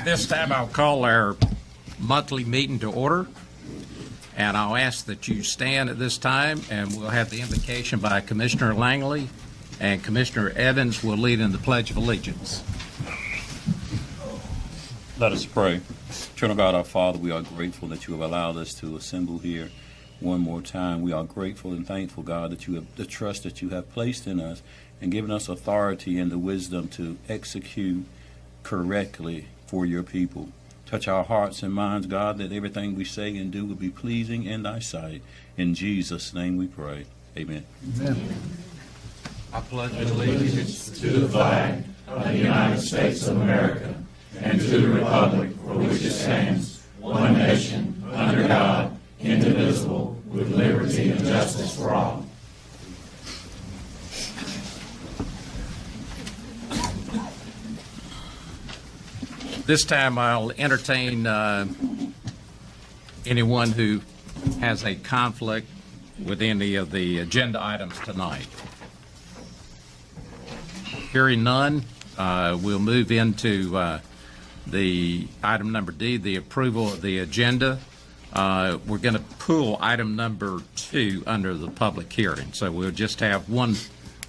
At this time, I'll call our monthly meeting to order, and I'll ask that you stand at this time, and we'll have the invocation by Commissioner Langley, and Commissioner Evans will lead in the Pledge of Allegiance. Let us pray. Eternal God, our Father, we are grateful that you have allowed us to assemble here one more time. We are grateful and thankful, God, that you have the trust that you have placed in us and given us authority and the wisdom to execute correctly for your people. Touch our hearts and minds, God, that everything we say and do will be pleasing in thy sight. In Jesus' name we pray. Amen. Amen. I pledge allegiance to the flag of the United States of America and to the republic for which it stands, one nation, under God, indivisible, with liberty and justice for all. This time, I'll entertain anyone who has a conflict with any of the agenda items tonight. Hearing none, we'll move into the item number D, the approval of the agenda. We're going to pull item number 2 under the public hearing, so we'll just have one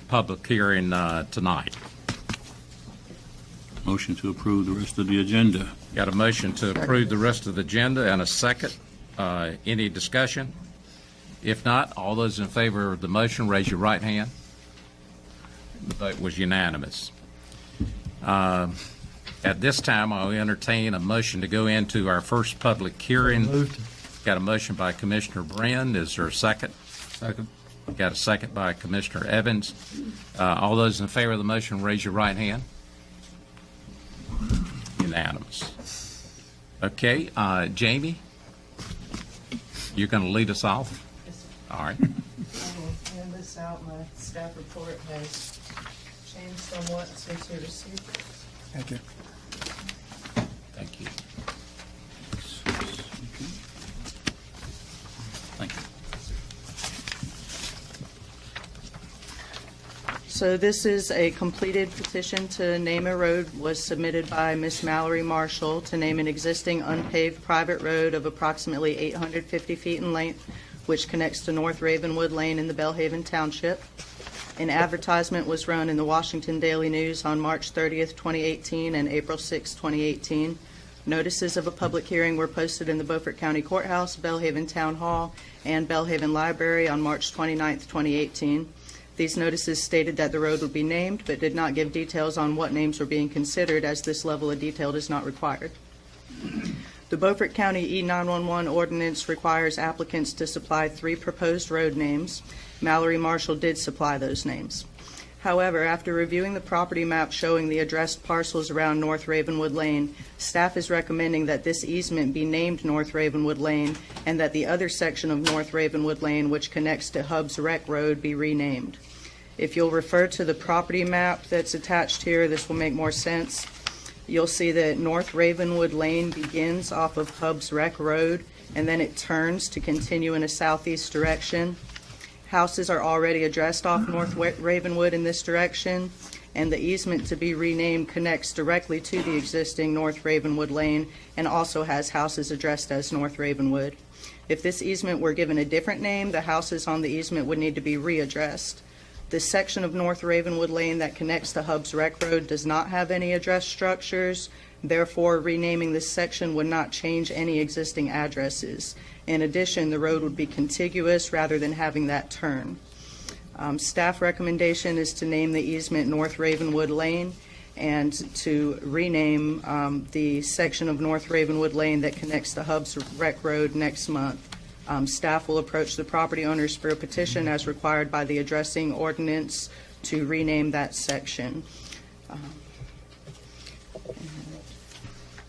public hearing tonight. Motion to approve the rest of the agenda. Got a motion to approve the rest of the agenda and a second. Any discussion? If not, all those in favor of the motion, raise your right hand. The vote was unanimous. At this time, I'll entertain a motion to go into our first public hearing. Moved. Got a motion by Commissioner Brin. Is there a second? Second. Got a second by Commissioner Evans. All those in favor of the motion, raise your right hand. Unanimous. Okay, Jamie, you're going to lead us off? Yes, sir. All right. I will hand this out. My staff report has changed somewhat since you received it. Thank you. Thank you. Thank you. So this is a completed petition to name a road, was submitted by Miss Mallory Marshall to name an existing unpaved private road of approximately 850 feet in length, which connects to North Ravenwood Lane in the Belhaven Township. An advertisement was run in the Washington Daily News on March 30th, 2018 and April 6, 2018. Notices of a public hearing were posted in the Beaufort County Courthouse, Belhaven Town Hall, and Belhaven Library on March 29th, 2018. These notices stated that the road would be named, but did not give details on what names were being considered, as this level of detail is not required. The Beaufort County E911 ordinance requires applicants to supply 3 proposed road names. Mallory Marshall did supply those names. However, after reviewing the property map showing the addressed parcels around North Ravenwood Lane, staff is recommending that this easement be named North Ravenwood Lane and that the other section of North Ravenwood Lane, which connects to Hubbs Rec Road, be renamed. If you'll refer to the property map that's attached here, this will make more sense. You'll see that North Ravenwood Lane begins off of Hubbs Rec Road, and then it turns to continue in a southeast direction. Houses are already addressed off North Ravenwood in this direction, and the easement to be renamed connects directly to the existing North Ravenwood Lane and also has houses addressed as North Ravenwood. If this easement were given a different name, the houses on the easement would need to be readdressed. This section of North Ravenwood Lane that connects to Hubbs Rec Road does not have any addressed structures. Therefore, renaming this section would not change any existing addresses. In addition, the road would be contiguous rather than having that turn. Staff recommendation is to name the easement North Ravenwood Lane and to rename the section of North Ravenwood Lane that connects to Hubbs Rec Road next month. Staff will approach the property owners for a petition as required by the addressing ordinance to rename that section.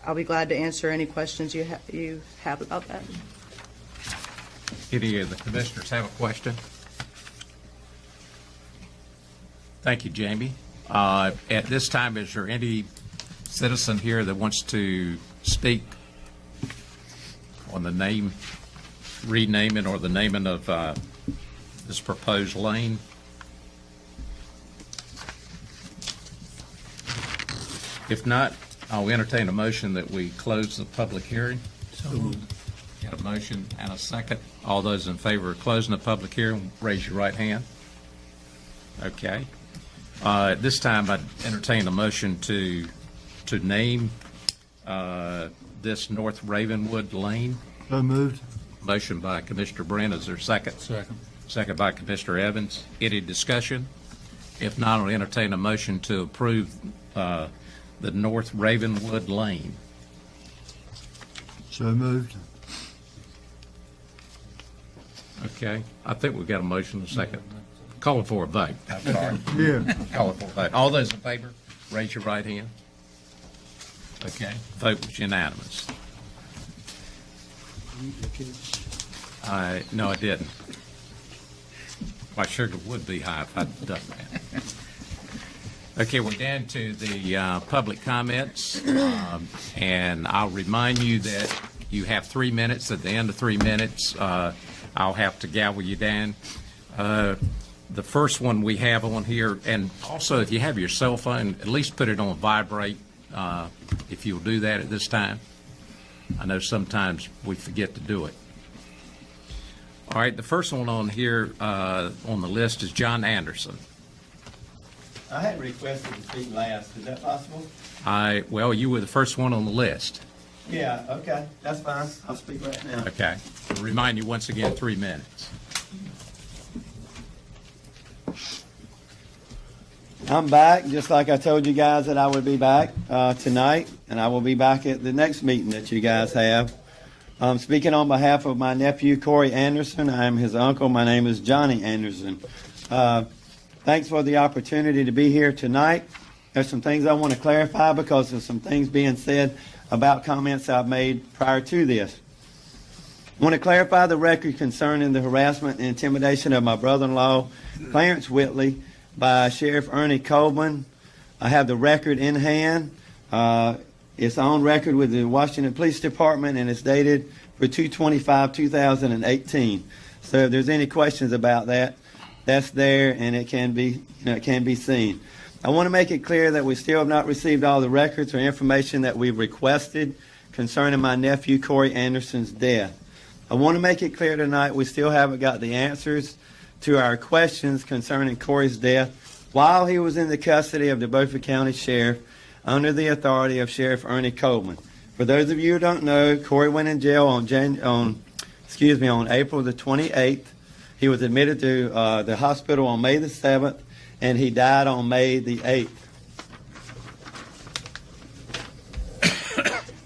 I'll be glad to answer any questions you have about that. Any of the commissioners have a question? Thank you, Jamie. At this time, is there any citizen here that wants to speak on the name, renaming or the naming of this proposed lane? If not, I'll entertain a motion that we close the public hearing. Got a motion and a second. All those in favor of closing the public hearing, raise your right hand. Okay. At this time, I'd entertain a motion to name this North Ravenwood Lane. So moved. Motion by Commissioner Brent. Is there a second? Second. Second by Commissioner Evans. Any discussion? If not, I'll entertain a motion to approve the North Ravenwood Lane. So moved. Okay. I think we've got a motion and a second. Calling for a vote. I'm sorry. Yeah. Calling for a vote. All those in favor, raise your right hand. Okay. Vote was unanimous. No, I didn't. My sugar would be high if I'd done that. Okay, we're down to the public comments, and I'll remind you that you have 3 minutes. At the end of 3 minutes, I'll have to gavel you down. The first one we have on here, and also if you have your cell phone, at least put it on vibrate, if you'll do that at this time. I know sometimes we forget to do it. All right, the first one on here on the list is John Anderson. I had requested to speak last. Is that possible? Well, you were the first one on the list. Yeah, okay. That's fine. I'll speak right now. Okay. I'll remind you once again, 3 minutes. I'm back, just like I told you guys that I would be back tonight, and I will be back at the next meeting that you guys have. Speaking on behalf of my nephew, Corey Anderson. I am his uncle. My name is Johnny Anderson. Thanks for the opportunity to be here tonight. There's some things I want to clarify because there's some things being said about comments I've made prior to this. I want to clarify the record concerning the harassment and intimidation of my brother-in-law, Clarence Whitley, by Sheriff Ernie Coleman. I have the record in hand. It's on record with the Washington Police Department, and it's dated for 2/25/2018. So if there's any questions about that, that's there, and it can be seen. I want to make it clear that we still have not received all the records or information that we've requested concerning my nephew Corey Anderson's death. I want to make it clear tonight we still haven't got the answers to our questions concerning Corey's death while he was in the custody of the Beaufort County Sheriff under the authority of Sheriff Ernie Coleman. For those of you who don't know, Corey went in jail on April the 28th. He was admitted to the hospital on May the 7th, and he died on May the 8th.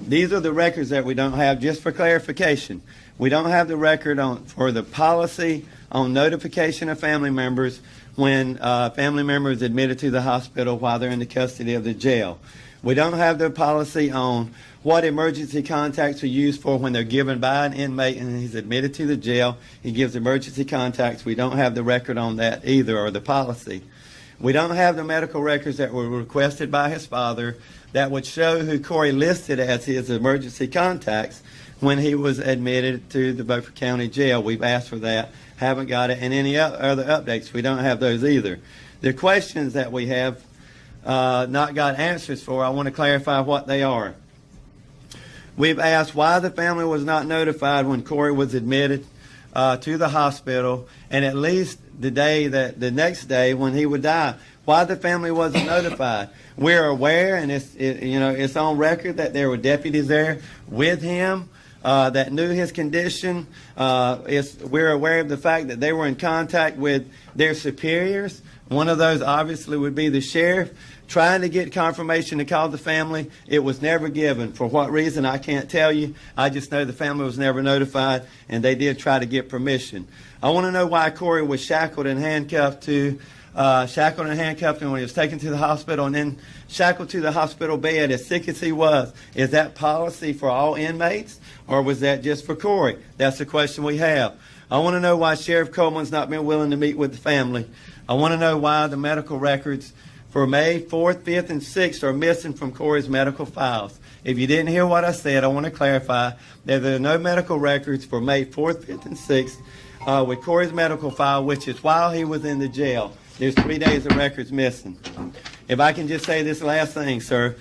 These are the records that we don't have. Just for clarification, we don't have the record for the policy on notification of family members when family members admitted to the hospital while they're in the custody of the jail. We don't have the policy on what emergency contacts are used for when they're given by an inmate and he's admitted to the jail. He gives emergency contacts. We don't have the record on that either, or the policy. We don't have the medical records that were requested by his father that would show who Corey listed as his emergency contacts when he was admitted to the Beaufort County Jail. We've asked for that, haven't got it, and any other updates, we don't have those either. The questions that we have not got answers for, I want to clarify what they are. We've asked why the family was not notified when Corey was admitted to the hospital, and at least the next day when he would die, why the family wasn't notified. We're aware, and it's on record that there were deputies there with him that knew his condition. We're aware of the fact that they were in contact with their superiors. One of those obviously would be the sheriff, trying to get confirmation to call the family. It was never given. For what reason, I can't tell you. I just know the family was never notified, and they did try to get permission. I want to know why Corey was shackled and handcuffed when he was taken to the hospital, and then shackled to the hospital bed as sick as he was. Is that policy for all inmates, or was that just for Corey? That's the question we have. I want to know why Sheriff Coleman's not been willing to meet with the family. I want to know why the medical records for May 4th, 5th, and 6th are missing from Corey's medical files. If you didn't hear what I said, I want to clarify that there are no medical records for May 4th, 5th, and 6th with Corey's medical file, which is while he was in the jail. There's 3 days of records missing. If I can just say this last thing, sir.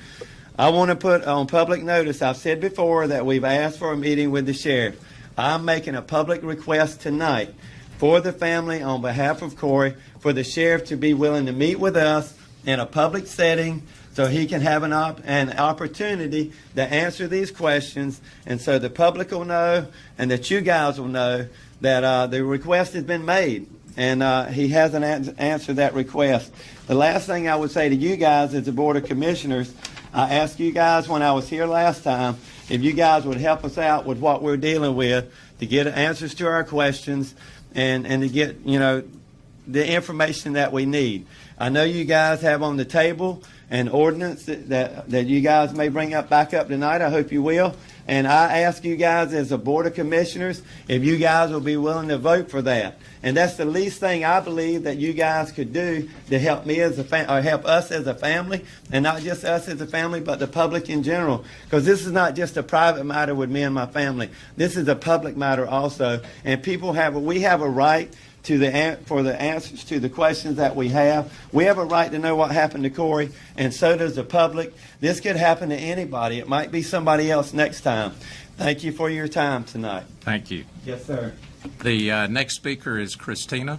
I want to put on public notice, I've said before that we've asked for a meeting with the sheriff. I'm making a public request tonight for the family on behalf of Corey, for the sheriff to be willing to meet with us in a public setting so he can have an opportunity to answer these questions, and so the public will know and that you guys will know that the request has been made, and he hasn't answered that request. The last thing I would say to you guys as the Board of Commissioners, I asked you guys when I was here last time if you guys would help us out with what we're dealing with to get answers to our questions and to get, the information that we need. I know you guys have on the table an ordinance that you guys may bring back up tonight. I hope you will. And I ask you guys as a Board of Commissioners if you guys will be willing to vote for that. And that's the least thing I believe that you guys could do to help me as or help us as a family, and not just us as a family, but the public in general. Because this is not just a private matter with me and my family. This is a public matter also. And we have a right for the answers to the questions that we have. We have a right to know what happened to Corey, and so does the public. This could happen to anybody. It might be somebody else next time. Thank you for your time tonight. Thank you. Yes, sir. The next speaker is Christina.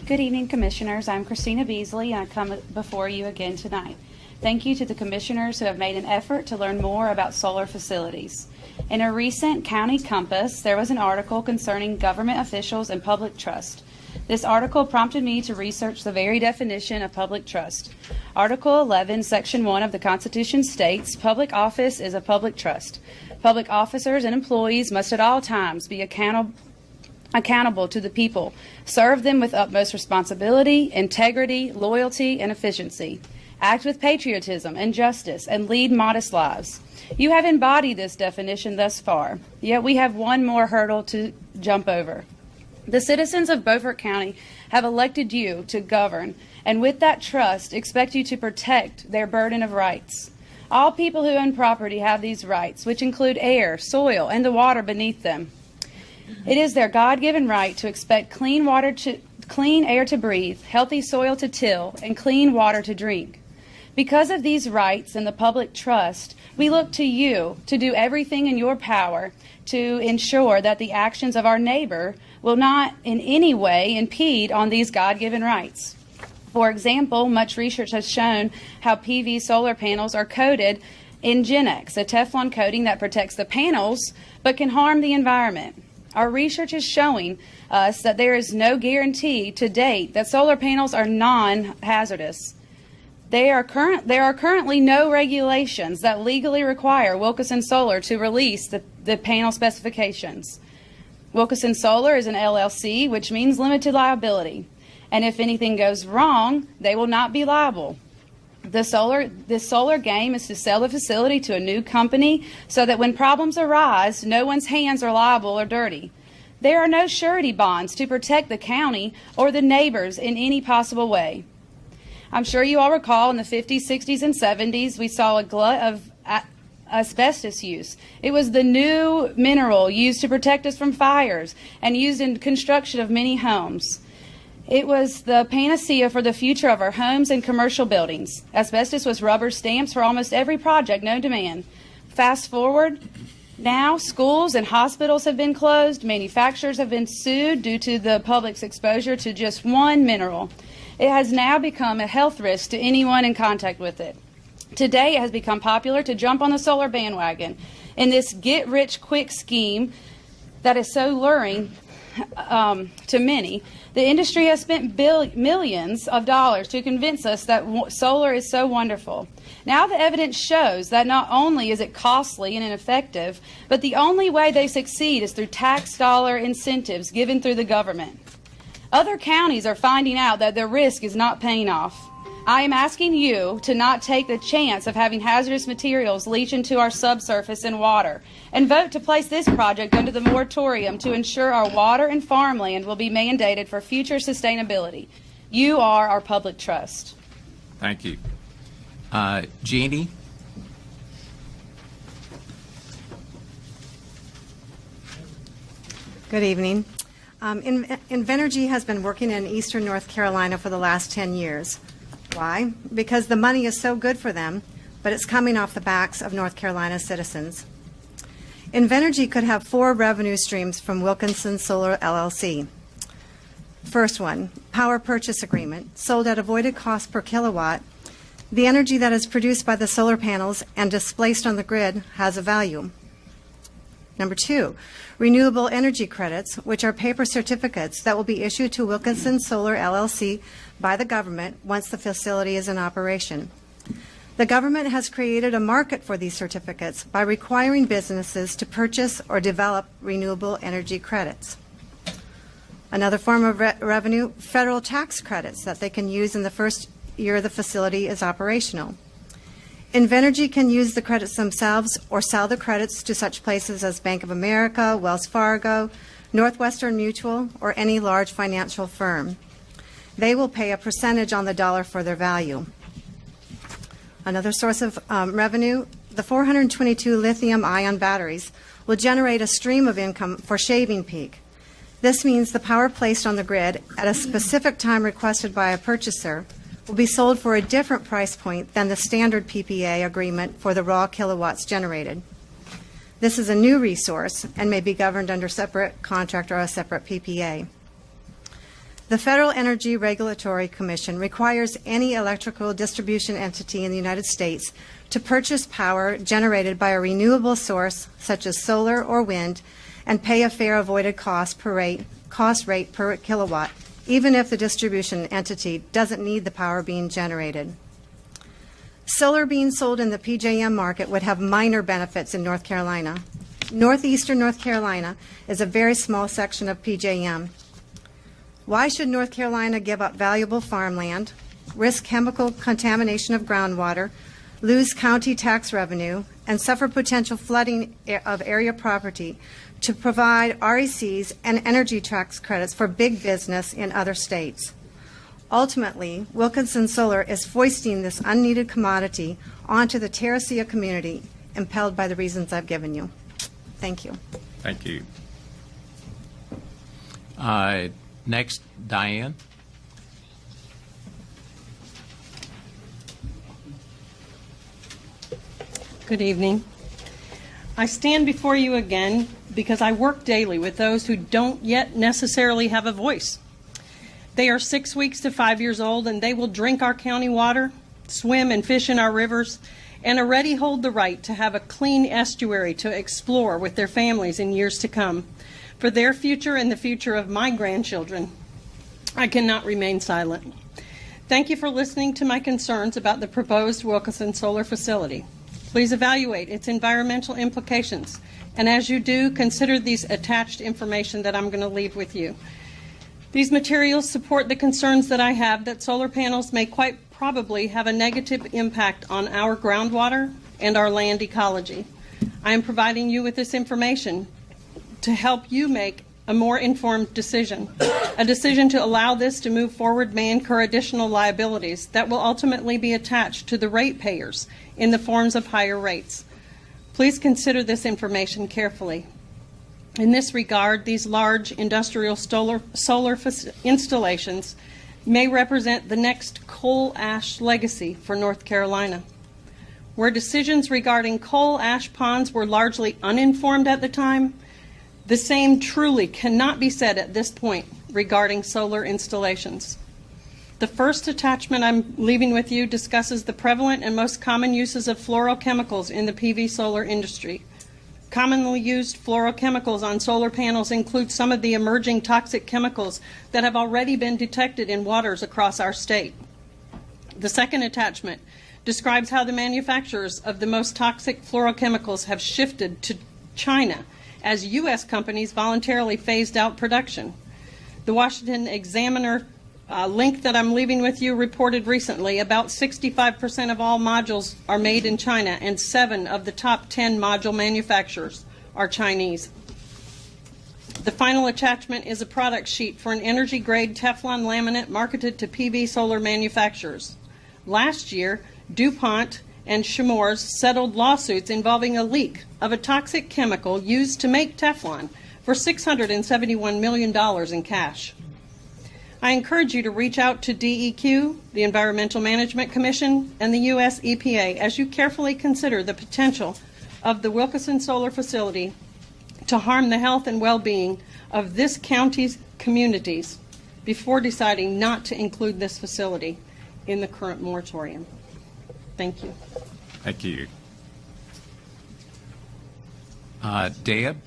Good evening, Commissioners. I'm Christina Beasley, and I come before you again tonight. Thank you to the Commissioners who have made an effort to learn more about solar facilities. In a recent County Compass, there was an article concerning government officials and public trust. This article prompted me to research the very definition of public trust. Article 11, Section 1 of the Constitution states, "Public office is a public trust. Public officers and employees must at all times be accountable to the people, serve them with utmost responsibility, integrity, loyalty, and efficiency, act with patriotism and justice, and lead modest lives." You have embodied this definition thus far, yet we have one more hurdle to jump over. The citizens of Beaufort County have elected you to govern, and with that trust, expect you to protect their burden of rights. All people who own property have these rights, which include air, soil, and the water beneath them. It is their God-given right to expect clean air to breathe, healthy soil to till, and clean water to drink. Because of these rights and the public trust, we look to you to do everything in your power to ensure that the actions of our neighbor will not in any way impede on these God-given rights. For example, much research has shown how PV solar panels are coated in Genex, a Teflon coating that protects the panels but can harm the environment. Our research is showing us that there is no guarantee to date that solar panels are non-hazardous. There are currently no regulations that legally require Wilkeson Solar to release the panel specifications. Wilkeson Solar is an LLC, which means limited liability. And if anything goes wrong, they will not be liable. This solar game is to sell the facility to a new company so that when problems arise, no one's hands are liable or dirty. There are no surety bonds to protect the county or the neighbors in any possible way. I'm sure you all recall in the 50s, 60s, and 70s, we saw a glut of asbestos use. It was the new mineral used to protect us from fires and used in construction of many homes. It was the panacea for the future of our homes and commercial buildings. Asbestos was rubber stamps for almost every project known to man. Fast forward, now schools and hospitals have been closed, manufacturers have been sued due to the public's exposure to just one mineral. It has now become a health risk to anyone in contact with it. Today, it has become popular to jump on the solar bandwagon in this get-rich-quick scheme that is so luring to many. The industry has spent millions of dollars to convince us that solar is so wonderful. Now the evidence shows that not only is it costly and ineffective, but the only way they succeed is through tax dollar incentives given through the government. Other counties are finding out that their risk is not paying off. I am asking you to not take the chance of having hazardous materials leach into our subsurface and water, and vote to place this project under the moratorium to ensure our water and farmland will be mandated for future sustainability. You are our public trust. Thank you. Jeannie? Good evening. Invenergy has been working in eastern North Carolina for the last 10 years. Why? Because the money is so good for them, but it's coming off the backs of North Carolina citizens. Invenergy could have 4 revenue streams from Wilkinson Solar LLC. First one, power purchase agreement, sold at avoided cost per kilowatt. The energy that is produced by the solar panels and displaced on the grid has a value. Number 2, renewable energy credits, which are paper certificates that will be issued to Wilkinson Solar LLC by the government once the facility is in operation. The government has created a market for these certificates by requiring businesses to purchase or develop renewable energy credits. Another form of revenue, federal tax credits that they can use in the first year the facility is operational. Invenergy can use the credits themselves or sell the credits to such places as Bank of America, Wells Fargo, Northwestern Mutual, or any large financial firm. They will pay a percentage on the dollar for their value. Another source of revenue, the 422 lithium-ion batteries will generate a stream of income for shaving peak. This means the power placed on the grid at a specific time requested by a purchaser will be sold for a different price point than the standard PPA agreement for the raw kilowatts generated. This is a new resource and may be governed under separate contract or a separate PPA. The Federal Energy Regulatory Commission requires any electrical distribution entity in the United States to purchase power generated by a renewable source, such as solar or wind, and pay a fair avoided cost rate per kilowatt, even if the distribution entity doesn't need the power being generated. Solar being sold in the PJM market would have minor benefits in North Carolina. Northeastern North Carolina is a very small section of PJM. Why should North Carolina give up valuable farmland, risk chemical contamination of groundwater, lose county tax revenue, and suffer potential flooding of area property to provide RECs and energy tax credits for big business in other states? Ultimately, Wilkinson Solar is foisting this unneeded commodity onto the Terracea community, impelled by the reasons I've given you. Thank you. Thank you. Next, Diane. Good evening. I stand before you again because I work daily with those who don't yet necessarily have a voice. They are 6 weeks to 5 years old, and they will drink our county water, swim and fish in our rivers, and already hold the right to have a clean estuary to explore with their families in years to come. For their future and the future of my grandchildren, I cannot remain silent. Thank you for listening to my concerns about the proposed Wilkinson Solar facility. Please evaluate its environmental implications, and as you do, consider these attached information that I'm going to leave with you. These materials support the concerns that I have that solar panels may quite probably have a negative impact on our groundwater and our land ecology. I am providing you with this information to help you make a more informed decision. A decision to allow this to move forward may incur additional liabilities that will ultimately be attached to the ratepayers in the forms of higher rates. Please consider this information carefully. In this regard, these large industrial solar installations may represent the next coal ash legacy for North Carolina. Where decisions regarding coal ash ponds were largely uninformed at the time, the same truly cannot be said at this point regarding solar installations. The first attachment I'm leaving with you discusses the prevalent and most common uses of fluorochemicals in the PV solar industry. Commonly used fluorochemicals on solar panels include some of the emerging toxic chemicals that have already been detected in waters across our state. The second attachment describes how the manufacturers of the most toxic fluorochemicals have shifted to China as U.S. companies voluntarily phased out production. The Washington Examiner link that I'm leaving with you reported recently about 65% of all modules are made in China, and 7 of the top 10 module manufacturers are Chinese. The final attachment is a product sheet for an energy-grade Teflon laminate marketed to PV solar manufacturers. Last year, DuPont and Chemours settled lawsuits involving a leak of a toxic chemical used to make Teflon for $671 million in cash. I encourage you to reach out to DEQ, the Environmental Management Commission, and the U.S. EPA as you carefully consider the potential of the Wilkeson Solar Facility to harm the health and well-being of this county's communities before deciding not to include this facility in the current moratorium. Thank you. Thank you. Deb?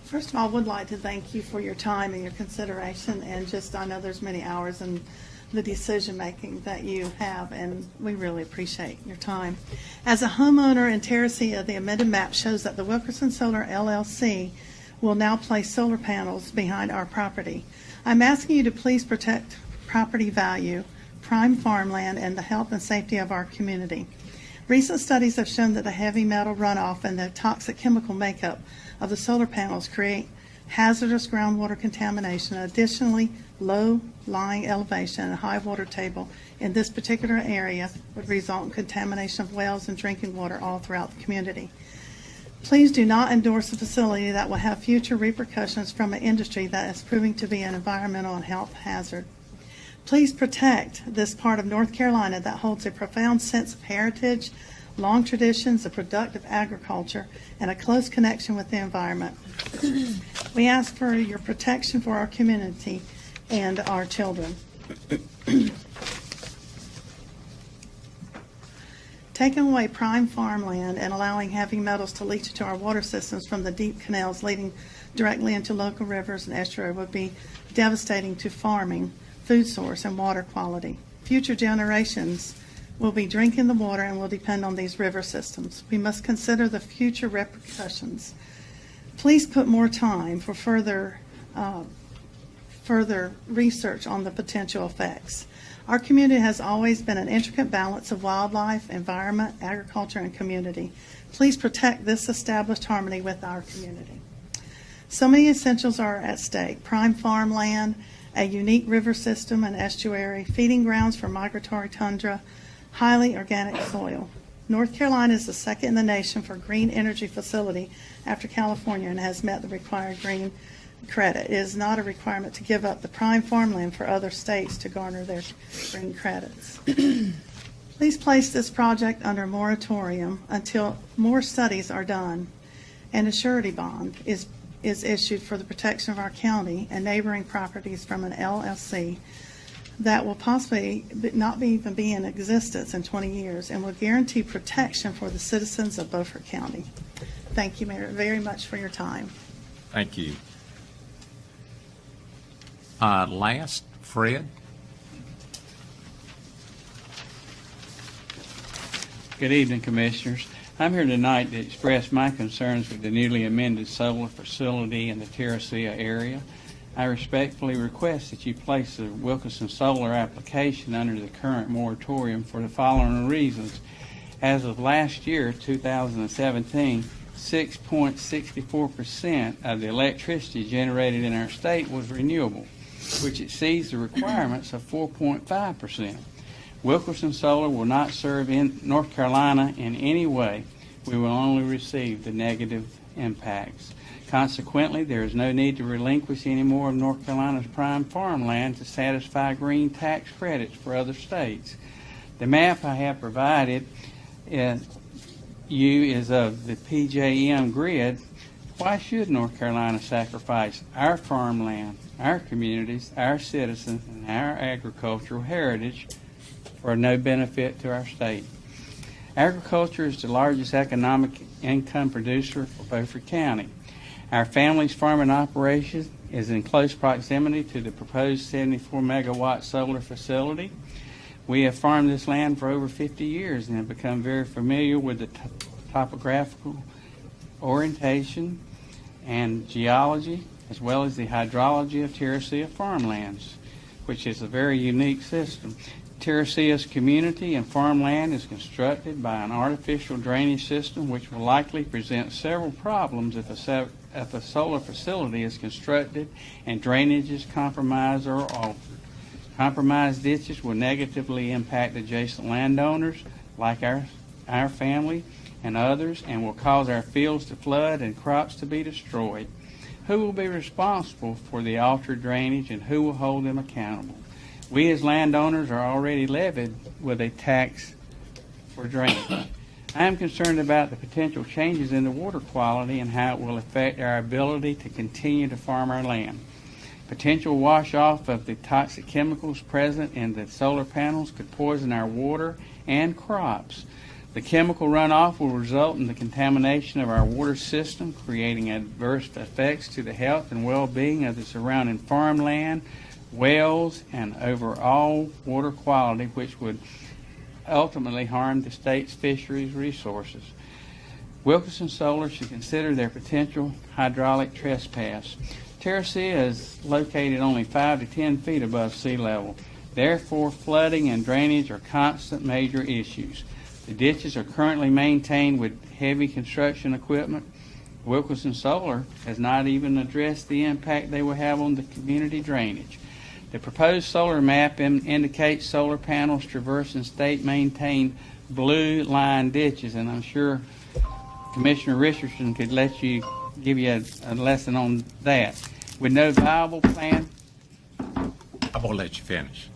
First of all, I would like to thank you for your time and your consideration, and just, I know there's many hours in the decision-making that you have, and we really appreciate your time. As a homeowner in Terracea, the amended map shows that the Wilkerson Solar LLC will now place solar panels behind our property. I'm asking you to please protect property value, prime farmland, and the health and safety of our community. Recent studies have shown that the heavy metal runoff and the toxic chemical makeup of the solar panels create hazardous groundwater contamination. Additionally, low lying elevation and high water table in this particular area would result in contamination of wells and drinking water all throughout the community. Please do not endorse a facility that will have future repercussions from an industry that is proving to be an environmental and health hazard. Please protect this part of North Carolina that holds a profound sense of heritage, long traditions of productive agriculture, and a close connection with the environment. We ask for your protection for our community and our children. Taking away prime farmland and allowing heavy metals to leach into our water systems from the deep canals leading directly into local rivers and estuary would be devastating to farming, food source, and water quality. Future generations will be drinking the water and will depend on these river systems. We must consider the future repercussions. Please put more time for further research on the potential effects. Our community has always been an intricate balance of wildlife, environment, agriculture, and community. Please protect this established harmony with our community. So many essentials are at stake: prime farmland, a unique river system and estuary, feeding grounds for migratory tundra, highly organic soil. North Carolina is the second in the nation for green energy facility after California and has met the required green credit. It is not a requirement to give up the prime farmland for other states to garner their green credits. Please place this project under moratorium until more studies are done and a surety bond is issued for the protection of our county and neighboring properties from an LLC that will possibly not even be in existence in 20 years and will guarantee protection for the citizens of Beaufort County. Thank you, Mayor, very much for your time. Thank you. Last, Fred. Good evening, Commissioners. I'm here tonight to express my concerns with the newly amended solar facility in the Terracea area. I respectfully request that you place the Wilkeson Solar application under the current moratorium for the following reasons. As of last year, 2017, 6.64% of the electricity generated in our state was renewable, which exceeds the requirements of 4.5%. Wilkeson Solar will not serve in North Carolina in any way. We will only receive the negative impacts. Consequently, there is no need to relinquish any more of North Carolina's prime farmland to satisfy green tax credits for other states. The map I have provided you is of the PJM grid. Why should North Carolina sacrifice our farmland, our communities, our citizens, and our agricultural heritage for no benefit to our state? Agriculture is the largest economic income producer for Beaufort County. Our family's farming operation is in close proximity to the proposed 74-megawatt solar facility. We have farmed this land for over 50 years and have become very familiar with the topographical orientation and geology, as well as the hydrology of Terracea farmlands, which is a very unique system. Terracea's community and farmland is constructed by an artificial drainage system which will likely present several problems if a solar facility is constructed and drainage is compromised or altered. Compromised ditches will negatively impact adjacent landowners, like our family and others, and will cause our fields to flood and crops to be destroyed. Who will be responsible for the altered drainage, and who will hold them accountable? We as landowners are already levied with a tax for drainage. I am concerned about the potential changes in the water quality and how it will affect our ability to continue to farm our land. Potential wash-off of the toxic chemicals present in the solar panels could poison our water and crops. The chemical runoff will result in the contamination of our water system, creating adverse effects to the health and well-being of the surrounding farmland, wells, and overall water quality, which would ultimately harm the state's fisheries resources. Wilkinson Solar should consider their potential hydraulic trespass. Terracea is located only 5 to 10 feet above sea level. Therefore, flooding and drainage are constant major issues. The ditches are currently maintained with heavy construction equipment. Wilkinson Solar has not even addressed the impact they will have on the community drainage. The proposed solar map indicates solar panels traversing state-maintained blue line ditches, and I'm sure Commissioner Richardson could give you a lesson on that. With no viable plan, I'm going to let you finish.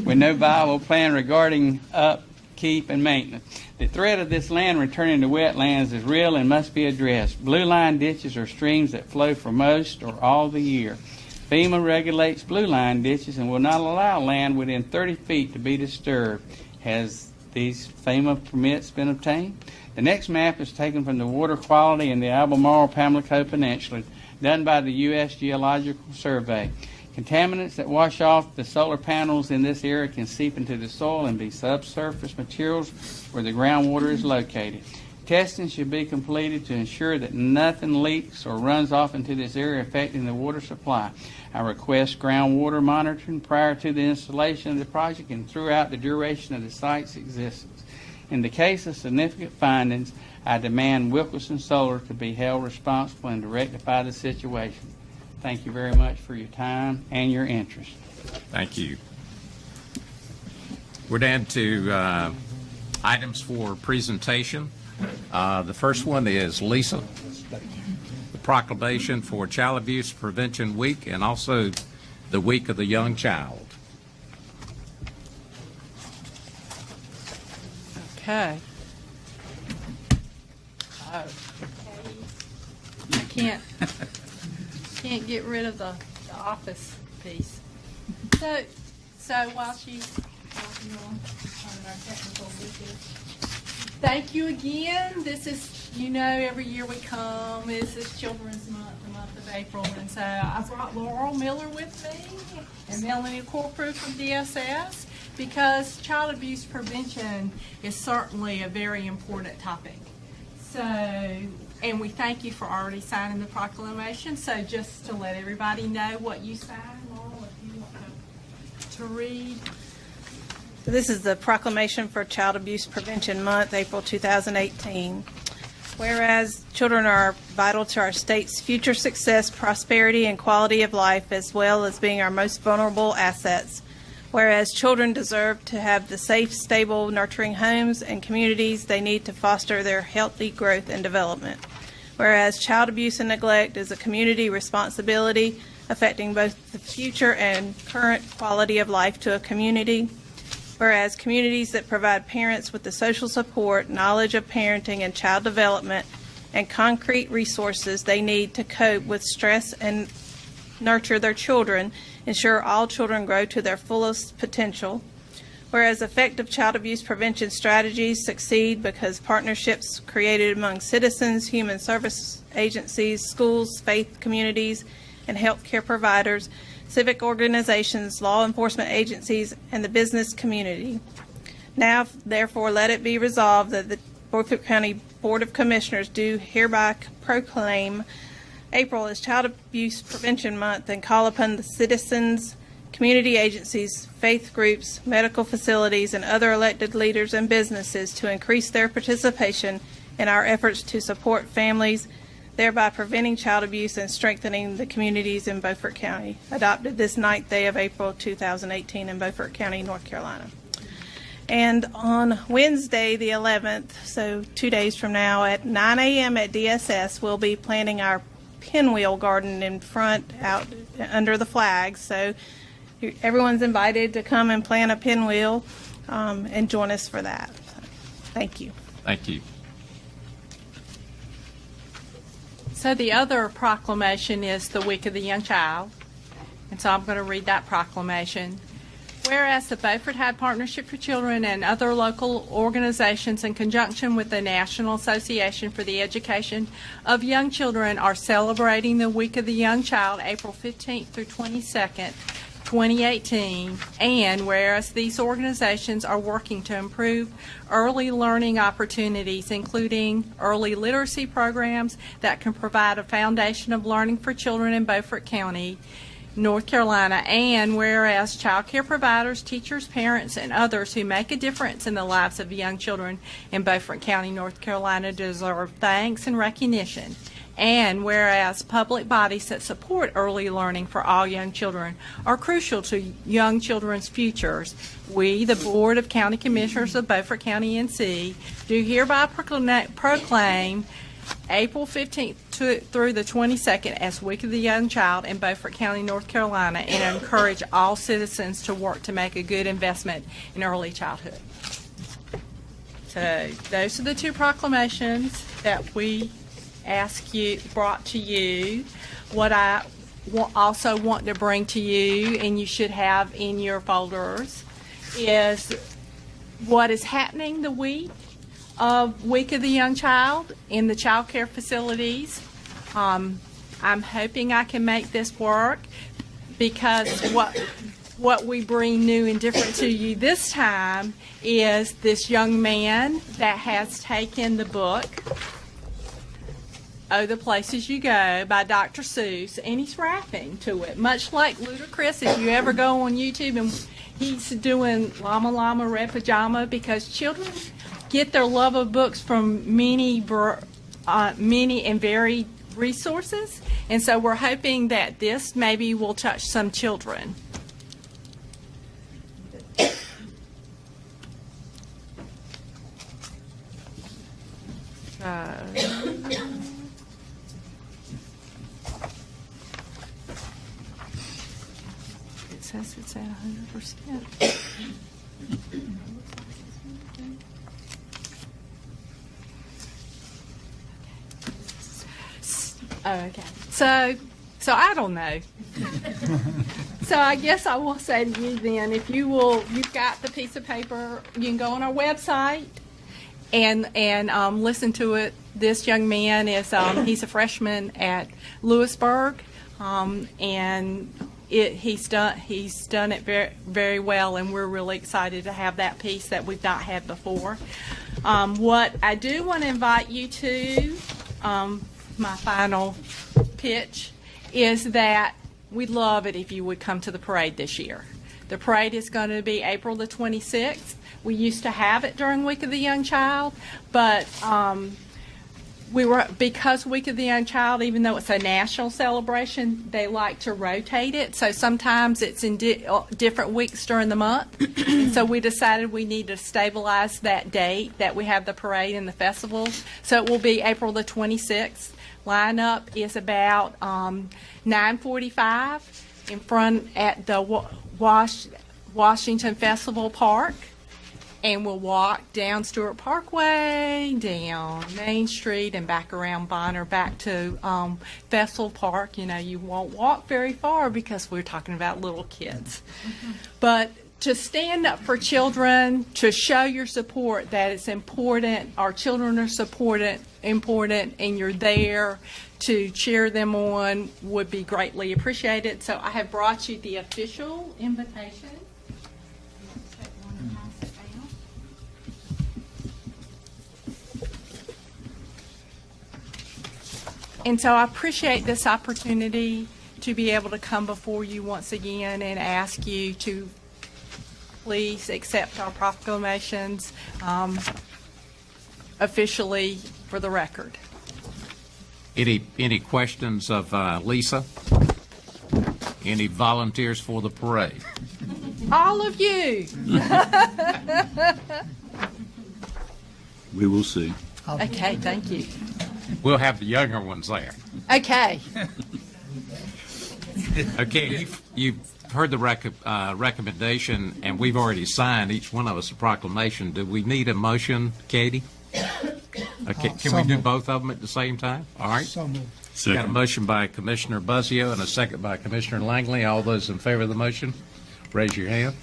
with no viable plan regarding upkeep and maintenance. The threat of this land returning to wetlands is real and must be addressed. Blue line ditches are streams that flow for most or all the year. FEMA regulates blue line ditches and will not allow land within 30 feet to be disturbed. Has these FEMA permits been obtained? The next map is taken from the water quality in the Albemarle-Pamlico Peninsula, done by the U.S. Geological Survey. Contaminants that wash off the solar panels in this area can seep into the soil and be subsurface materials where the groundwater is located. Testing should be completed to ensure that nothing leaks or runs off into this area affecting the water supply. I request groundwater monitoring prior to the installation of the project and throughout the duration of the site's existence. In the case of significant findings, I demand Wilkinson Solar to be held responsible and to rectify the situation. Thank you very much for your time and your interest. Thank you. We're down to items for presentation. The first one is Lisa, the proclamation for Child Abuse Prevention Week and also the Week of the Young Child. Okay. I can't get rid of the office piece. So while she's working on our technical issues, thank you again. This is, every year we come. This is Children's Month, the month of April, and so I brought Laurel Miller with me and Melanie Corcoran from DSS because child abuse prevention is certainly a very important topic. So, and we thank you for already signing the proclamation. So just to let everybody know what you signed, Laurel, if you want to read. So this is the proclamation for Child Abuse Prevention Month, April 2018. Whereas children are vital to our state's future success, prosperity, and quality of life, as well as being our most vulnerable assets. Whereas children deserve to have the safe, stable, nurturing homes and communities they need to foster their healthy growth and development. Whereas child abuse and neglect is a community responsibility affecting both the future and current quality of life to a community. Whereas communities that provide parents with the social support, knowledge of parenting and child development, and concrete resources they need to cope with stress and nurture their children, ensure all children grow to their fullest potential. Whereas effective child abuse prevention strategies succeed because partnerships created among citizens, human service agencies, schools, faith communities, and healthcare providers, civic organizations, law enforcement agencies, and the business community. Now, therefore, let it be resolved that the Beaufort County Board of Commissioners do hereby proclaim April as Child Abuse Prevention Month and call upon the citizens, community agencies, faith groups, medical facilities, and other elected leaders and businesses to increase their participation in our efforts to support families, thereby preventing child abuse and strengthening the communities in Beaufort County. Adopted this 9th day of April 2018 in Beaufort County, North Carolina. And on Wednesday, the 11th, so 2 days from now, at 9 a.m. at DSS, we'll be planting our pinwheel garden in front out under the flags. So everyone's invited to come and plant a pinwheel and join us for that. So, thank you. Thank you. So the other proclamation is the Week of the Young Child. And so I'm going to read that proclamation. Whereas the Beaufort Hyde Partnership for Children and other local organizations in conjunction with the National Association for the Education of Young Children are celebrating the Week of the Young Child April 15th through 22nd, 2018, and whereas these organizations are working to improve early learning opportunities, including early literacy programs that can provide a foundation of learning for children in Beaufort County, North Carolina, and whereas child care providers, teachers, parents, and others who make a difference in the lives of young children in Beaufort County, North Carolina deserve thanks and recognition, and whereas public bodies that support early learning for all young children are crucial to young children's futures, we, the Board of County Commissioners of Beaufort County, NC, do hereby proclaim April 15th through the 22nd as Week of the Young Child in Beaufort County, North Carolina, and encourage all citizens to work to make a good investment in early childhood. So those are the two proclamations that we brought to you. What I also want to bring to you, and you should have in your folders, is what is happening the week of Week of the Young Child in the child care facilities. I'm hoping I can make this work, because what we bring new and different to you this time is this young man that has taken the book Oh, the Places You Go by Dr. Seuss, and he's rapping to it, much like Ludacris. If you ever go on YouTube and he's doing Llama Llama Red Pajama, because children get their love of books from many and varied resources, and so we're hoping that this maybe will touch some children. It says it's at 100%. Oh, okay. So I don't know. So I guess I will say to you then, if you will, you've got the piece of paper, you can go on our website and listen to it. This young man is, he's a freshman at Lewisburg, and he's done it very, very well, and we're really excited to have that piece that we've not had before. What I do want to invite you to, my final pitch, is that we'd love it if you would come to the parade this year. The parade is going to be April the 26th. We used to have it during Week of the Young Child, but because Week of the Young Child, even though it's a national celebration, they like to rotate it. So sometimes it's in different weeks during the month. And so we decided we need to stabilize that date that we have the parade and the festival. So it will be April the 26th. Lineup is about 9:45 in front at the Washington Festival Park. And we'll walk down Stewart Parkway, down Main Street, and back around Bonner, back to Festival Park. You know, you won't walk very far because we're talking about little kids. Mm-hmm. But to stand up for children, to show your support, that it's important, our children are important, and you're there to cheer them on, would be greatly appreciated. So I have brought you the official invitation. And so I appreciate this opportunity to be able to come before you once again and ask you to please accept our proclamations officially for the record. Any questions of Lisa? Any volunteers for the parade? All of you. We will see. Okay, thank you. We'll have the younger ones there. Okay. Okay, you've heard the recommendation, and we've already signed, each one of us, a proclamation. Do we need a motion, Katie? Okay, can we do both of them at the same time? All right. Got a motion by Commissioner Buzzio and a second by Commissioner Langley. All those in favor of the motion, raise your hand.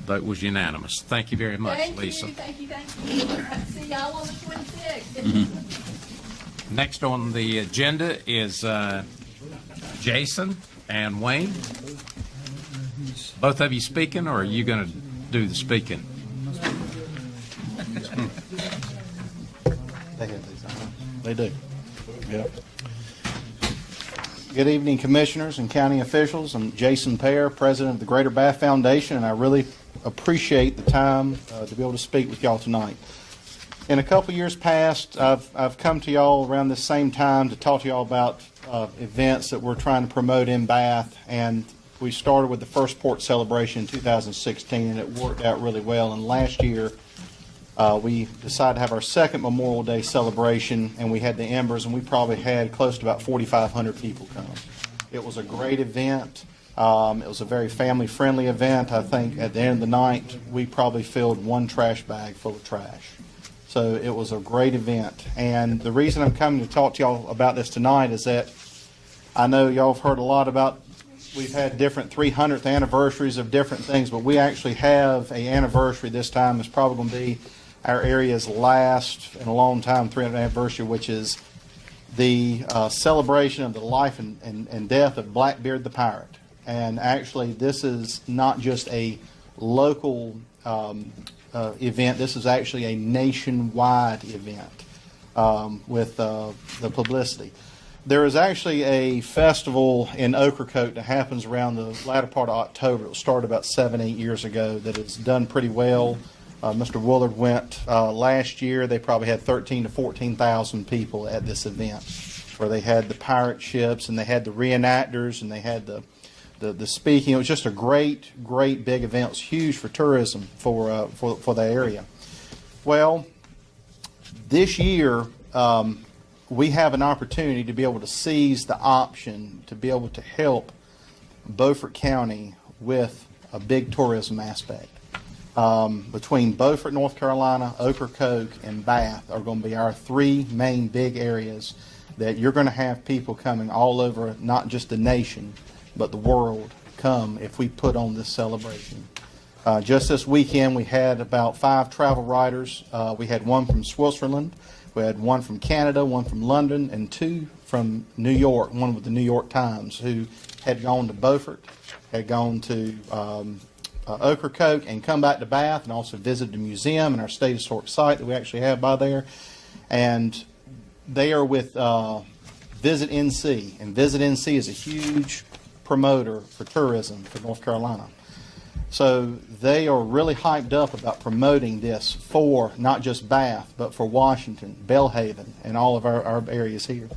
Vote was unanimous. Thank you very much, Lisa. Thank you. See y'all on the 26th. Next on the agenda is Jason and Wayne. Both of you speaking, or are you going to do the speaking? They do. Yep. Good evening, commissioners and county officials. I'm Jason Pear, president of the Greater Bath Foundation, and I really appreciate the time to be able to speak with y'all tonight. In a couple years past, I've come to y'all around this same time to talk to y'all about events that we're trying to promote in Bath, and we started with the First Port celebration in 2016, and it worked out really well. And last year, we decided to have our second Memorial Day celebration, and we had the Embers, and we probably had close to about 4,500 people come. It was a great event. It was a very family-friendly event. I think at the end of the night, we probably filled one trash bag full of trash. So it was a great event. And the reason I'm coming to talk to y'all about this tonight is that I know y'all have heard a lot about, we've had different 300th anniversaries of different things, but we actually have an anniversary this time. It's probably going to be our area's last in a long time 300th anniversary, which is the celebration of the life and death of Blackbeard the Pirate. And actually, this is not just a local event. This is actually a nationwide event with the publicity. There is actually a festival in Ocracoke that happens around the latter part of October. It started about 7-8 years ago that has done pretty well. Mr. Woolard went last year. They probably had 13,000 to 14,000 people at this event, where they had the pirate ships and they had the reenactors and they had the speaking. It was just a great big event. It was huge for tourism for the area. Well, this year we have an opportunity to be able to seize the option to be able to help Beaufort County with a big tourism aspect. Between Beaufort, North Carolina, Ocracoke, and Bath are going to be our three main big areas that you're going to have people coming all over, not just the nation, but the world come if we put on this celebration. Just this weekend, we had about 5 travel writers. We had one from Switzerland, we had one from Canada, one from London, and 2 from New York, one with the New York Times, who had gone to Beaufort, had gone to Ocracoke, and come back to Bath, and also visited the museum and our state historic site that we actually have by there. And they are with Visit NC, and Visit NC is a huge promoter for tourism for North Carolina. So they are really hyped up about promoting this for not just Bath, but for Washington, Belhaven, and all of our areas here.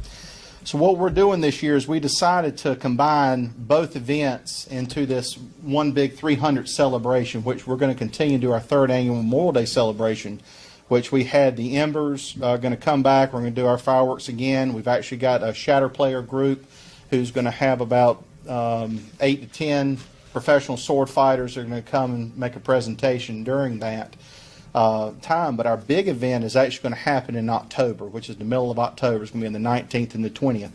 So what we're doing this year is we decided to combine both events into this one big 300 celebration, which we're going to continue to do our 3rd annual Memorial Day celebration, which we had the Embers going to come back. We're going to do our fireworks again. We've actually got a shatter player group who's going to have about 8 to 10 professional sword fighters are going to come and make a presentation during that time. But our big event is actually going to happen in October, which is the middle of October. It's going to be on the 19th and the 20th.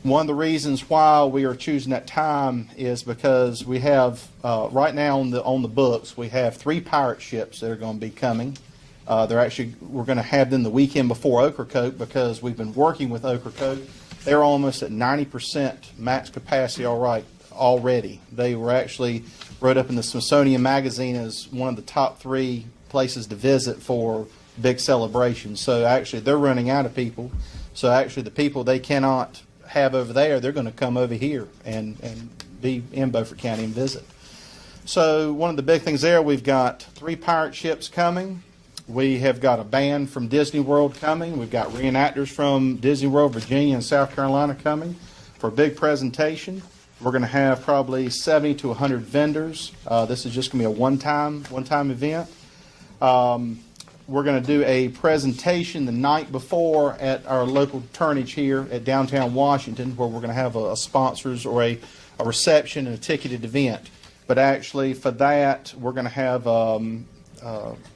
One of the reasons why we are choosing that time is because we have right now on the books we have 3 pirate ships that are going to be coming. We're going to have them the weekend before Ocracoke because we've been working with Ocracoke. They're almost at 90% max capacity already. They were actually wrote up in the Smithsonian Magazine as one of the top 3 places to visit for big celebrations. So actually they're running out of people. So actually the people they cannot have over there, they're going to come over here and be in Beaufort County and visit. So one of the big things there, we've got 3 pirate ships coming. We have got a band from Disney World coming. We've got reenactors from Disney World, Virginia, and South Carolina coming for a big presentation. We're going to have probably 70 to 100 vendors. This is just going to be a one-time event. We're going to do a presentation the night before at our local turnage here at downtown Washington, where we're going to have a sponsors or a reception and a ticketed event. But actually, for that, we're going to have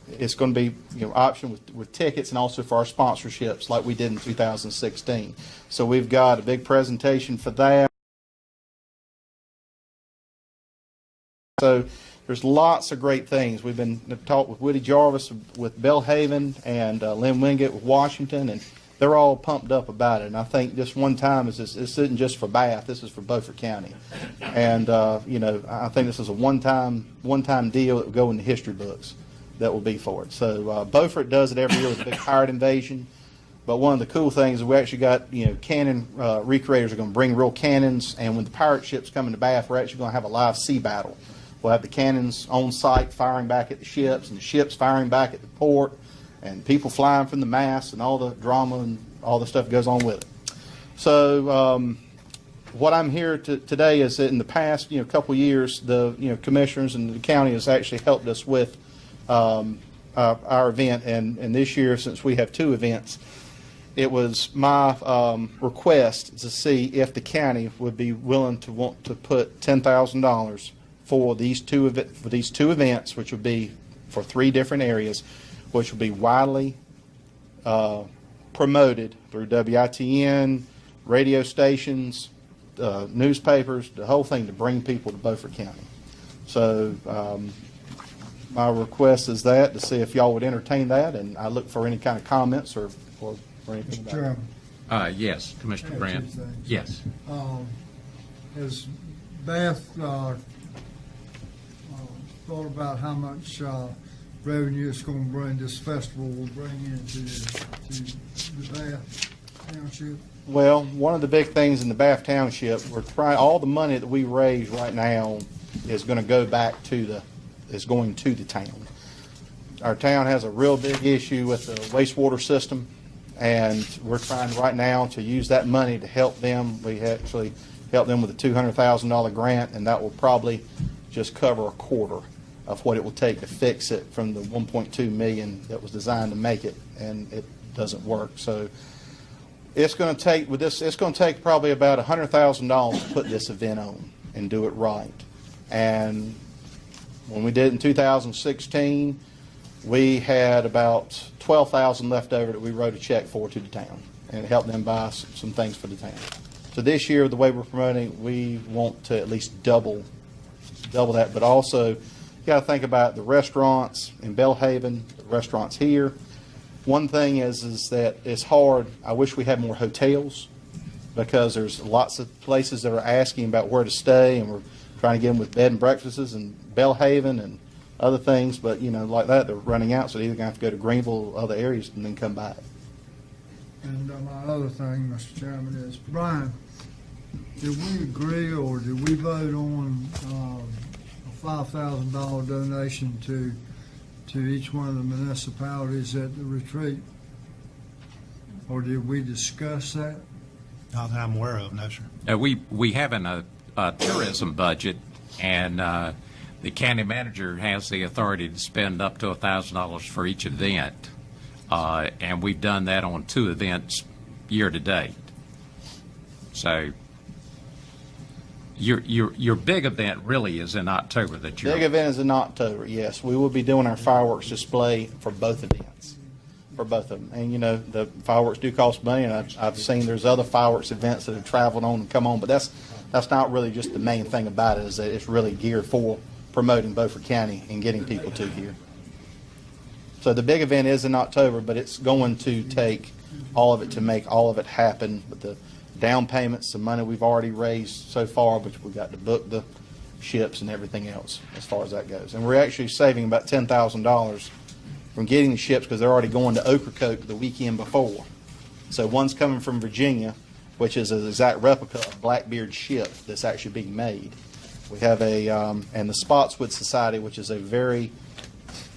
it's going to be option with tickets and also for our sponsorships like we did in 2016. So we've got a big presentation for that. So there's lots of great things. We've been talked with Woody Jarvis with Belhaven and Lynn Wingate with Washington, and they're all pumped up about it. And I think this one time this isn't just for Bath. This is for Beaufort County. And I think this is a one-time deal that will go in the history books. That will be for it. So Beaufort does it every year with a big pirate invasion. But one of the cool things is we actually got cannon recreators are going to bring real cannons, and when the pirate ships come into Bath, we're actually going to have a live sea battle. We'll have the cannons on site firing back at the ships, and the ships firing back at the port, and people flying from the masts, and all the drama and all the stuff that goes on with it. So what I'm here today is that in the past couple of years, the commissioners and the county has actually helped us with our event, and this year, since we have two events, it was my request to see if the county would be willing to want to put $10,000 for these two events, which would be for 3 different areas, which will be widely promoted through WITN, radio stations, newspapers, the whole thing to bring people to Beaufort County. So my request is to see if y'all would entertain that, and I look for any kind of comments or anything about it. Chairman. Yes, Commissioner Brand. Yes. Has Bath thought about how much revenue it's going to bring, this festival will bring into the Bath Township? Well, one of the big things in the Bath Township, we're trying, all the money that we raise right now is going to go back to the town. Our town has a real big issue with the wastewater system, and we're trying right now to use that money to help them. We actually helped them with a $200,000 grant, and that will probably just cover a quarter of what it will take to fix it from the $1.2 million that was designed to make it, and it doesn't work. So it's going to take it's going to take probably about $100,000 to put this event on and do it right. And when we did it in 2016, we had about $12,000 left over that we wrote a check for to the town, and it helped them buy some things for the town. So this year, the way we're promoting, we want to at least double that. But also, you got to think about the restaurants in Belhaven, the restaurants here. One thing is that it's hard. I wish we had more hotels, because there's lots of places that are asking about where to stay, and we're trying to get them with bed and breakfasts in Belhaven and other things, but like that, they're running out, so they're either going to have to go to Greenville or other areas and then come back. And my other thing, Mr. Chairman, is, Brian, did we agree or did we vote on a $5,000 donation to each one of the municipalities at the retreat? Or did we discuss that? Not that I'm aware of, no, sir. We have a tourism budget, and the county manager has the authority to spend up to $1,000 for each event, and we've done that on 2 events year to date. So your big event really is in October. Big event is in October. Yes, we will be doing our fireworks display for both events, for both of them. And the fireworks do cost money, and I've seen there's other fireworks events that have traveled on and come on, but that's not really just the main thing about it. Is that it's really geared for promoting Beaufort County and getting people to here. So the big event is in October, but it's going to take all of it to make all of it happen. With the down payments, the money we've already raised so far, which we've got to book the ships and everything else as far as that goes. And we're actually saving about $10,000 from getting the ships, because they're already going to Ocracoke the weekend before. So one's coming from Virginia, which is an exact replica of Blackbeard's ship that's actually being made. We have and the Spotswood Society, which is a very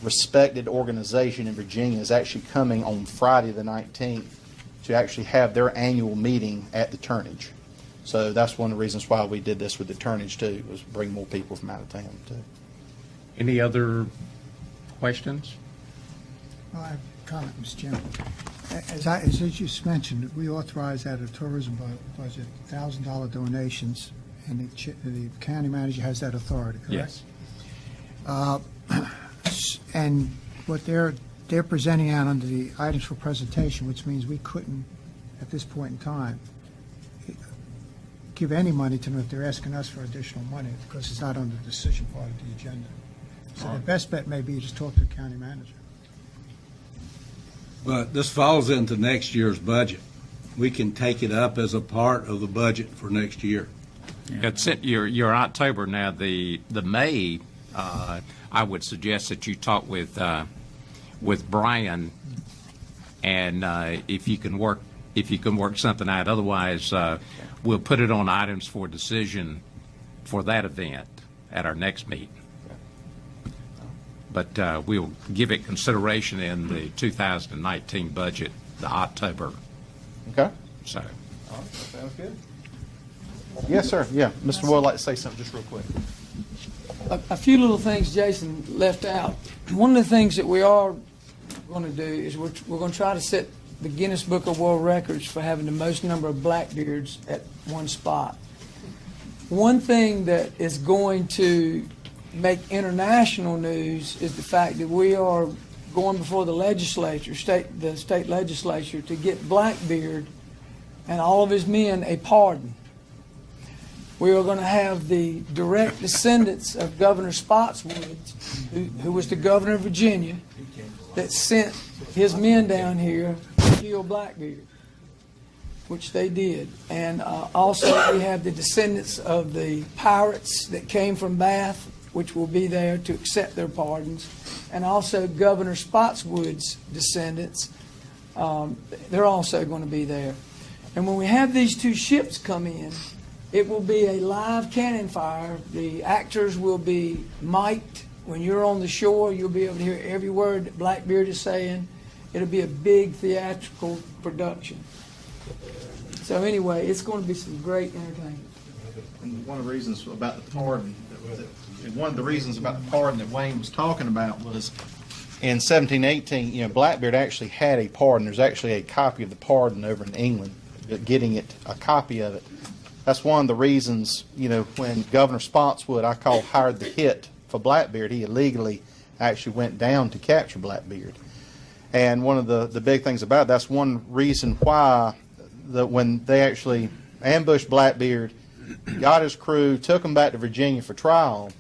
respected organization in Virginia, is actually coming on Friday the 19th to actually have their annual meeting at the turnage. So that's one of the reasons why we did this with the turnage too, was bring more people from out of town too. Any other questions? Well, I have a comment, Mr. Chairman. As you just mentioned, we authorized out of tourism budget $1,000 donations, and the county manager has that authority, correct? Yes. And what they're presenting out under the items for presentation, which means we couldn't, at this point in time, give any money to them if they're asking us for additional money, because it's not on the decision part of the agenda. So the best bet may be just talk to the county manager. But this falls into next year's budget. We can take it up as a part of the budget for next year. It's your October now. The May, I would suggest that you talk with Brian, and if you can work something out. Otherwise, we'll put it on items for decision for that event at our next meeting. But we'll give it consideration in the 2019 budget, the October. Okay. So. All right, that sounds good. Yes, sir. Yeah, Mr. Wood would like to say something just real quick. A few little things Jason left out. One of the things that we are going to do is we're going to try to set the Guinness Book of World Records for having the most number of blackbeards at one spot. One thing that is going to make international news is the fact that we are going before the legislature, the state legislature, to get Blackbeard and all of his men a pardon. We are going to have the direct descendants of Governor Spotswood, who was the governor of Virginia, that sent his men down here to kill Blackbeard, which they did. And also we have the descendants of the pirates that came from Bath, which will be there to accept their pardons, and also Governor Spotswood's descendants. They're also going to be there. And when we have these two ships come in, it will be a live cannon fire. The actors will be mic'd. When you're on the shore, you'll be able to hear every word that Blackbeard is saying. It'll be a big theatrical production. So anyway, it's going to be some great entertainment. And one of the reasons about the pardon, that Wayne was talking about was in 1718, Blackbeard actually had a pardon. There's actually a copy of the pardon over in England, a copy of it. That's one of the reasons, when Governor Spotswood, hired the hit for Blackbeard, he illegally actually went down to capture Blackbeard. And one of the big things about that's one reason why when they actually ambushed Blackbeard, got his crew, took him back to Virginia for trial,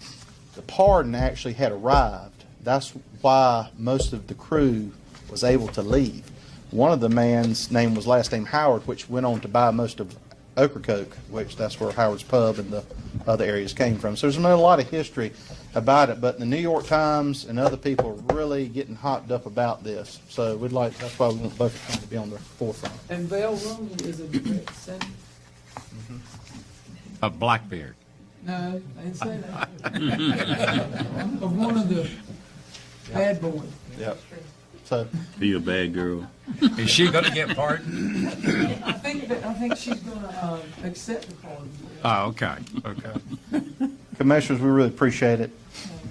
the pardon actually had arrived. That's why most of the crew was able to leave. One of the man's name was last name Howard, which went on to buy most of Ocracoke, which that's where Howard's Pub and the other areas came from. So there's a lot of history about it, but the New York Times and other people are really getting hopped up about this. So that's why we want Beaufort to be on the forefront. And Bell Rooney is a direct descendant. Of Blackbeard. No, I didn't say that. Of one of the bad boys. Yep. So, be a bad girl. Is she going to get pardoned? I think she's going to accept the pardon. Oh, okay. Commissioners, we really appreciate it,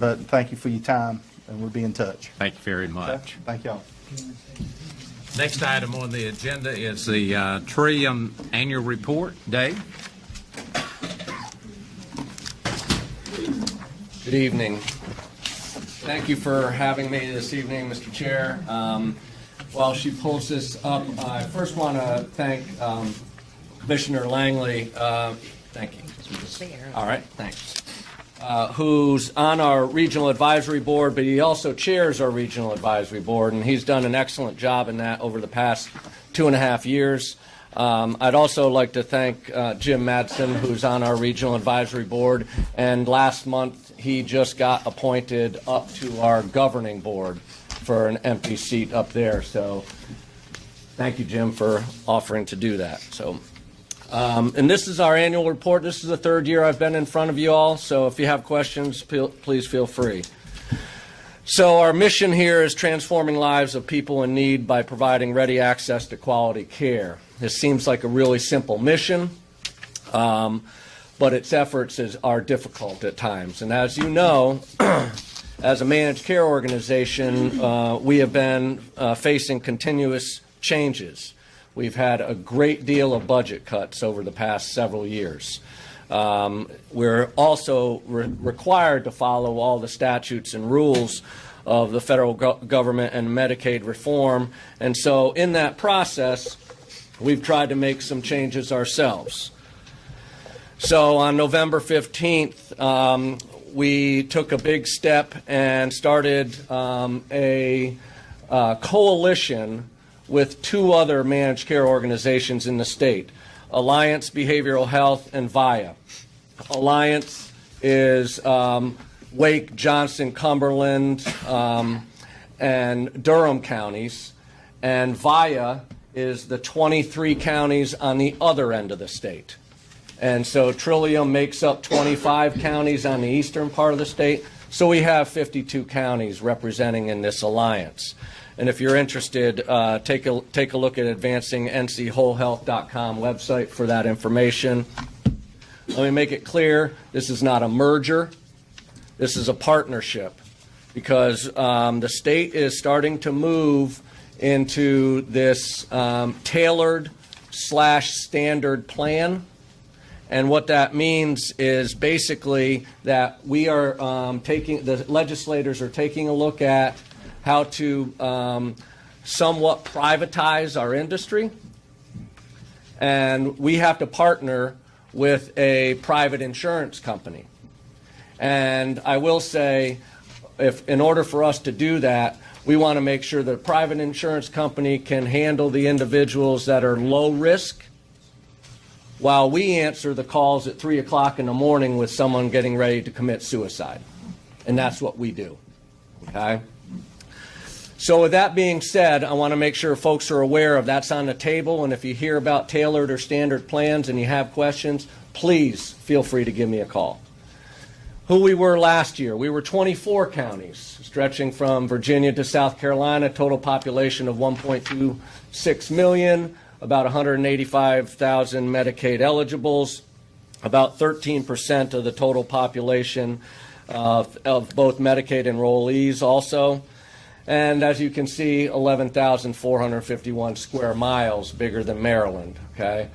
but thank you for your time, and we'll be in touch. Thank you very much. Okay. Thank y'all. Next item on the agenda is the tree annual report. Dave? Good evening. Thank you for having me this evening, Mr. Chair. While she pulls this up, I first want to thank Commissioner Langley. Thank you. All right, thanks. Who's on our regional advisory board, but he also chairs our regional advisory board, and he's done an excellent job in that over the past 2.5 years. I'd also like to thank Jim Madsen, who's on our regional advisory board, and last month he just got appointed up to our governing board for an empty seat up there. So thank you, Jim, for offering to do that. So, and this is our annual report. This is the 3rd year I've been in front of you all, so if you have questions, please feel free. So our mission here is transforming lives of people in need by providing ready access to quality care. This seems like a really simple mission, but its efforts are difficult at times. And as you know, as a managed care organization, we have been facing continuous changes. We've had a great deal of budget cuts over the past several years. We're also required to follow all the statutes and rules of the federal government and Medicaid reform. And so in that process, we've tried to make some changes ourselves. So on November 15th, we took a big step and started a coalition with 2 other managed care organizations in the state, Alliance Behavioral Health and VIA. Alliance is Wake, Johnson, Cumberland, and Durham counties, and VIA is the 23 counties on the other end of the state. And so Trillium makes up 25 counties on the eastern part of the state, so we have 52 counties representing in this alliance. And if you're interested, take a look at advancingncwholehealth.com website for that information. Let me make it clear, this is not a merger. This is a partnership, because the state is starting to move into this tailored/standard plan. And what that means is basically that we are the legislators are taking a look at how to somewhat privatize our industry. And we have to partner with a private insurance company. And I will say, if in order for us to do that, we want to make sure that a private insurance company can handle the individuals that are low risk, while we answer the calls at 3 o'clock in the morning with someone getting ready to commit suicide. And that's what we do. Okay? So with that being said, I want to make sure folks are aware of that's on the table, and if you hear about tailored or standard plans and you have questions, please feel free to give me a call. Who we were last year, we were 24 counties, stretching from Virginia to South Carolina, total population of 1.26 million, about 185,000 Medicaid eligibles, about 13% of the total population of both Medicaid enrollees also. And as you can see, 11,451 square miles, bigger than Maryland, okay?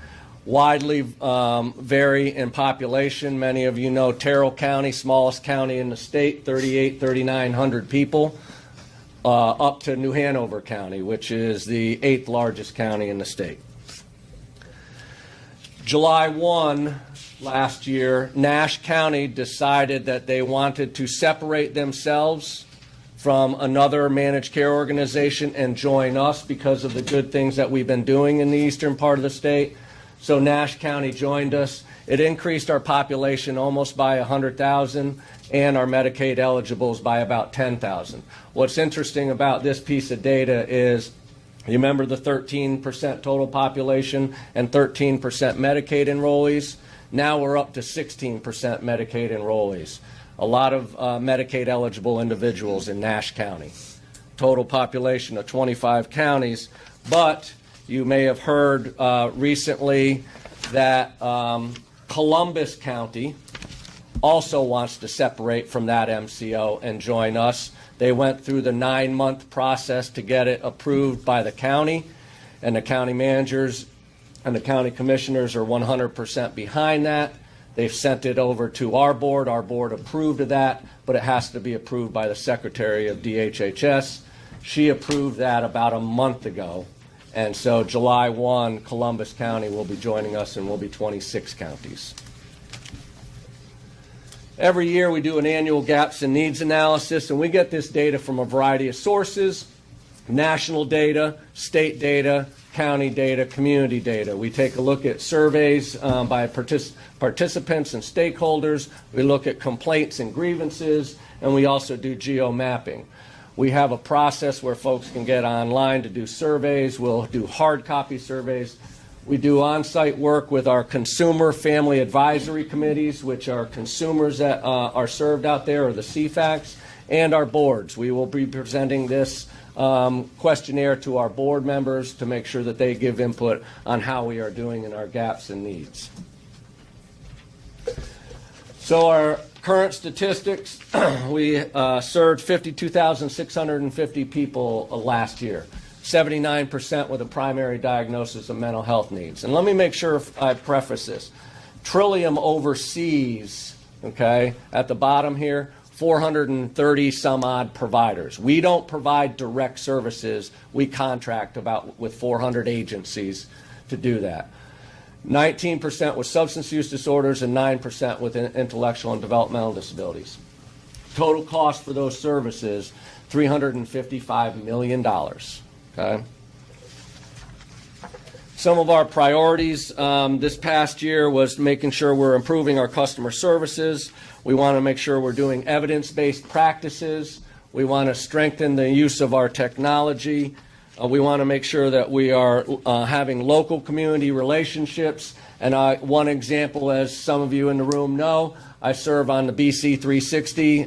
Widely vary in population. Many of you know Terrell County, smallest county in the state, 3,900 people, up to New Hanover County, which is the 8th largest county in the state. July 1 last year, Nash County decided that they wanted to separate themselves from another managed care organization and join us because of the good things that we've been doing in the eastern part of the state. So Nash County joined us. It increased our population almost by 100,000 and our Medicaid eligibles by about 10,000. What's interesting about this piece of data is, you remember the 13% total population and 13% Medicaid enrollees? Now we're up to 16% Medicaid enrollees. A lot of Medicaid eligible individuals in Nash County. Total population of 25 counties, but you may have heard recently that Columbus County also wants to separate from that MCO and join us. They went through the 9-month process to get it approved by the county, and the county managers and the county commissioners are 100% behind that. They've sent it over to our board. Our board approved of that, but it has to be approved by the Secretary of DHHS. She approved that about a month ago. And so July 1, Columbus County will be joining us, and we'll be 26 counties. Every year we do an annual gaps and needs analysis, and we get this data from a variety of sources: national data, state data, county data, community data. We take a look at surveys by participants and stakeholders. We look at complaints and grievances, and we also do geo-mapping. We have a process where folks can get online to do surveys. We'll do hard copy surveys. We do on-site work with our consumer family advisory committees, which are consumers that are served out there, or the CFACs, and our boards. We will be presenting this questionnaire to our board members to make sure that they give input on how we are doing in our gaps and needs. So our current statistics, we served 52,650 people last year, 79% with a primary diagnosis of mental health needs. And let me make sure I preface this. Trillium oversees, okay, at the bottom here, 430 some odd providers. We don't provide direct services. We contract with 400 agencies to do that. 19% with substance use disorders and 9% with intellectual and developmental disabilities. Total cost for those services, $355 million. Okay. Some of our priorities this past year was making sure we're improving our customer services. We want to make sure we're doing evidence-based practices. We want to strengthen the use of our technology. We want to make sure that we are having local community relationships. And one example, as some of you in the room know, I serve on the BC 360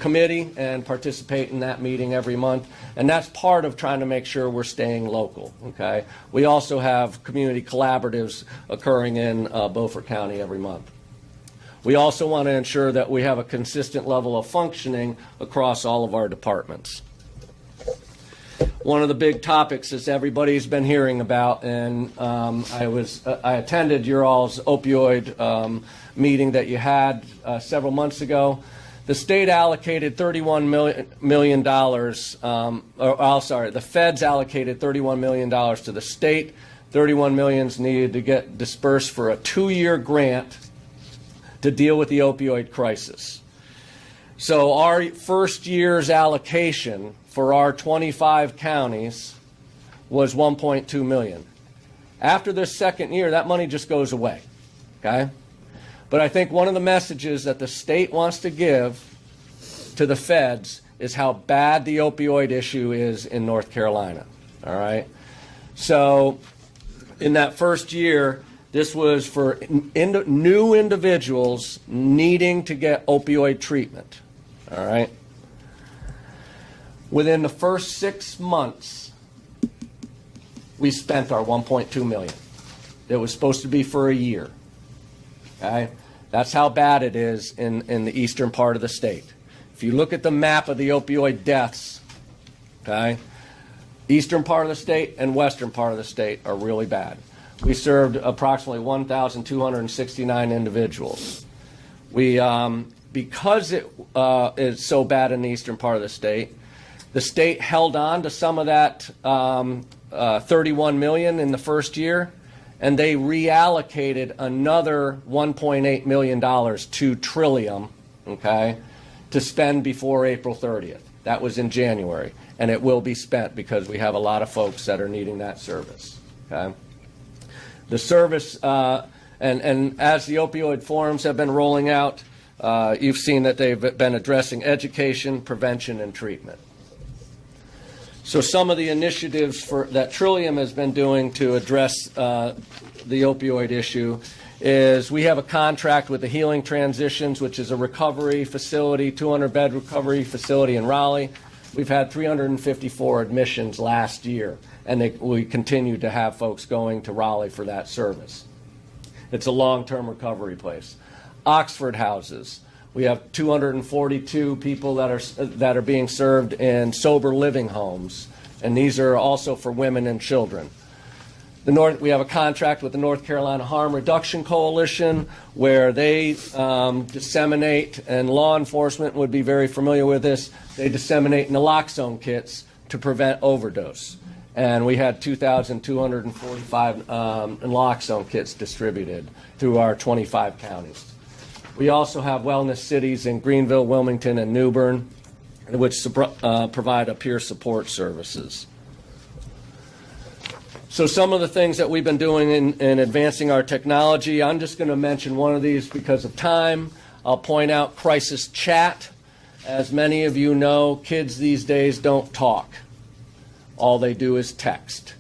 committee and participate in that meeting every month. And that's part of trying to make sure we're staying local. Okay. We also have community collaboratives occurring in Beaufort County every month. We also want to ensure that we have a consistent level of functioning across all of our departments. One of the big topics is everybody's been hearing about, and I attended your all's opioid meeting that you had several months ago. The state allocated $31 million, the feds allocated $31 million to the state. $31 million is needed to get dispersed for a 2-year grant to deal with the opioid crisis. So our first year's allocation for our 25 counties was $1.2 million. After this second year, that money just goes away, okay? But I think one of the messages that the state wants to give to the feds is how bad the opioid issue is in North Carolina, all right? So in that first year, this was for new individuals needing to get opioid treatment, all right? Within the first 6 months, we spent our $1.2 million. It was supposed to be for a year, okay? That's how bad it is in the eastern part of the state. If you look at the map of the opioid deaths, okay, eastern part of the state and western part of the state are really bad. We served approximately 1,269 individuals. Because it is so bad in the eastern part of the state held on to some of that $31 million in the first year, and they reallocated another $1.8 million to Trillium, okay, to spend before April 30th. That was in January, and it will be spent because we have a lot of folks that are needing that service, okay? The service, and as the opioid forums have been rolling out, you've seen that they've been addressing education, prevention, and treatment. So some of the initiatives that Trillium has been doing to address the opioid issue is we have a contract with the Healing Transitions, which is a recovery facility, 200-bed recovery facility in Raleigh. We've had 354 admissions last year, and we continue to have folks going to Raleigh for that service. It's a long-term recovery place. Oxford houses. We have 242 people that are being served in sober living homes, and these are also for women and children. We have a contract with the North Carolina Harm Reduction Coalition where they disseminate, and law enforcement would be very familiar with this, they disseminate naloxone kits to prevent overdose. And we had 2,245 naloxone kits distributed through our 25 counties. We also have wellness cities in Greenville, Wilmington, and New Bern, which provide a peer support services. So some of the things that we've been doing in advancing our technology, I'm just going to mention one of these because of time. I'll point out crisis chat. As many of you know, kids these days don't talk. All they do is text,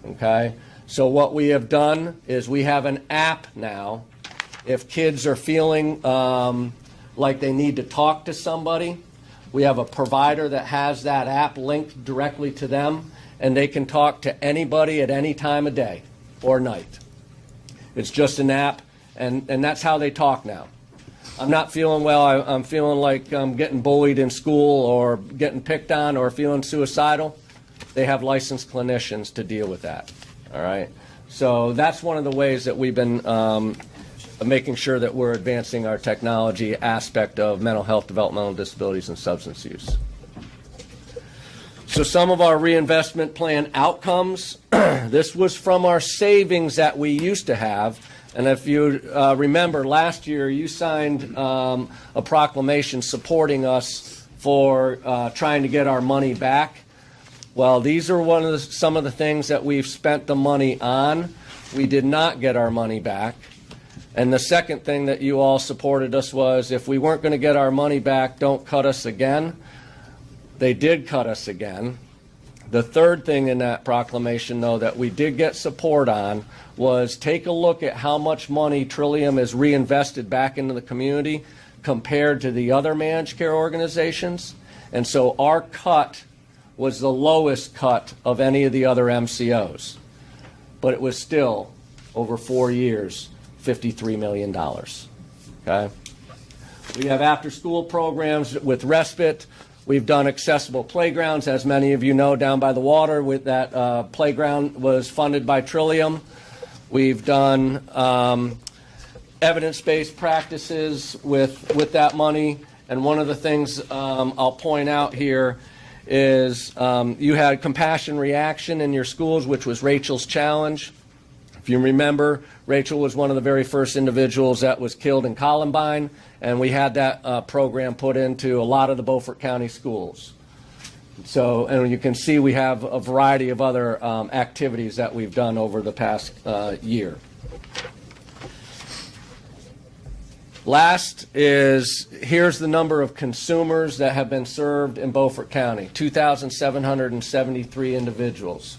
okay? So what we have done is we have an app now. If kids are feeling like they need to talk to somebody, we have a provider that has that app linked directly to them, and they can talk to anybody at any time of day or night. It's just an app, and that's how they talk now. I'm not feeling well, I'm feeling like I'm getting bullied in school or getting picked on or feeling suicidal, they have licensed clinicians to deal with that. All right? So that's one of the ways that we've been making sure that we're advancing our technology aspect of mental health, developmental disabilities, and substance use. So some of our reinvestment plan outcomes, this was from our savings that we used to have. And if you remember, last year you signed a proclamation supporting us for trying to get our money back. Well, these are some of the things that we've spent the money on. We did not get our money back. And the second thing that you all supported us was, if we weren't going to get our money back, don't cut us again. They did cut us again. The third thing in that proclamation, though, that we did get support on was take a look at how much money Trillium has reinvested back into the community compared to the other managed care organizations. And so our cut was the lowest cut of any of the other MCOs. But it was still, over 4 years, $53 million. Okay? We have after-school programs with respite. We've done accessible playgrounds, as many of you know, down by the water. With that playground was funded by Trillium. We've done evidence-based practices with that money. And one of the things I'll point out here is you had compassion reaction in your schools, which was Rachel's challenge. If you remember, Rachel was one of the very first individuals that was killed in Columbine, and we had that program put into a lot of the Beaufort County schools. So, and you can see we have a variety of other activities that we've done over the past year. Last is, here's the number of consumers that have been served in Beaufort County, 2,773 individuals.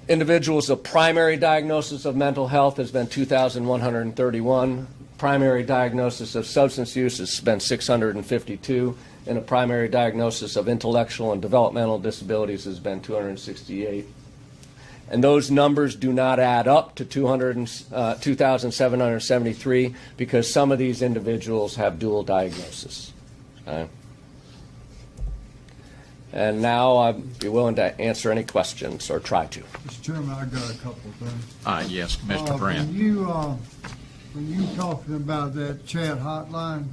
Individuals of primary diagnosis of mental health has been 2,131. Primary diagnosis of substance use has been 652. And a primary diagnosis of intellectual and developmental disabilities has been 268. And those numbers do not add up to 2,773 because some of these individuals have dual diagnosis. Okay? And now I'd be willing to answer any questions or try to. Mr. Chairman, I got a couple of things. Yes, Mr. Brand. When you talking about that chat hotline,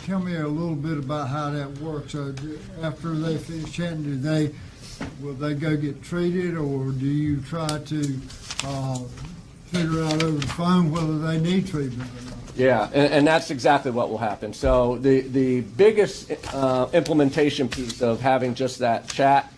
tell me a little bit about how that works. After they finish chatting, will they go get treated, or do you try to figure out over the phone whether they need treatment or not? Yeah, and that's exactly what will happen. So the biggest implementation piece of having just that chat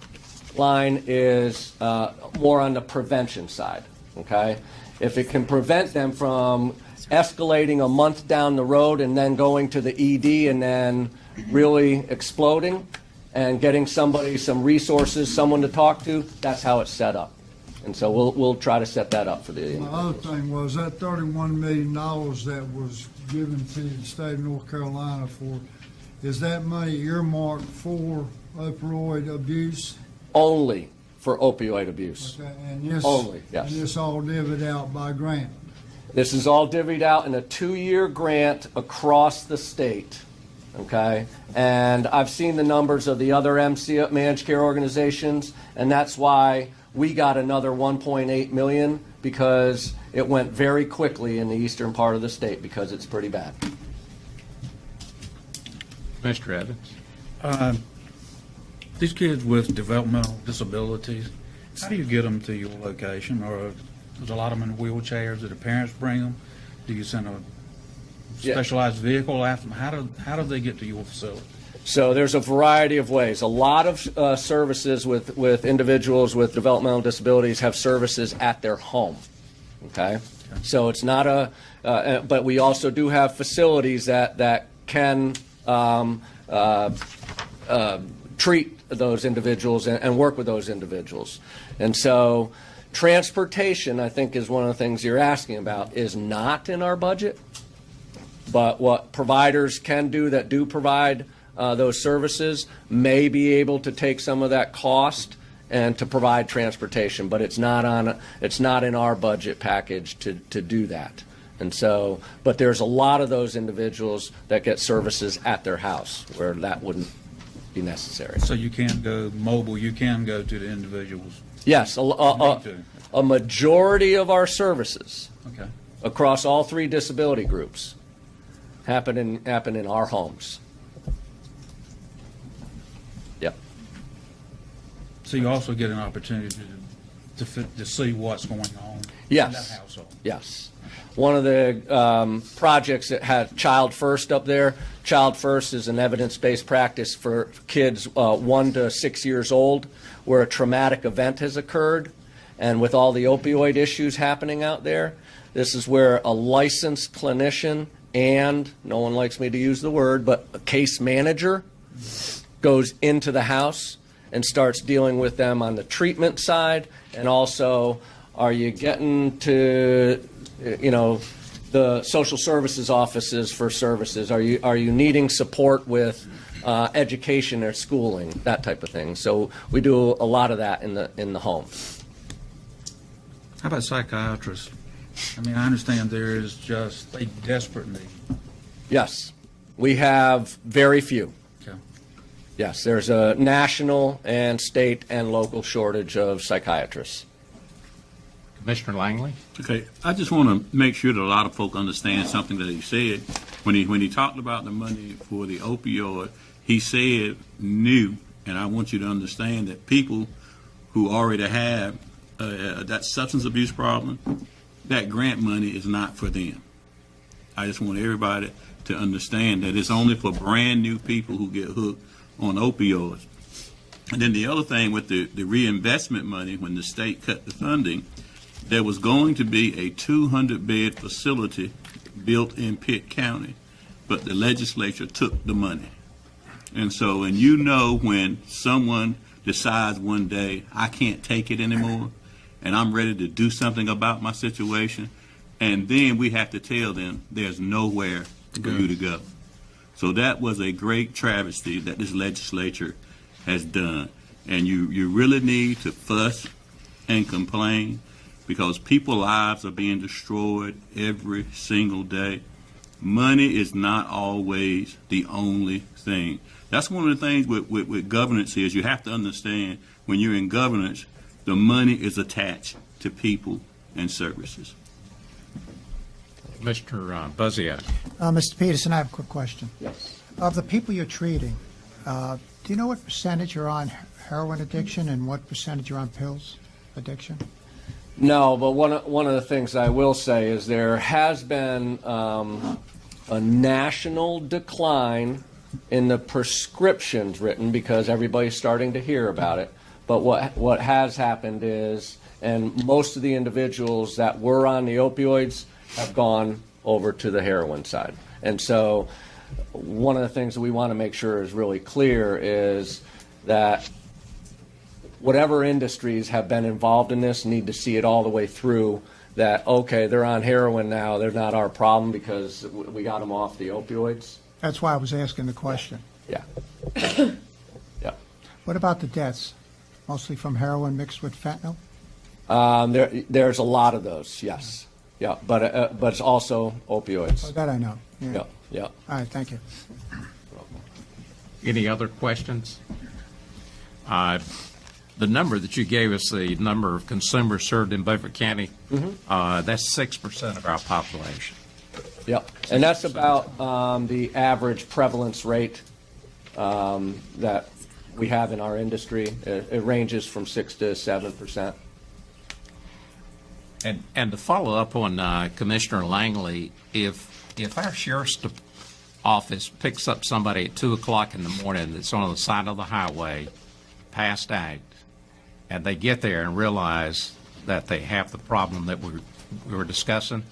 line is more on the prevention side, okay? If it can prevent them from escalating a month down the road and then going to the ED and then really exploding and getting somebody some resources, someone to talk to, that's how it's set up. And so we'll try to set that up for the. My other thing was that $31 million that was given to the state of North Carolina for, is that money earmarked for opioid abuse? Only for opioid abuse. Okay, and this, only, yes. And this all divvied out by grant? This is all divvied out in a 2-year grant across the state. Okay, and I've seen the numbers of the other MCO managed care organizations, and that's why we got another $1.8 million, because it went very quickly in the eastern part of the state because it's pretty bad. Mr. Evans. These kids with developmental disabilities, how do you get them to your location? Or there's a lot of them in wheelchairs. Do the parents bring them? Do you send a specialized vehicle after them? How do they get to your facility? So there's a variety of ways. A lot of services with individuals with developmental disabilities have services at their home. Okay? So it's not but we also do have facilities that can treat those individuals and work with those individuals. And so transportation, I think, is one of the things you're asking about, is not in our budget. But what providers can do that do provide those services may be able to take some of that cost and to provide transportation, but it's not in our budget package to do that. And so, but there's a lot of those individuals that get services at their house where that wouldn't be necessary. So you can go mobile, you can go to the individuals. Yes, a majority of our services Okay. across all 3 disability groups happen in our homes. Yep. So you also get an opportunity to see what's going on Yes. in that household. Yes. One of the projects that had Child First up there, Child First is an evidence-based practice for kids 1 to 6 years old where a traumatic event has occurred. And with all the opioid issues happening out there, this is where a licensed clinician and, no one likes me to use the word, but a case manager goes into the house and starts dealing with them on the treatment side, and also, are you getting to, the social services offices for services? Are you needing support with education or schooling, that type of thing? So we do a lot of that in the home. How about psychiatrists? I mean, I understand there is just a desperate need. Yes, we have very few. Okay. Yes, there's a national and state and local shortage of psychiatrists. Commissioner Langley? Okay, I just want to make sure that a lot of folk understand something that he said. When he talked about the money for the opioid, he said new, and I want you to understand that people who already have that substance abuse problem, that grant money is not for them. I just want everybody to understand that it's only for brand new people who get hooked on opioids. And then the other thing with the reinvestment money, when the state cut the funding, there was going to be a 200-bed facility built in Pitt County, but the legislature took the money. And so, when someone decides one day, I can't take it anymore, and I'm ready to do something about my situation, and then we have to tell them there's nowhere for you to go. So that was a great travesty that this legislature has done. And you really need to fuss and complain because people's lives are being destroyed every single day. Money is not always the only thing. That's one of the things with governance is you have to understand when you're in governance, the money is attached to people and services. Mr. Buziak. Mr. Peterson, I have a quick question. Yes. Of the people you're treating, do you know what percentage are on heroin addiction and what percentage are on pills addiction? No, but one of the things I will say is there has been a national decline in the prescriptions written because everybody's starting to hear about it. But what has happened is, and most of the individuals that were on the opioids have gone over to the heroin side. And so one of the things that we want to make sure is really clear is that whatever industries have been involved in this need to see it all the way through that, okay, they're on heroin now, they're not our problem because we got them off the opioids. That's why I was asking the question. Yeah. Yeah. What about the deaths? Mostly from heroin mixed with fentanyl? There's a lot of those, yes. Yeah, but it's also opioids. Oh, that I know. Yeah, yeah. All right, thank you. Any other questions? The number that you gave us, the number of consumers served in Beaufort County, that's 6% of our population. Yep, and that's about the average prevalence rate that we have in our industry. It ranges from 6 to 7%. And to follow up on Commissioner Langley, if our sheriff's office picks up somebody at 2 o'clock in the morning that's on the side of the highway, passed out, and they get there and realize that they have the problem that we were discussing,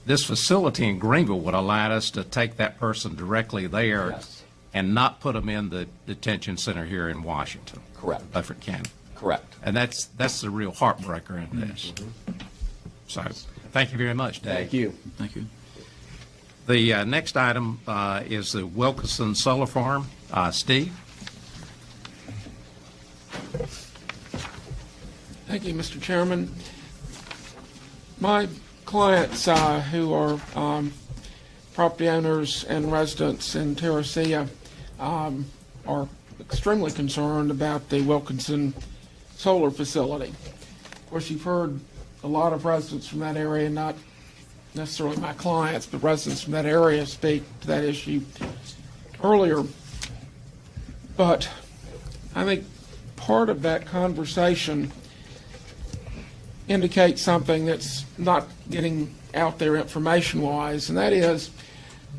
this facility in Greenville would allow us to take that person directly there. Yes. And not put them in the detention center here in Washington. Correct. Beaufort County. Correct. And that's the real heartbreaker in this. So, thank you very much, Dave. Thank you. Thank you. The next item is the Wilkinson Solar Farm. Steve? Thank you, Mr. Chairman. My clients who are property owners and residents in Terracea are extremely concerned about the Wilkinson solar facility. Of course, you've heard a lot of residents from that area, not necessarily my clients, but residents from that area speak to that issue earlier. But I think part of that conversation indicates something that's not getting out there information-wise, and that is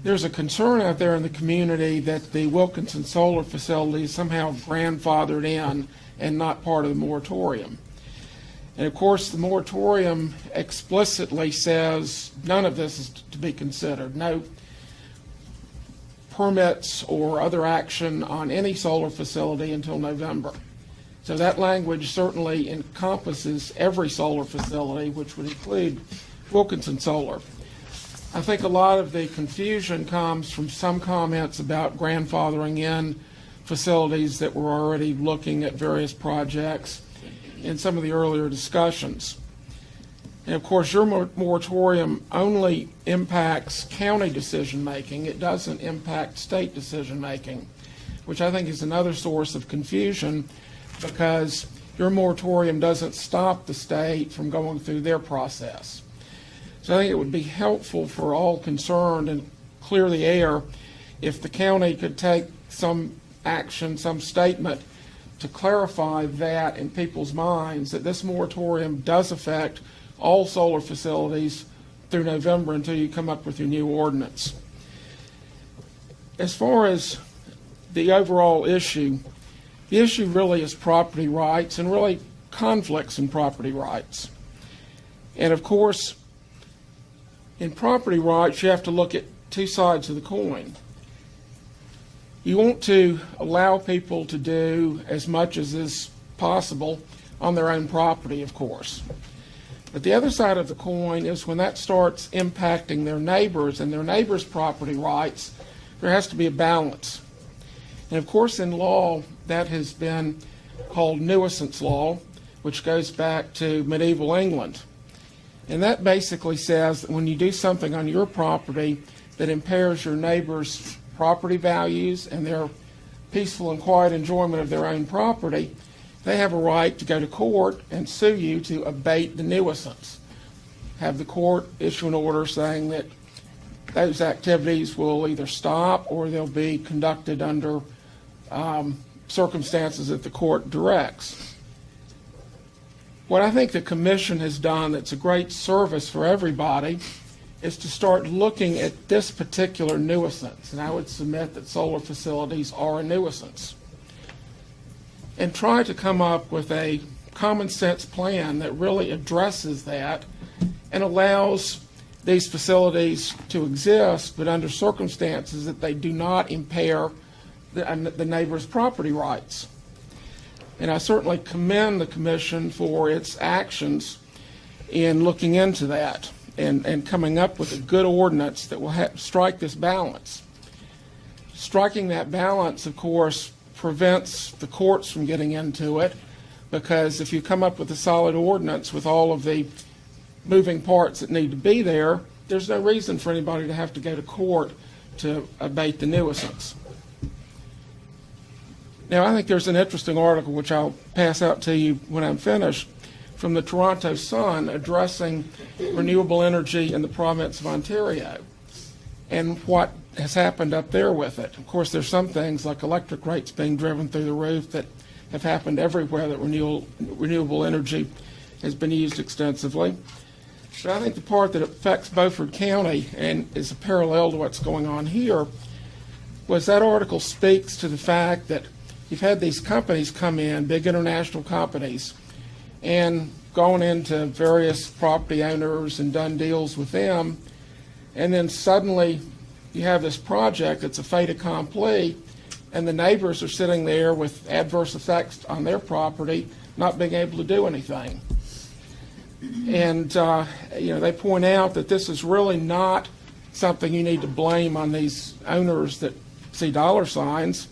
there's a concern out there in the community that the Wilkinson solar facility is somehow grandfathered in and not part of the moratorium. And of course, the moratorium explicitly says none of this is to be considered. No permits or other action on any solar facility until November. So that language certainly encompasses every solar facility, which would include Wilkinson Solar. I think a lot of the confusion comes from some comments about grandfathering in facilities that were already looking at various projects in some of the earlier discussions. And of course, your moratorium only impacts county decision making. It doesn't impact state decision making, which I think is another source of confusion, because your moratorium doesn't stop the state from going through their process. So I think it would be helpful for all concerned and clear the air if the county could take some action, some statement to clarify that in people's minds, that this moratorium does affect all solar facilities through November until you come up with your new ordinance. As far as the overall issue, the issue really is property rights and really conflicts in property rights. And of course, in property rights, you have to look at two sides of the coin. You want to allow people to do as much as is possible on their own property, of course. But the other side of the coin is when that starts impacting their neighbors and their neighbors' property rights, there has to be a balance. And of course, in law, that has been called nuisance law, which goes back to medieval England. And that basically says that when you do something on your property that impairs your neighbors' property values and their peaceful and quiet enjoyment of their own property, they have a right to go to court and sue you to abate the nuisance. Have the court issue an order saying that those activities will either stop or they'll be conducted under circumstances that the court directs. What I think the Commission has done that's a great service for everybody is to start looking at this particular nuisance, and I would submit that solar facilities are a nuisance, and try to come up with a common sense plan that really addresses that and allows these facilities to exist, but under circumstances that they do not impair the neighbor's property rights. And I certainly commend the Commission for its actions in looking into that and coming up with a good ordinance that will strike this balance. Striking that balance, of course, prevents the courts from getting into it, because if you come up with a solid ordinance with all of the moving parts that need to be there, there's no reason for anybody to have to go to court to abate the nuisance. Now, I think there's an interesting article, which I'll pass out to you when I'm finished, from the Toronto Sun addressing renewable energy in the province of Ontario and what has happened up there with it. Of course, there's some things like electric rates being driven through the roof that have happened everywhere that renewable energy has been used extensively. But I think the part that affects Beaufort County and is a parallel to what's going on here was that article speaks to the fact that you've had these companies come in, big international companies, and gone into various property owners and done deals with them, and then suddenly you have this project that's a fait accompli, and the neighbors are sitting there with adverse effects on their property, not being able to do anything. And they point out that this is really not something you need to blame on these owners that see dollar signs.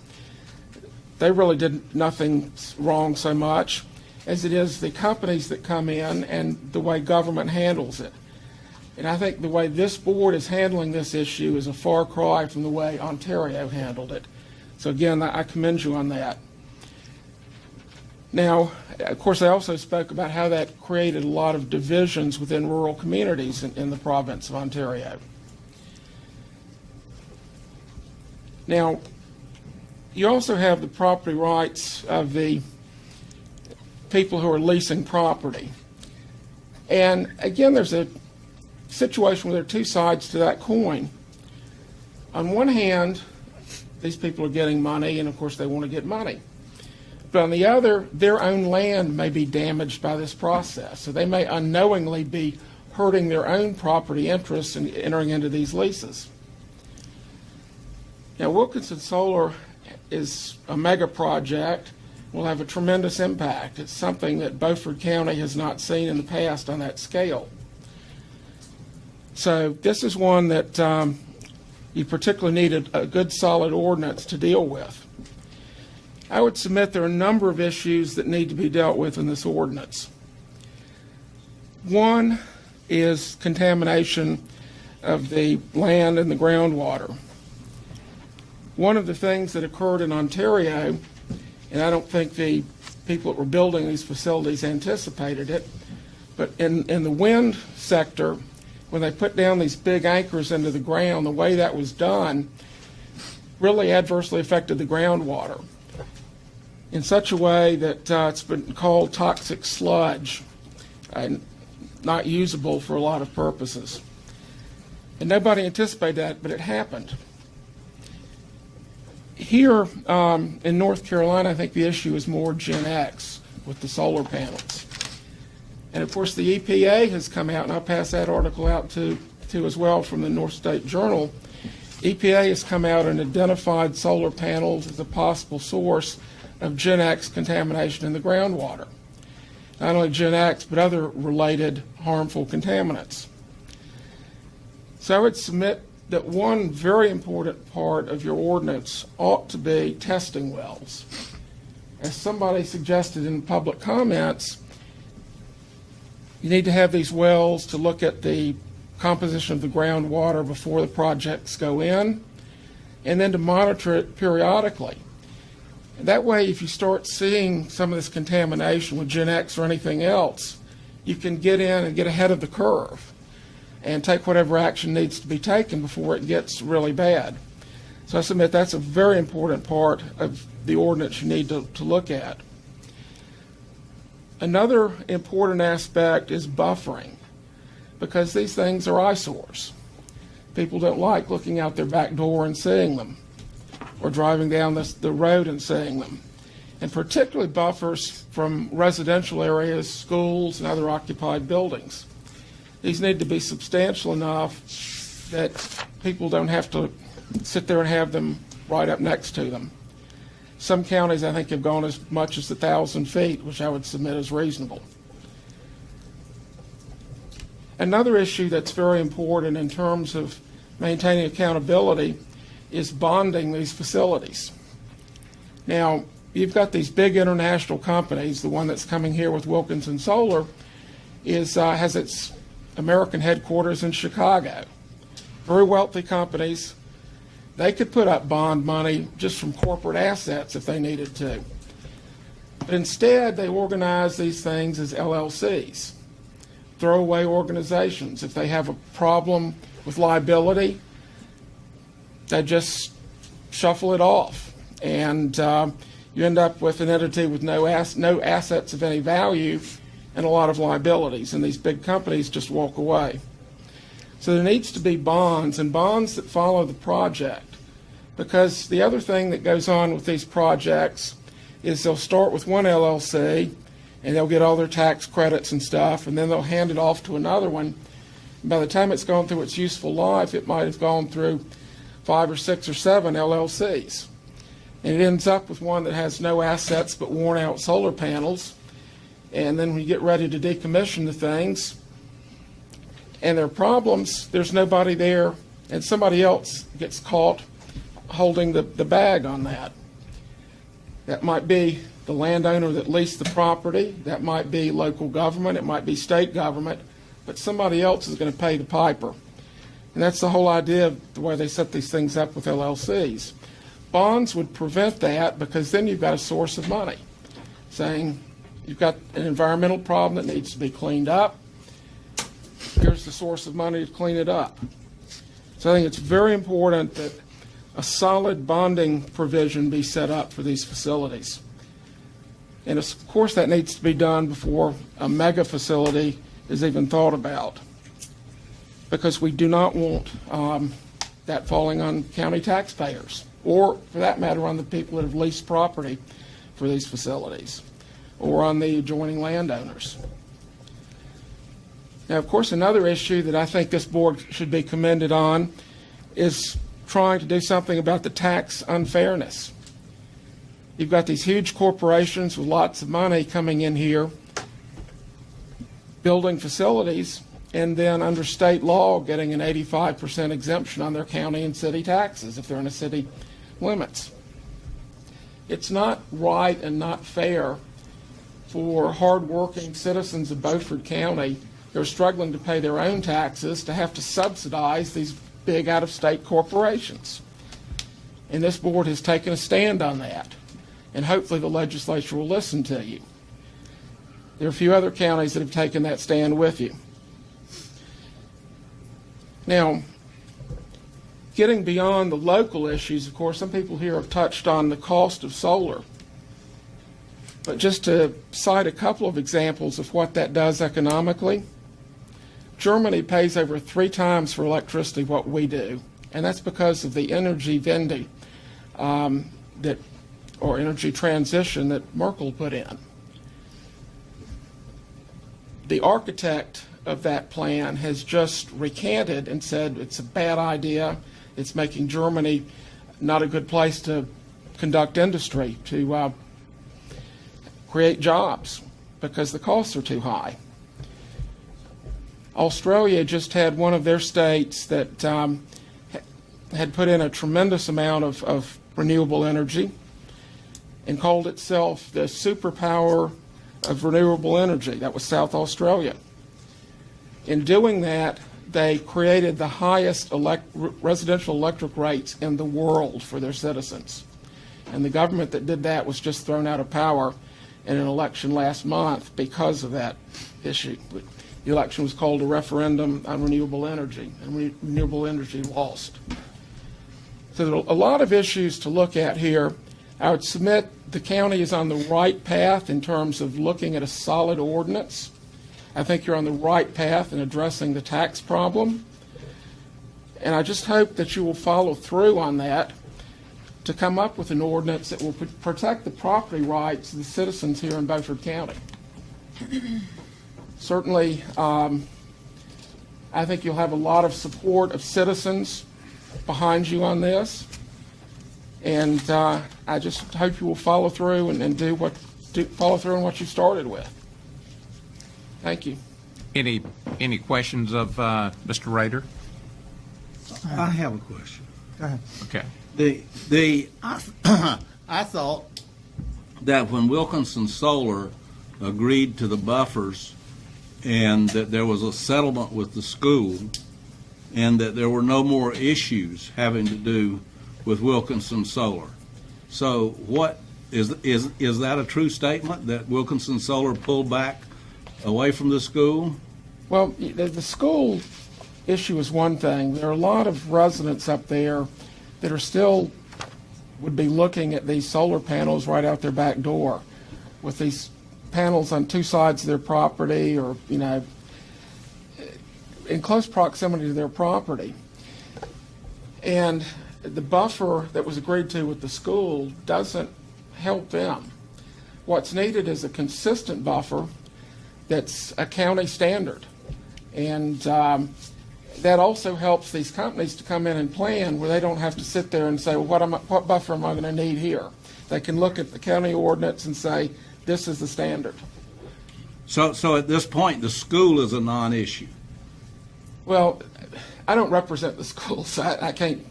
They really did nothing wrong so much as it is the companies that come in and the way government handles it. And I think the way this board is handling this issue is a far cry from the way Ontario handled it. So again, I commend you on that. Now, of course, I also spoke about how that created a lot of divisions within rural communities in the province of Ontario. Now, you also have the property rights of the people who are leasing property. And again, there's a situation where there are two sides to that coin. On one hand, these people are getting money, and of course they want to get money. But on the other, their own land may be damaged by this process. So they may unknowingly be hurting their own property interests in entering into these leases. Now, Wilkinson Solar is a mega project, will have a tremendous impact. It's something that Beaufort County has not seen in the past on that scale. So this is one that you particularly need a good solid ordinance to deal with. I would submit there are a number of issues that need to be dealt with in this ordinance. One is contamination of the land and the groundwater. One of the things that occurred in Ontario, and I don't think the people that were building these facilities anticipated it, but in the wind sector, when they put down these big anchors into the ground, the way that was done really adversely affected the groundwater in such a way that it's been called toxic sludge, and not usable for a lot of purposes. And nobody anticipated that, but it happened. Here in North Carolina, I think the issue is more Gen X with the solar panels. And of course the EPA has come out, and I'll pass that article out to as well from the North State Journal. EPA has come out and identified solar panels as a possible source of Gen X contamination in the groundwater. Not only Gen X, but other related harmful contaminants. So I would submit that one very important part of your ordinance ought to be testing wells. As somebody suggested in public comments, you need to have these wells to look at the composition of the groundwater before the projects go in, and then to monitor it periodically. That way, if you start seeing some of this contamination with Gen X or anything else, you can get in and get ahead of the curve and take whatever action needs to be taken before it gets really bad. So I submit that's a very important part of the ordinance you need to look at. Another important aspect is buffering, because these things are eyesores. People don't like looking out their back door and seeing them, or driving down the road and seeing them. And particularly buffers from residential areas, schools, and other occupied buildings. These need to be substantial enough that people don't have to sit there and have them right up next to them. Some counties, I think, have gone as much as 1,000 feet, which I would submit as reasonable. Another issue that's very important in terms of maintaining accountability is bonding these facilities. Now, you've got these big international companies. The one that's coming here with Wilkinson Solar has its American headquarters in Chicago. Very wealthy companies. They could put up bond money just from corporate assets if they needed to. But instead, they organize these things as LLCs, throwaway organizations. If they have a problem with liability, they just shuffle it off, and you end up with an entity with no assets of any value and a lot of liabilities, and these big companies just walk away. So there needs to be bonds, and bonds that follow the project, because the other thing that goes on with these projects is they'll start with one LLC, and they'll get all their tax credits and stuff, and then they'll hand it off to another one. And by the time it's gone through its useful life, it might have gone through 5 or 6 or 7 LLCs. And it ends up with one that has no assets but worn out solar panels. And then when you get ready to decommission the things and there are problems, there's nobody there, and somebody else gets caught holding the bag on that. That might be the landowner that leased the property, that might be local government, it might be state government. but somebody else is going to pay the piper. And that's the whole idea of the way they set these things up with LLCs. Bonds would prevent that because then you've got a source of money saying you've got an environmental problem that needs to be cleaned up. Here's the source of money to clean it up. So I think it's very important that a solid bonding provision be set up for these facilities. And of course that needs to be done before a mega facility is even thought about, because we do not want that falling on county taxpayers, or for that matter on the people that have leased property for these facilities, or on the adjoining landowners. Now, of course, another issue that I think this board should be commended on is trying to do something about the tax unfairness. You've got these huge corporations with lots of money coming in here, building facilities, and then under state law getting an 85% exemption on their county and city taxes if they're in the city limits. It's not right and not fair for hardworking citizens of Beaufort County who are struggling to pay their own taxes to have to subsidize these big out-of-state corporations. And this board has taken a stand on that, and hopefully the legislature will listen to you. There are a few other counties that have taken that stand with you. Now, getting beyond the local issues, of course, some people here have touched on the cost of solar. But just to cite a couple of examples of what that does economically, Germany pays over 3 times for electricity what we do, and that's because of the energy vending or energy transition that Merkel put in. The architect of that plan has just recanted and said it's a bad idea. It's making Germany not a good place to conduct industry, to create jobs, because the costs are too high. Australia just had one of their states that had put in a tremendous amount of renewable energy and called itself the superpower of renewable energy. That was South Australia. In doing that, they created the highest residential electric rates in the world for their citizens. And the government that did that was just thrown out of power in an election last month because of that issue. The election was called a referendum on renewable energy, and renewable energy lost. So there are a lot of issues to look at here. I would submit the county is on the right path in terms of looking at a solid ordinance. I think you're on the right path in addressing the tax problem. And I just hope that you will follow through on that to come up with an ordinance that will protect the property rights of the citizens here in Beaufort County. Certainly, I think you'll have a lot of support of citizens behind you on this. And I just hope you will follow through and follow through on what you started with. Thank you. Any questions of Mr. Rader? I have a question. Go ahead. Okay. I thought that when Wilkinson Solar agreed to the buffers and that there was a settlement with the school and that there were no more issues having to do with Wilkinson Solar. So what is that a true statement that Wilkinson Solar pulled back away from the school? Well, the school issue is one thing. There are a lot of residents up there that are still would be looking at these solar panels right out their back door with these panels on 2 sides of their property or, in close proximity to their property. And the buffer that was agreed to with the school doesn't help them. What's needed is a consistent buffer that's a county standard. And that also helps these companies to come in and plan where they don't have to sit there and say, well, what buffer am I going to need here? They can look at the county ordinance and say, this is the standard. So at this point, the school is a non-issue. Well, I don't represent the school, so I can't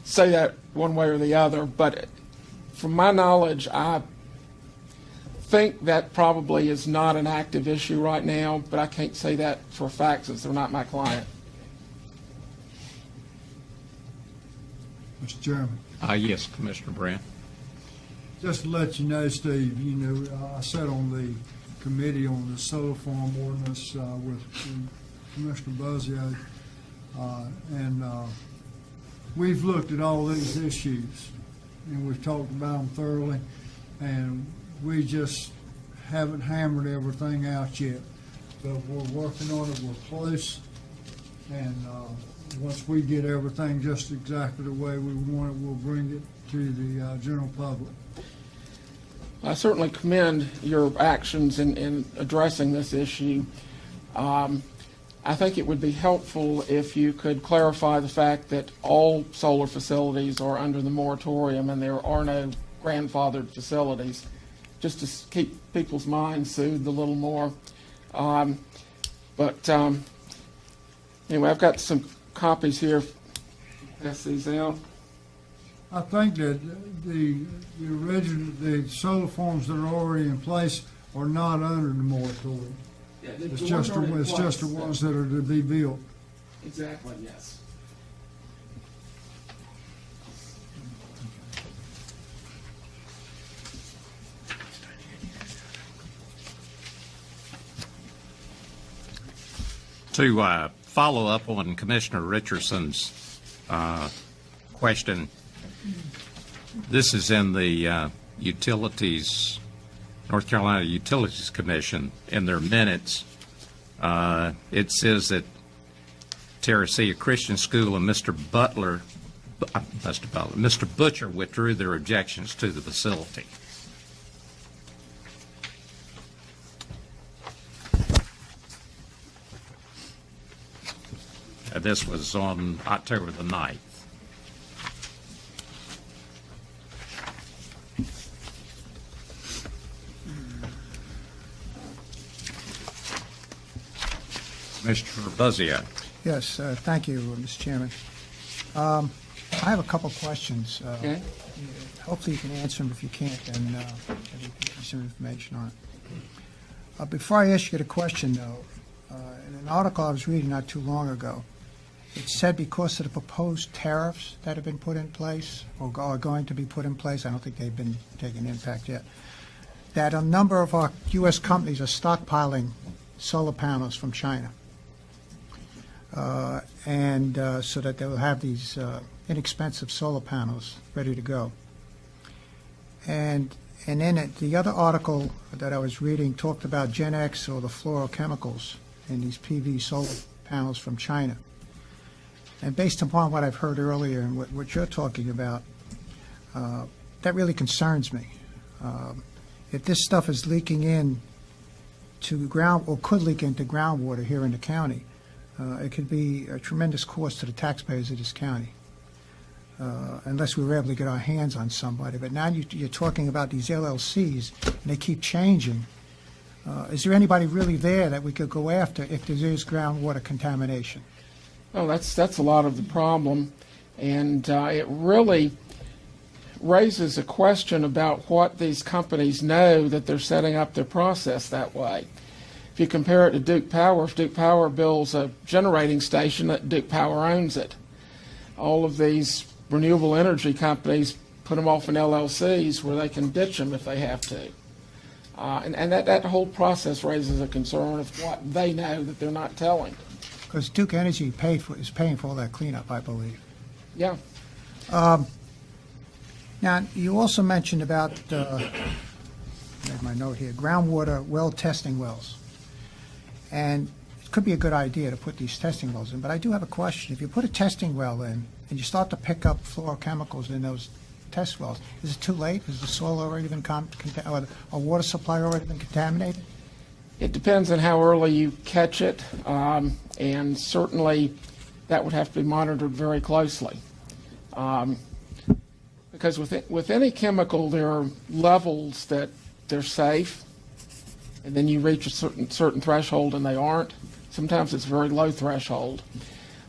say that one way or the other. But from my knowledge, I think that probably is not an active issue right now, but I can't say that for a fact since they're not my client. Mr. Chairman. Yes, Commissioner Brand. Just to let you know, Steve, you know, I sat on the committee on the solar farm ordinance with Commissioner Buzzio, and we've looked at all these issues, and we've talked about them thoroughly, and we just haven't hammered everything out yet. But we're working on it, we're close, and once we get everything just exactly the way we want it, we'll bring it to the general public. I certainly commend your actions in addressing this issue. I think it would be helpful if you could clarify the fact that all solar facilities are under the moratorium and there are no grandfathered facilities, just to keep people's minds soothed a little more. Anyway, I've got some copies here. Pass these out. I think that the solar farms that are already in place are not under the moratorium. Yeah, It's just the ones that are to be built. Exactly, yes. To follow up on Commissioner Richardson's question, this is in the Utilities, North Carolina Utilities Commission, in their minutes. It says that Terracea Christian School and Mr. Butcher withdrew their objections to the facility. This was on October the 9th. Mr. Buzzio. Yes, thank you, Mr. Chairman. I have a couple questions. Okay. Hopefully you can answer them. If you can't, then maybe give me some information on it. Before I ask you the question, though, in an article I was reading not too long ago, it said because of the proposed tariffs that have been put in place or are going to be put in place, I don't think they've been taking impact yet, that a number of our U.S. companies are stockpiling solar panels from China. So that they will have these inexpensive solar panels ready to go. And in it, the other article that I was reading talked about Gen X or the fluorochemicals in these PV solar panels from China. And based upon what I've heard earlier and what you're talking about, that really concerns me. If this stuff is leaking in to ground or could leak into groundwater here in the county, it could be a tremendous cost to the taxpayers of this county, unless we were able to get our hands on somebody. But now you're talking about these LLCs, and they keep changing. Is there anybody really there that we could go after if there is groundwater contamination? Oh, that's a lot of the problem, and it really raises a question about what these companies know that they're setting up their process that way. If you compare it to Duke Power, if Duke Power builds a generating station, that Duke Power owns it. All of these renewable energy companies put them off in LLCs where they can ditch them if they have to. And that whole process raises a concern of what they know that they're not telling. Because Duke Energy is paying for all that cleanup, I believe. Yeah. Now, you also mentioned about, I have my note here, groundwater well testing wells. And it could be a good idea to put these testing wells in, but I do have a question. If you put a testing well in and you start to pick up fluorochemicals in those test wells, is it too late? Has the soil already been or water supply already been contaminated? It depends on how early you catch it, and certainly that would have to be monitored very closely. Because with any chemical, there are levels that they're safe, and then you reach a certain threshold and they aren't. Sometimes it's a very low threshold.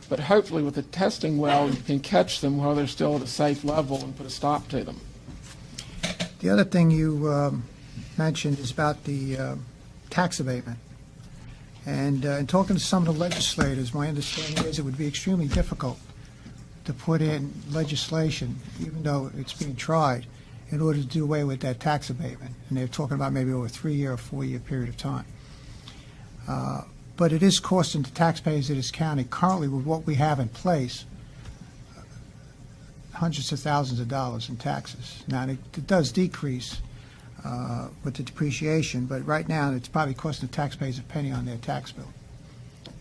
But hopefully with a testing well, you can catch them while they're still at a safe level and put a stop to them. The other thing you mentioned is about the tax abatement. And in talking to some of the legislators, my understanding is it would be extremely difficult to put in legislation, even though it's being tried, in order to do away with that tax abatement. And they're talking about maybe over a 3-year or 4-year period of time. But it is costing the taxpayers of this county currently with what we have in place hundreds of thousands of dollars in taxes. Now, it does decrease with the depreciation, but right now it's probably costing the taxpayers a penny on their tax bill,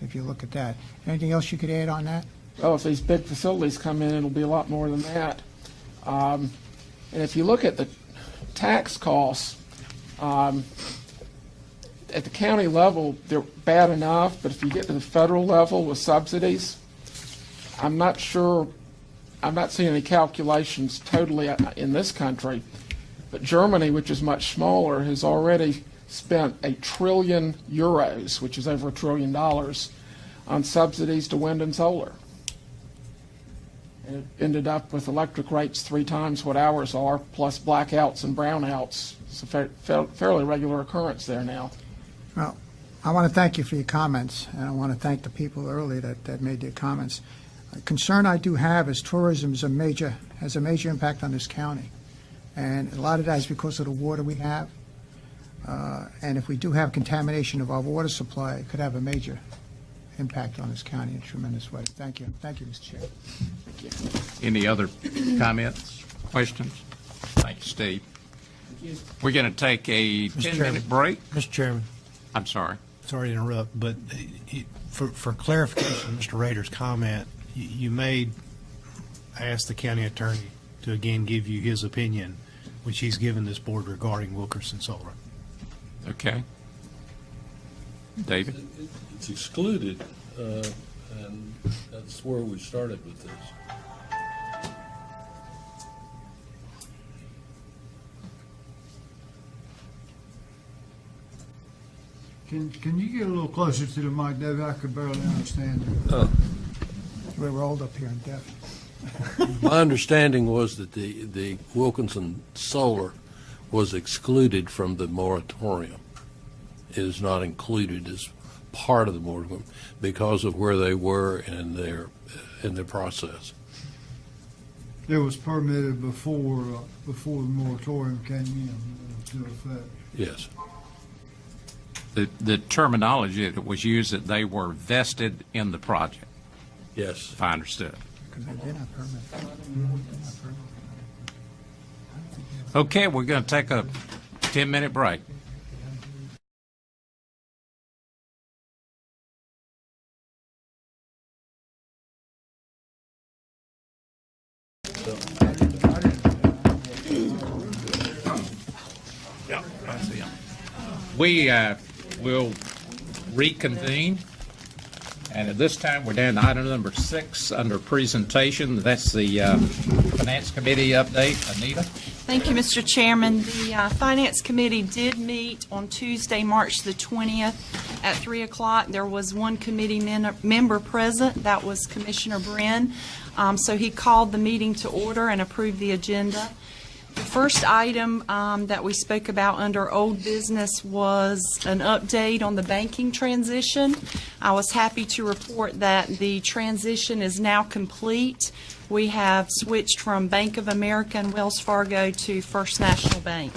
if you look at that. Anything else you could add on that? Well, if these big facilities come in, it'll be a lot more than that. And if you look at the tax costs, at the county level, they're bad enough, but if you get to the federal level with subsidies, I'm not sure, I'm not seeing any calculations totally in this country, but Germany, which is much smaller, has already spent €1 trillion, which is over $1 trillion, on subsidies to wind and solar. And it ended up with electric rates 3 times what ours are, plus blackouts and brownouts. It's a fairly regular occurrence there now. Well, I want to thank you for your comments, and I want to thank the people earlier that made their comments. A concern I do have is tourism has a major impact on this county, and a lot of that is because of the water we have. And if we do have contamination of our water supply, it could have a major impact on this county in a tremendous way. Thank you. Thank you, Mr. Chair. Thank you. Any other comments, questions? Thank you, Steve. We're going to take a 10-minute break. Mr. Chairman. I'm sorry. Sorry to interrupt, but for clarification of Mr. Rader's comment, you may ask the county attorney to again give you his opinion, which he's given this board regarding Wilkerson Solar. Okay. David? It's excluded, and that's where we started with this. Can you get a little closer to the mic, David? I could barely understand you. We're rolled up here and deaf. My understanding was that the Wilkinson Solar was excluded from the moratorium. It is not included as part of the moratorium because of where they were in their process. It was permitted before the moratorium came into effect. Yes. The terminology that was used, that they were vested in the project. Yes. If I understood. Okay, we're going to take a 10-minute break. Yeah, I see him. We will reconvene, and at this time we're down to item number 6 under presentation. That's the Finance Committee update. Anita? Thank you, Mr. Chairman. The Finance Committee did meet on Tuesday, March the 20th at 3 o'clock. There was one committee member present. That was Commissioner Brin. So he called the meeting to order and approved the agenda. The first item that we spoke about under old business was an update on the banking transition. I was happy to report that the transition is now complete. We have switched from Bank of America and Wells Fargo to First National Bank.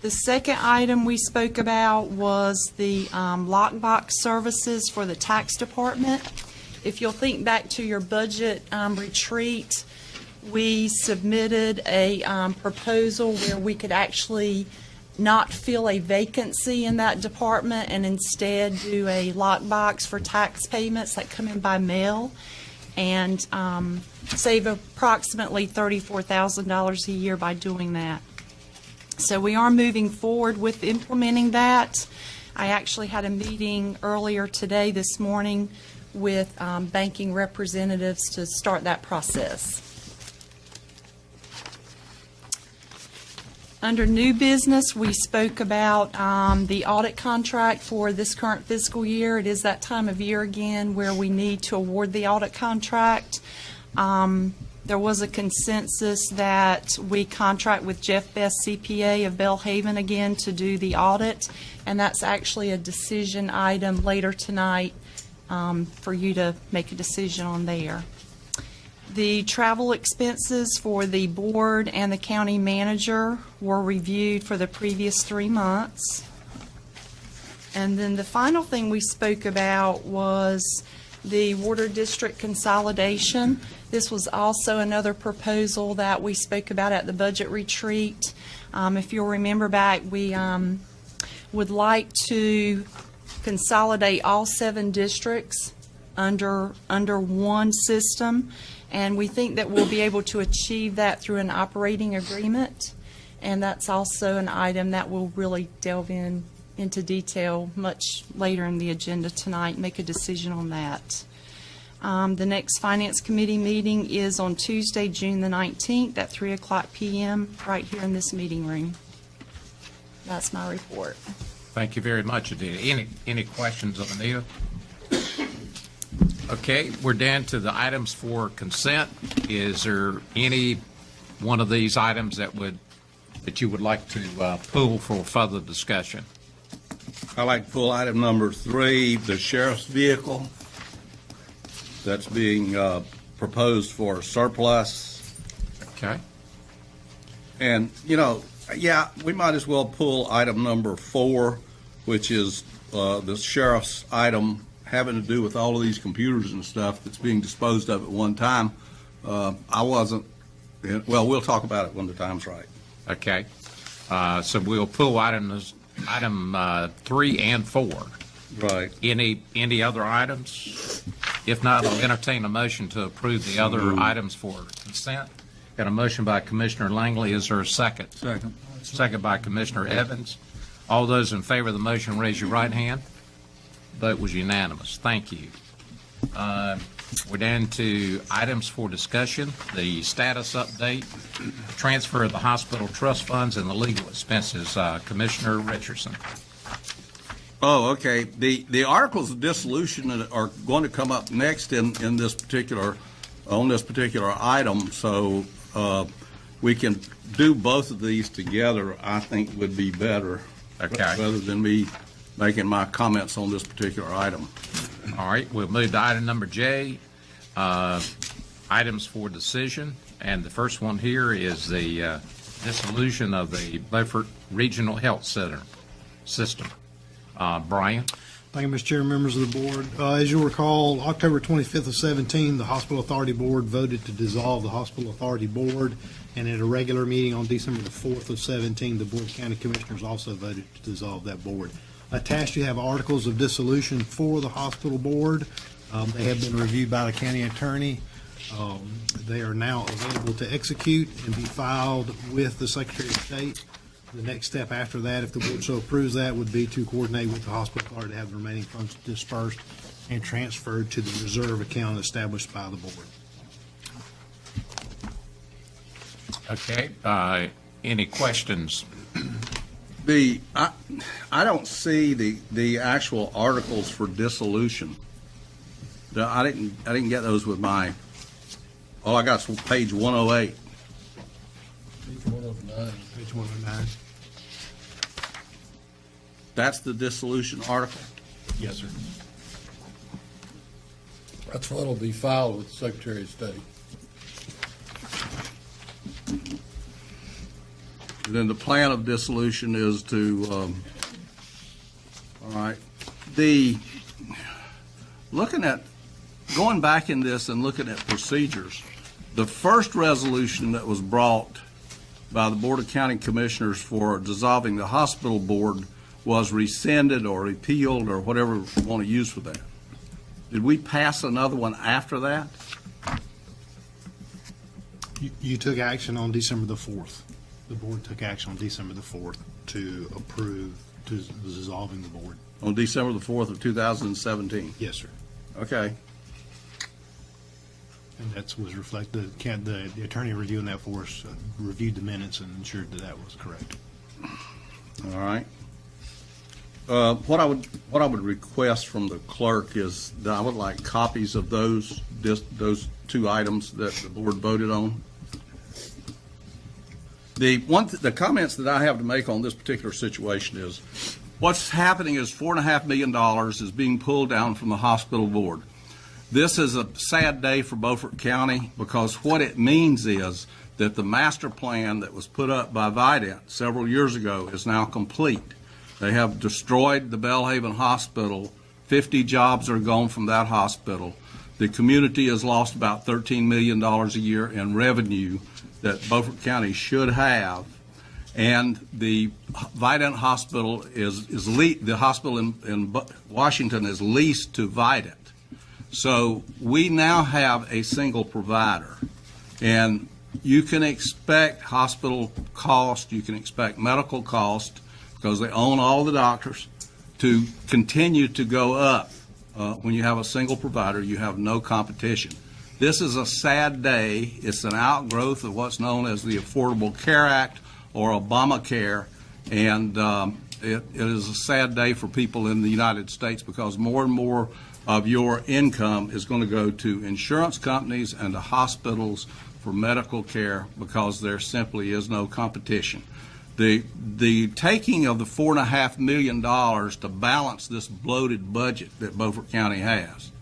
The second item we spoke about was the lockbox services for the tax department. If you'll think back to your budget retreat, we submitted a proposal where we could actually not fill a vacancy in that department and instead do a lockbox for tax payments that come in by mail and save approximately $34,000 a year by doing that. So we are moving forward with implementing that. I actually had a meeting earlier today, this morning, with banking representatives to start that process. Under new business, we spoke about the audit contract for this current fiscal year. It is that time of year again where we need to award the audit contract. There was a consensus that we contract with Jeff Best CPA of Bellhaven again to do the audit, and that's actually a decision item later tonight for you to make a decision on there. The travel expenses for the board and the county manager were reviewed for the previous 3 months. And then the final thing we spoke about was the water district consolidation. This was also another proposal that we spoke about at the budget retreat. If you'll remember back, we would like to consolidate all 7 districts under one system, and we think that we'll be able to achieve that through an operating agreement. And that's also an item that we'll really delve into detail much later in the agenda tonight, make a decision on that. The next Finance Committee meeting is on Tuesday, June the 19th at 3:00 p.m. right here in this meeting room. That's my report. Thank you very much, Anita. Any questions of Anita? Okay, we're down to the items for consent. Is there any one of these items that you would like to pull for further discussion? I'd like to pull item number 3, the sheriff's vehicle that's being proposed for surplus. Okay. And, yeah, we might as well pull item number 4, which is the sheriff's item having to do with all of these computers and stuff that's being disposed of at one time. We'll talk about it when the time's right. Okay. So we'll pull item 3 and 4. Right. Any other items? If not, I'll entertain a motion to approve the other items for consent. Got a motion by Commissioner Langley. Is there a second? Second. Second by Commissioner Evans. All those in favor of the motion, raise your right hand. Vote was unanimous. Thank you. We're down to items for discussion. The status update, transfer of the hospital trust funds, and the legal expenses. Commissioner Richardson. Oh, okay. The articles of dissolution are going to come up next on this particular item. So we can do both of these together. I think would be better, rather than me making my comments on this particular item. All right, we'll move to item number J, items for decision. And the first one here is the dissolution of the Beaufort Regional Health Center system. Brian? Thank you, Mr. Chair, members of the board. As you'll recall, October 25th of 17, the Hospital Authority Board voted to dissolve the Hospital Authority Board, and at a regular meeting on December the 4th of 17, the Board of County Commissioners also voted to dissolve that board. Attached, you have articles of dissolution for the hospital board. They have been reviewed by the county attorney. They are now available to execute and be filed with the Secretary of State. The next step after that, if the board so approves that, would be to coordinate with the hospital authority to have the remaining funds dispersed and transferred to the reserve account established by the board. Okay. Any questions? I don't see the actual articles for dissolution. I didn't get those with my. Oh, I got page 108. Page 109. Page 109. That's the dissolution article? Yes, sir. That's what will be filed with the Secretary of State. And then the plan of dissolution is to, all right, going back in this and looking at procedures, the first resolution that was brought by the Board of County Commissioners for dissolving the hospital board was rescinded or repealed or whatever you want to use for that. Did we pass another one after that? You took action on December the 4th. The board took action on December the 4th to approve dissolving the board. On December the 4th of 2017? Yes, sir. Okay. And that was reflected. The attorney reviewing that for us reviewed the minutes and ensured that that was correct. All right. What I would request from the clerk is that I would like copies of those two items that the board voted on. The comments that I have to make on this particular situation is what's happening is $4.5 million is being pulled down from the hospital board. This is a sad day for Beaufort County because what it means is that the master plan that was put up by Vidant several years ago is now complete. They have destroyed the Belhaven Hospital. 50 jobs are gone from that hospital. The community has lost about $13 million a year in revenue that Beaufort County should have. And the Vidant Hospital the hospital in Washington is leased to Vidant. So we now have a single provider. And you can expect hospital cost, you can expect medical cost, because they own all the doctors, to continue to go up. When you have a single provider, you have no competition. This is a sad day. It's an outgrowth of what's known as the Affordable Care Act or Obamacare, and it is a sad day for people in the United States because more and more of your income is going to go to insurance companies and to hospitals for medical care because there simply is no competition. The taking of the $4.5 million to balance this bloated budget that Beaufort County has,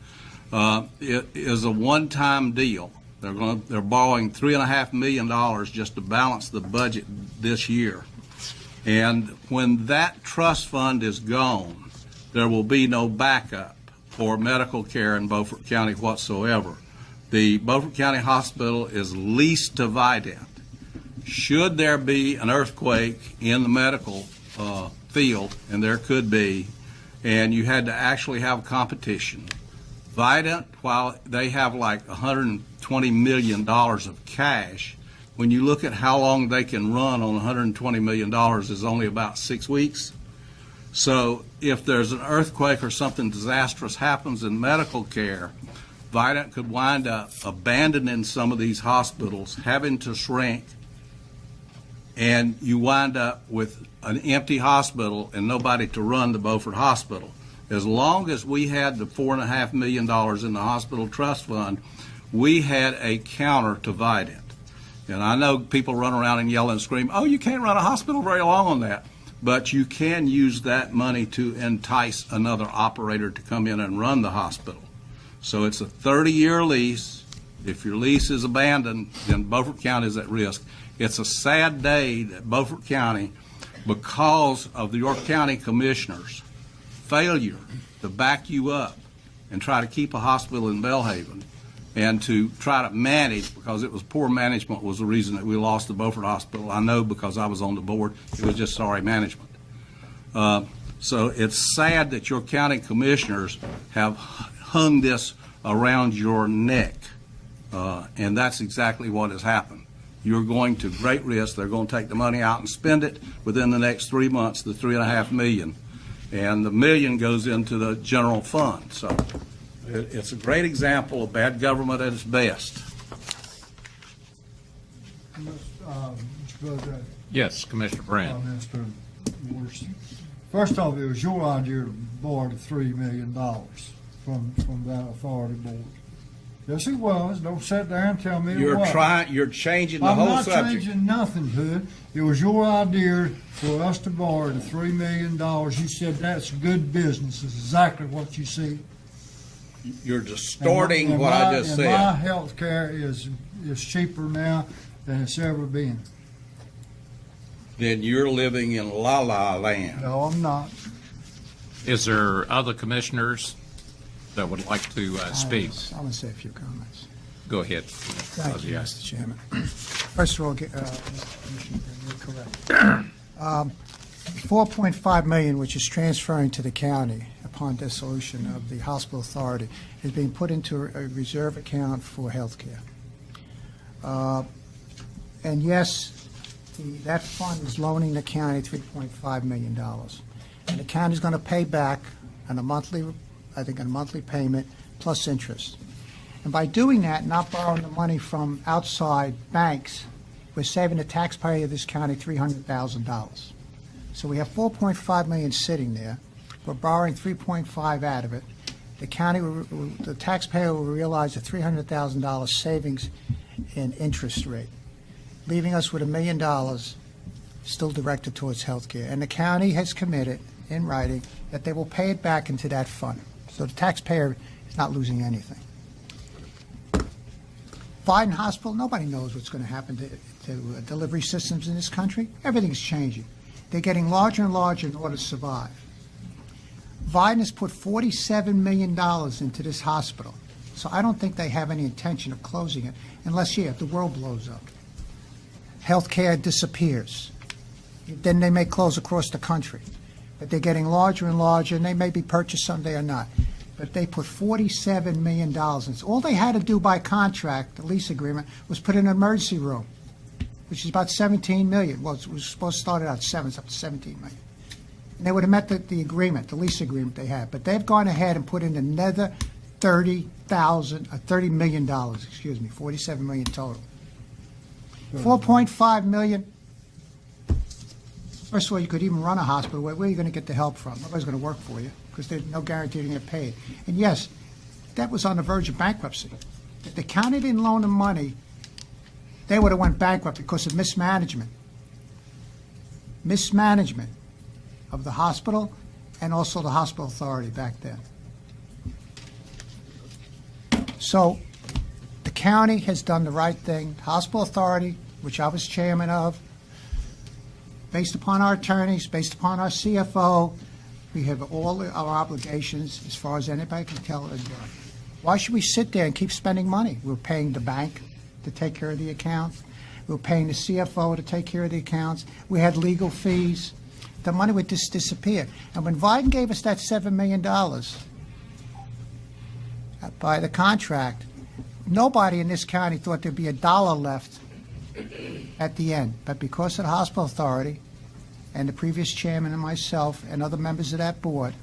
it is a one-time deal. They're borrowing $3.5 million just to balance the budget this year. And when that trust fund is gone, there will be no backup for medical care in Beaufort County whatsoever. The Beaufort County Hospital is leased to Vidant. Should there be an earthquake in the medical field, and there could be, and you had to actually have competition, Vidant, while they have like $120 million of cash, when you look at how long they can run on $120 million is only about 6 weeks. So if there's an earthquake or something disastrous happens in medical care, Vidant could wind up abandoning some of these hospitals, having to shrink, and you wind up with an empty hospital and nobody to run the Beaufort Hospital. As long as we had the $4.5 million in the hospital trust fund, we had a counter to Vidant. And I know people run around and yell and scream, oh, you can't run a hospital very long on that. But you can use that money to entice another operator to come in and run the hospital. So it's a 30-year lease. If your lease is abandoned, then Beaufort County is at risk. It's a sad day that Beaufort County, because of the York County Commissioners' failure to back you up and try to keep a hospital in Belhaven and to try to manage, because it was poor management was the reason that we lost the Beaufort Hospital. I know because I was on the board. It was just sorry management. So it's sad that your county commissioners have hung this around your neck, and that's exactly what has happened. You're going to great risk. They're going to take the money out and spend it within the next 3 months, the $3.5 million. And the $1 million goes into the general fund. So it's a great example of bad government at its best. Mr. President. Yes, Commissioner Brand. Mr. Morris. First off, it was your idea to borrow the $3 million from that authority board. Yes, it was. Don't sit there and tell me it wasn't. You're changing the whole subject. I'm not changing nothing to it. It was your idea for us to borrow the $3 million. You said that's good business. It's exactly what you said. You're distorting what I just said. My health care is cheaper now than it's ever been. Then you're living in la-la land. No, I'm not. Is there other commissioners that would like to speak? I'm going to say a few comments. Go ahead. Thank you, Mr. Chairman. First of all, Commissioner, you're correct. $4.5 million, which is transferring to the county upon dissolution of the hospital authority, is being put into a reserve account for health care. And yes, that fund is loaning the county $3.5 million. And the county is going to pay back on a monthly, I think, a monthly payment plus interest. And by doing that, not borrowing the money from outside banks, we're saving the taxpayer of this county $300,000. So we have $4.5 million sitting there. We're borrowing 3.5 out of it. The county, the taxpayer will realize a $300,000 savings in interest rate, leaving us with $1 million still directed towards health care. And the county has committed in writing that they will pay it back into that fund. So the taxpayer is not losing anything. Biden Hospital, nobody knows what's going to happen to delivery systems in this country. Everything's changing. They're getting larger and larger in order to survive. Biden has put $47 million into this hospital. So I don't think they have any intention of closing it unless, yeah, the world blows up. Healthcare disappears. Then they may close across the country. But they're getting larger and larger, and they may be purchased someday or not. But they put $47 million in. All they had to do by contract, the lease agreement, was put in an emergency room, which is about $17 million. Well, it was supposed to start out at 7, it's up to $17 million. And they would have met the agreement, the lease agreement they had. But they've gone ahead and put in another $30 million, $47 million total. 4.5 million. First of all, you could even run a hospital. Where are you going to get the help from? Nobody's going to work for you because there's no guarantee you're going to get paid. And yes, that was on the verge of bankruptcy. If the county didn't loan them money, they would have went bankrupt because of mismanagement. Mismanagement of the hospital and also the hospital authority back then. So the county has done the right thing. Hospital authority, which I was chairman of, based upon our attorneys, based upon our CFO, we have all our obligations as far as anybody can tell are done. Why should we sit there and keep spending money? We're paying the bank to take care of the accounts. We're paying the CFO to take care of the accounts. We had legal fees. The money would just disappear. And when Biden gave us that $7 million by the contract, nobody in this county thought there'd be a dollar left at the end. But because of the hospital authority and the previous chairman and myself and other members of that board,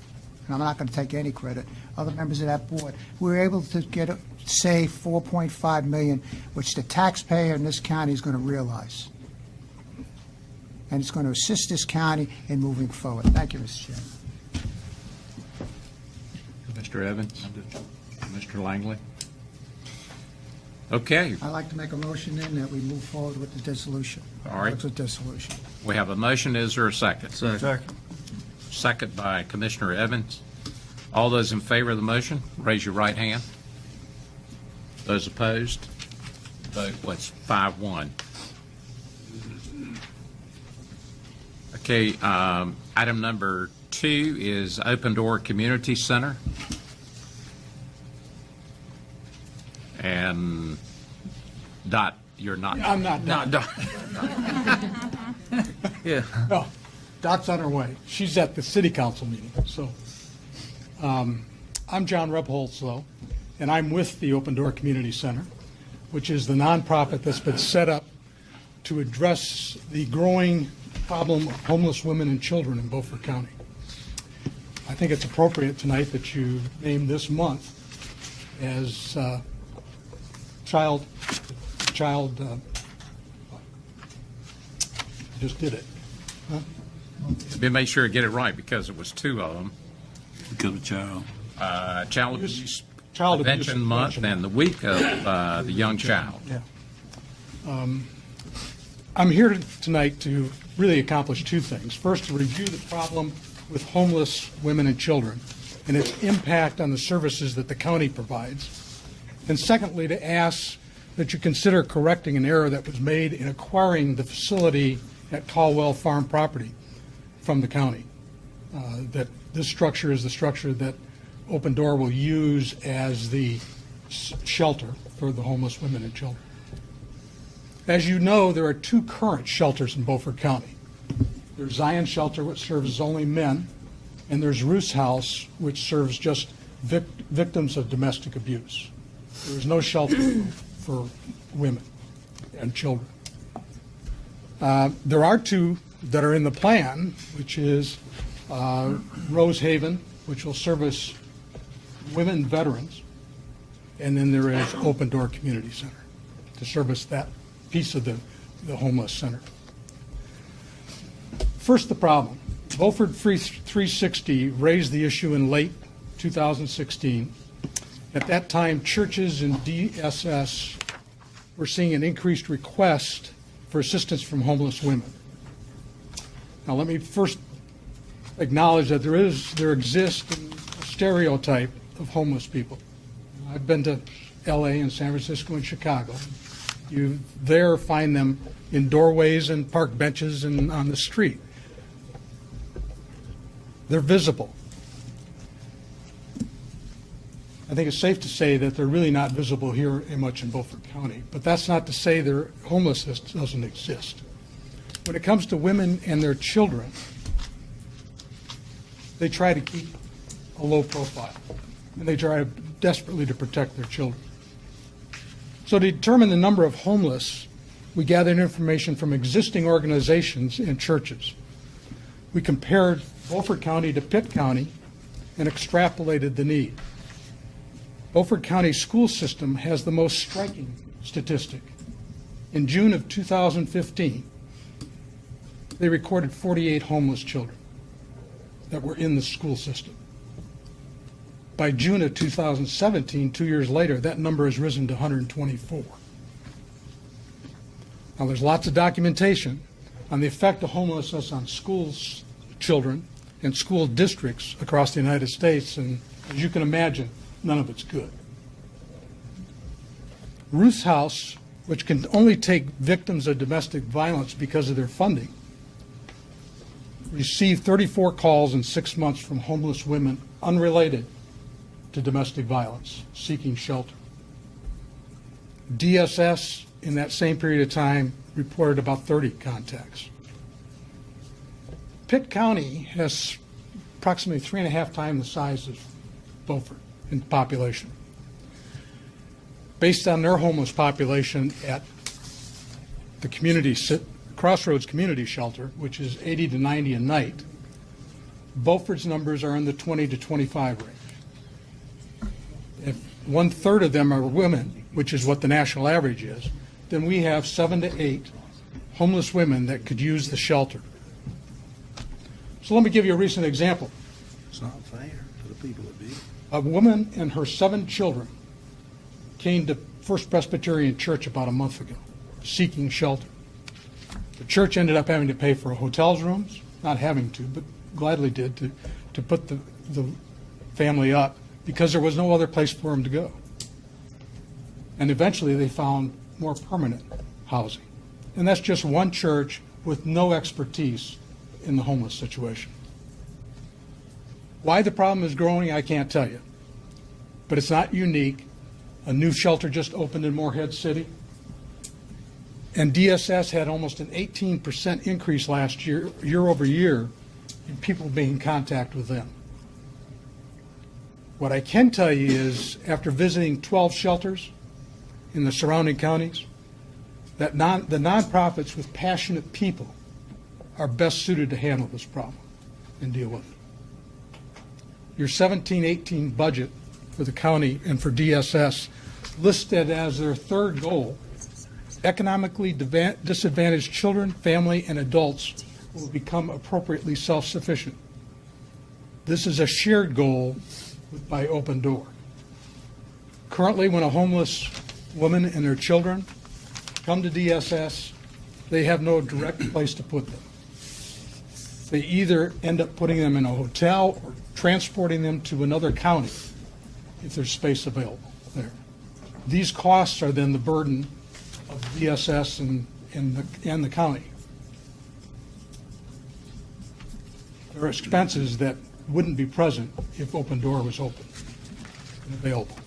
and I'm not going to take any credit, other members of that board, we were able to save $4.5 million, which the taxpayer in this county is going to realize. And it's going to assist this county in moving forward. Thank you, Mr. Chairman. Mr. Evans, Mr. Langley. Okay. I'd like to make a motion then that we move forward with the dissolution. All right. With dissolution. We have a motion. Is there a second? Second. Second by Commissioner Evans. All those in favor of the motion, raise your right hand. Those opposed, vote was 5-1. Okay, item number 2 is Open Door Community Center. And Dot, you're not. I'm not Dot. Yeah. No, Dot's on her way. She's at the city council meeting. So I'm John Rebholz, though, and I'm with the Open Door Community Center, which is the nonprofit that's been set up to address the growing problem of homeless women and children in Beaufort County. I think it's appropriate tonight that you name this month as child. I just did it. Huh? Make sure to get it right because it was 2 of them. Because of Child Abuse Prevention Month and the week of the young child. Yeah. I'm here tonight to really accomplish 2 things. First, to review the problem with homeless women and children and its impact on the services that the county provides. And secondly, to ask that you consider correcting an error that was made in acquiring the facility at Caldwell Farm property from the county. That this structure is the structure that Open Door will use as the shelter for the homeless women and children. As you know, there are 2 current shelters in Beaufort County. There's Zion Shelter, which serves only men, and there's Roos House, which serves just victims of domestic abuse. There is no shelter for women and children. There are 2 that are in the plan, which is Rose Haven, which will service women veterans, and then there is Open Door Community Center to service that piece of the homeless center. First, the problem. Beaufort 360 raised the issue in late 2016. At that time, churches and DSS were seeing an increased request for assistance from homeless women. Now, let me first acknowledge that there exists a stereotype of homeless people. I've been to L.A. and San Francisco and Chicago. You there find them in doorways and park benches and on the street. They're visible. I think it's safe to say that they're really not visible here much in Beaufort County, but that's not to say their homelessness doesn't exist. When it comes to women and their children, they try to keep a low profile, and they try desperately to protect their children. So to determine the number of homeless, we gathered information from existing organizations and churches. We compared Beaufort County to Pitt County and extrapolated the need. Beaufort County school system has the most striking statistic. In June of 2015, they recorded 48 homeless children that were in the school system. By June of 2017, 2 years later, that number has risen to 124. Now, there's lots of documentation on the effect of homelessness on schools, children, and school districts across the United States, and as you can imagine, none of it's good. Ruth's House, which can only take victims of domestic violence because of their funding, received 34 calls in 6 months from homeless women unrelated to domestic violence, seeking shelter. DSS, in that same period of time, reported about 30 contacts. Pitt County has approximately 3.5 times the size of Beaufort in population. Based on their homeless population at the Crossroads Community Shelter, which is 80 to 90 a night, Beaufort's numbers are in the 20 to 25 range. If 1/3 of them are women, which is what the national average is, then we have 7 to 8 homeless women that could use the shelter. So let me give you a recent example. It's not fair to the people that do. A woman and her 7 children came to First Presbyterian Church about a month ago, seeking shelter. The church ended up having to pay for hotel rooms, not having to, but gladly did, to put the family up because there was no other place for them to go. And eventually they found more permanent housing. And that's just one church with no expertise in the homeless situation. Why the problem is growing, I can't tell you. But it's not unique. A new shelter just opened in Morehead City. And DSS had almost an 18% increase last year, year over year, in people being in contact with them. What I can tell you is, after visiting 12 shelters in the surrounding counties, that the nonprofits with passionate people are best suited to handle this problem and deal with it. Your 17-18 budget for the county and for DSS listed as their third goal, economically disadvantaged children, family, and adults will become appropriately self-sufficient. This is a shared goal by Open Door. Currently, when a homeless woman and their children come to DSS, they have no direct place to put them. They either end up putting them in a hotel or transporting them to another county if there's space available there. These costs are then the burden of DSS and the county. There are expenses that wouldn't be present if Open Door was open and available.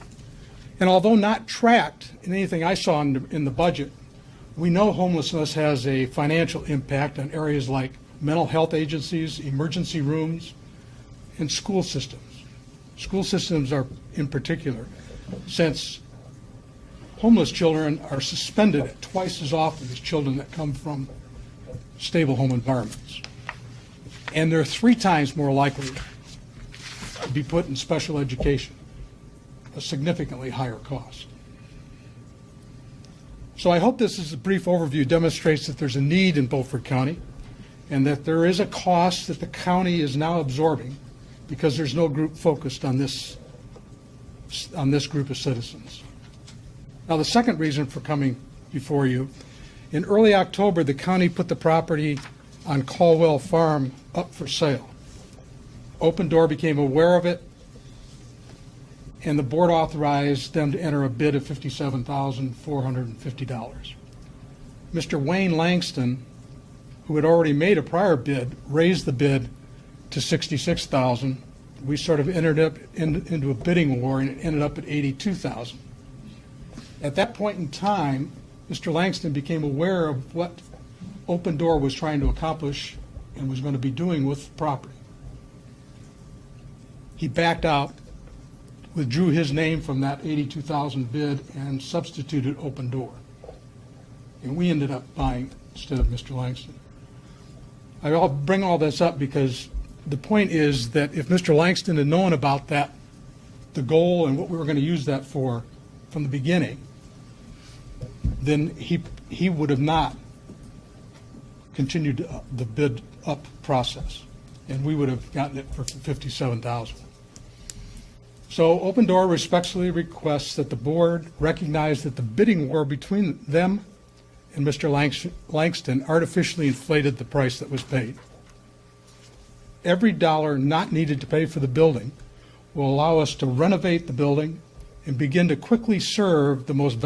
And although not tracked in anything I saw in the budget, we know homelessness has a financial impact on areas like mental health agencies, emergency rooms, and school systems. School systems are in particular, since homeless children are suspended at twice as often as children that come from stable home environments. And they're 3 times more likely to be put in special education, a significantly higher cost. So I hope this is a brief overview demonstrates that there's a need in Beaufort County and that there is a cost that the county is now absorbing because there's no group focused on this group of citizens. Now, the second reason for coming before you, in early October, the county put the property on Caldwell Farm up for sale. Open Door became aware of it, and the board authorized them to enter a bid of $57,450. Mr. Wayne Langston, who had already made a prior bid, raised the bid to $66,000. We sort of entered up into a bidding war, and it ended up at $82,000. At that point in time, Mr. Langston became aware of what Open Door was trying to accomplish and was going to be doing with the property. He backed out, withdrew his name from that $82,000 bid, and substituted Open Door. And we ended up buying instead of Mr. Langston. I'll bring all this up because the point is that if Mr. Langston had known about that, the goal and what we were going to use that for from the beginning, then he would have not continued the bid up process, and we would have gotten it for $57,000. So Open Door respectfully requests that the board recognize that the bidding war between them and Mr. Langston artificially inflated the price that was paid. Every dollar not needed to pay for the building will allow us to renovate the building and begin to quickly serve the most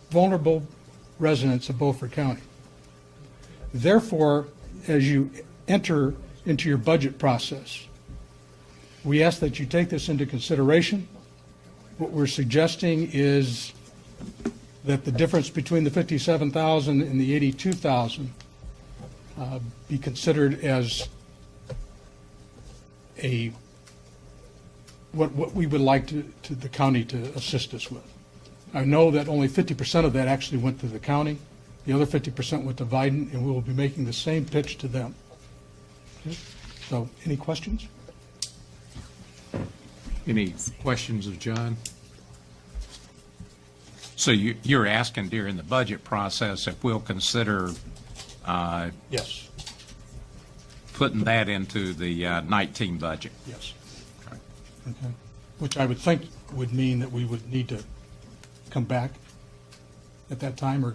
vulnerable residents of Beaufort County. Therefore, as you enter into your budget process, we ask that you take this into consideration. What we're suggesting is that the difference between the $57,000 and the $82,000 be considered as what we would like to the county to assist us with. I know that only 50% of that actually went to the county. The other 50% went to Vidant, and we will be making the same pitch to them. Okay? So, any questions? Any questions of John? So you're asking during the budget process if we'll consider yes, putting that into the 19 budget? Yes. Okay. Which I would think would mean that we would need to come back at that time, or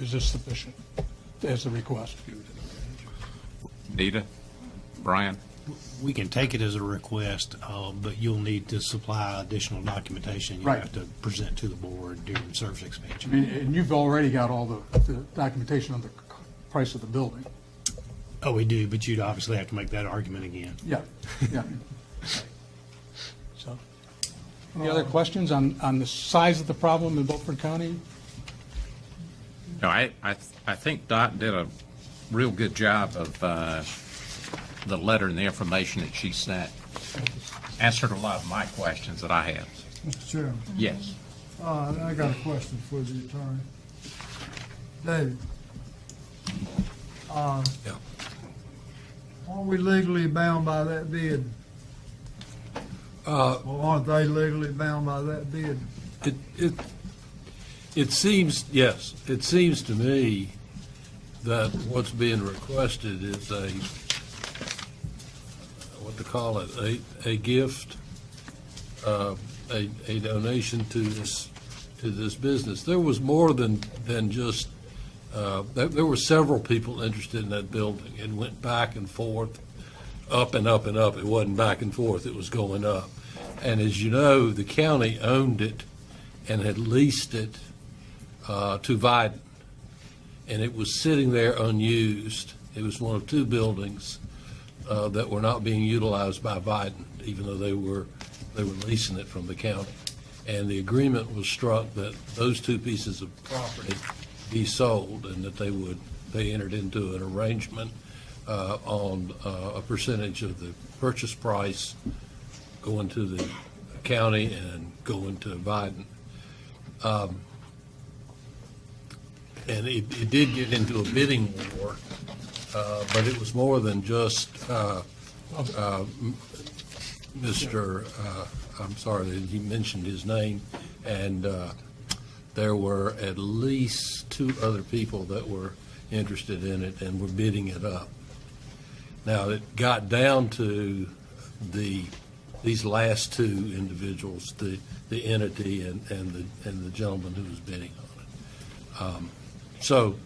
is this sufficient as a request? Nita? Brian? We can take it as a request, but you'll need to supply additional documentation you Right. have to present to the board during the service expansion. And you've already got all the documentation on the price of the building. Oh, we do, but you'd obviously have to make that argument again. Yeah, yeah. So, any other questions on the size of the problem in Beaufort County? No, I think Dot did a real good job of the letter and the information that she sent. Answered a lot of my questions that I had. Mr. Chairman. Yes. I got a question for the attorney. David. Yeah. Are we legally bound by that bid? Or aren't they legally bound by that bid? It seems, yes, it seems to me that what's being requested is what to call it, a gift, a donation to this business. There was more than just, there were several people interested in that building, and went back and forth, up and up and up. It wasn't back and forth, it was going up. And as you know, the county owned it and had leased it to Vidant, and it was sitting there unused. It was one of two buildings that were not being utilized by Vidant, even though they were leasing it from the county. And the agreement was struck that those two pieces of property be sold, and that they entered into an arrangement on a percentage of the purchase price going to the county and going to Vidant. And it did get into a bidding war, but it was more than just Mr. I'm sorry that he mentioned his name, and there were at least two other people that were interested in it and were bidding it up. Now, it got down to these last two individuals, the entity and the gentleman who was bidding on it.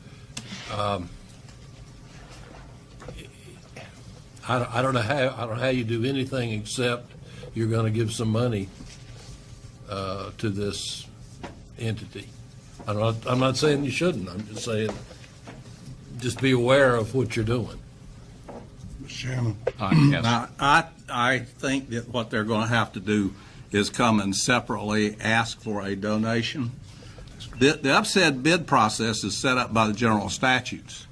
I don't know how you do anything except you're going to give some money to this entity. I'm not saying you shouldn't. I'm just saying just be aware of what you're doing. Mr. Chairman. Yes. Now, I think that what they're going to have to do is come and separately ask for a donation. The upset bid process is set up by the general statutes.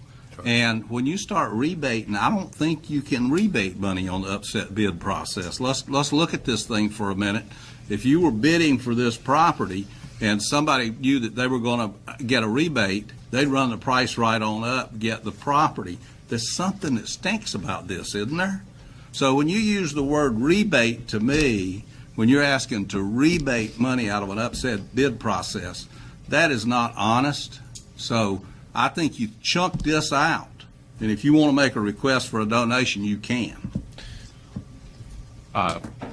And when you start rebating, I don't think you can rebate money on the upset bid process. Let's look at this thing for a minute. If you were bidding for this property and somebody knew that they were going to get a rebate, they'd run the price right on up, get the property. There's something that stinks about this, isn't there? So when you use the word rebate to me, when you're asking to rebate money out of an upset bid process, that is not honest. So I think you chunk this out. And if you want to make a request for a donation, you can.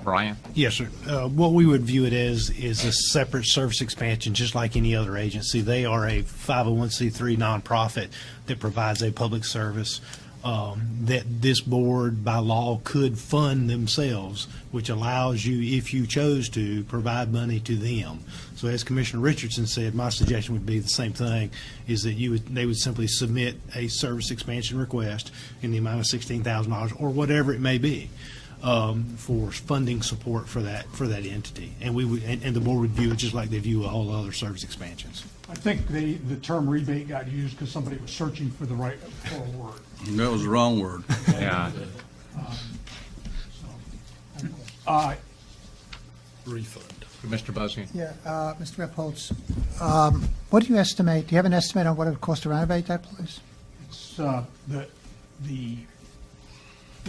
Brian? Yes, sir. What we would view it as is a separate service expansion, just like any other agency. They are a 501c3 nonprofit that provides a public service that this board, by law, could fund themselves, which allows you, if you chose to, provide money to them. So as Commissioner Richardson said, my suggestion would be the same thing, is that they would simply submit a service expansion request in the amount of $16,000 or whatever it may be. For funding support for that entity, and we would, and the board would view it just like they view all other service expansions. I think the term rebate got used because somebody was searching for the right word. That was the wrong word. Yeah. Refund. Mr. Buzzy? Yeah, Mr. Repholz, what do you estimate? Do you have an estimate on what it would cost to renovate that place? It's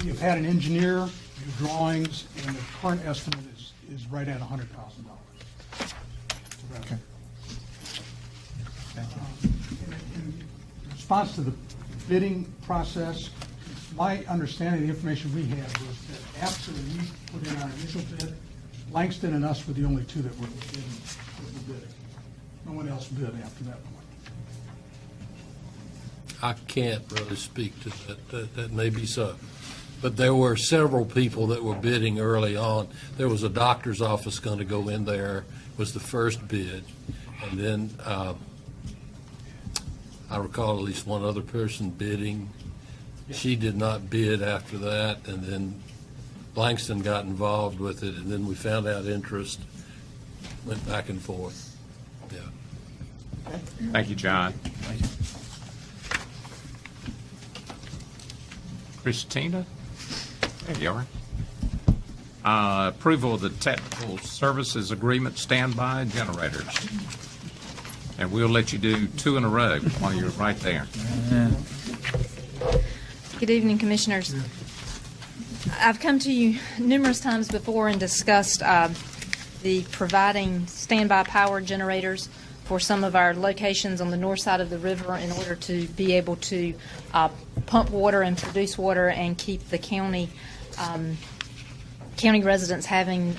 we have had an engineer do drawings, and the current estimate is right at $100,000. Okay. In response to the bidding process, my understanding, the information we had was that after we put in our initial bid, Langston and us were the only two that were bidding. No one else bid after that point. I can't really speak to that. That may be so. But there were several people that were bidding early on. There was a doctor's office going to go in there, was the first bid. And then I recall at least one other person bidding. She did not bid after that. And then Langston got involved with it. And then we found out interest, went back and forth. Yeah. Thank you, John. Thank you. Christina? There you are. Approval of the technical services agreement standby generators. And we'll let you do two in a row while you're right there. Good evening, Commissioners. I've come to you numerous times before and discussed the providing standby power generators for some of our locations on the north side of the river in order to be able to pump water and produce water and keep the county residents having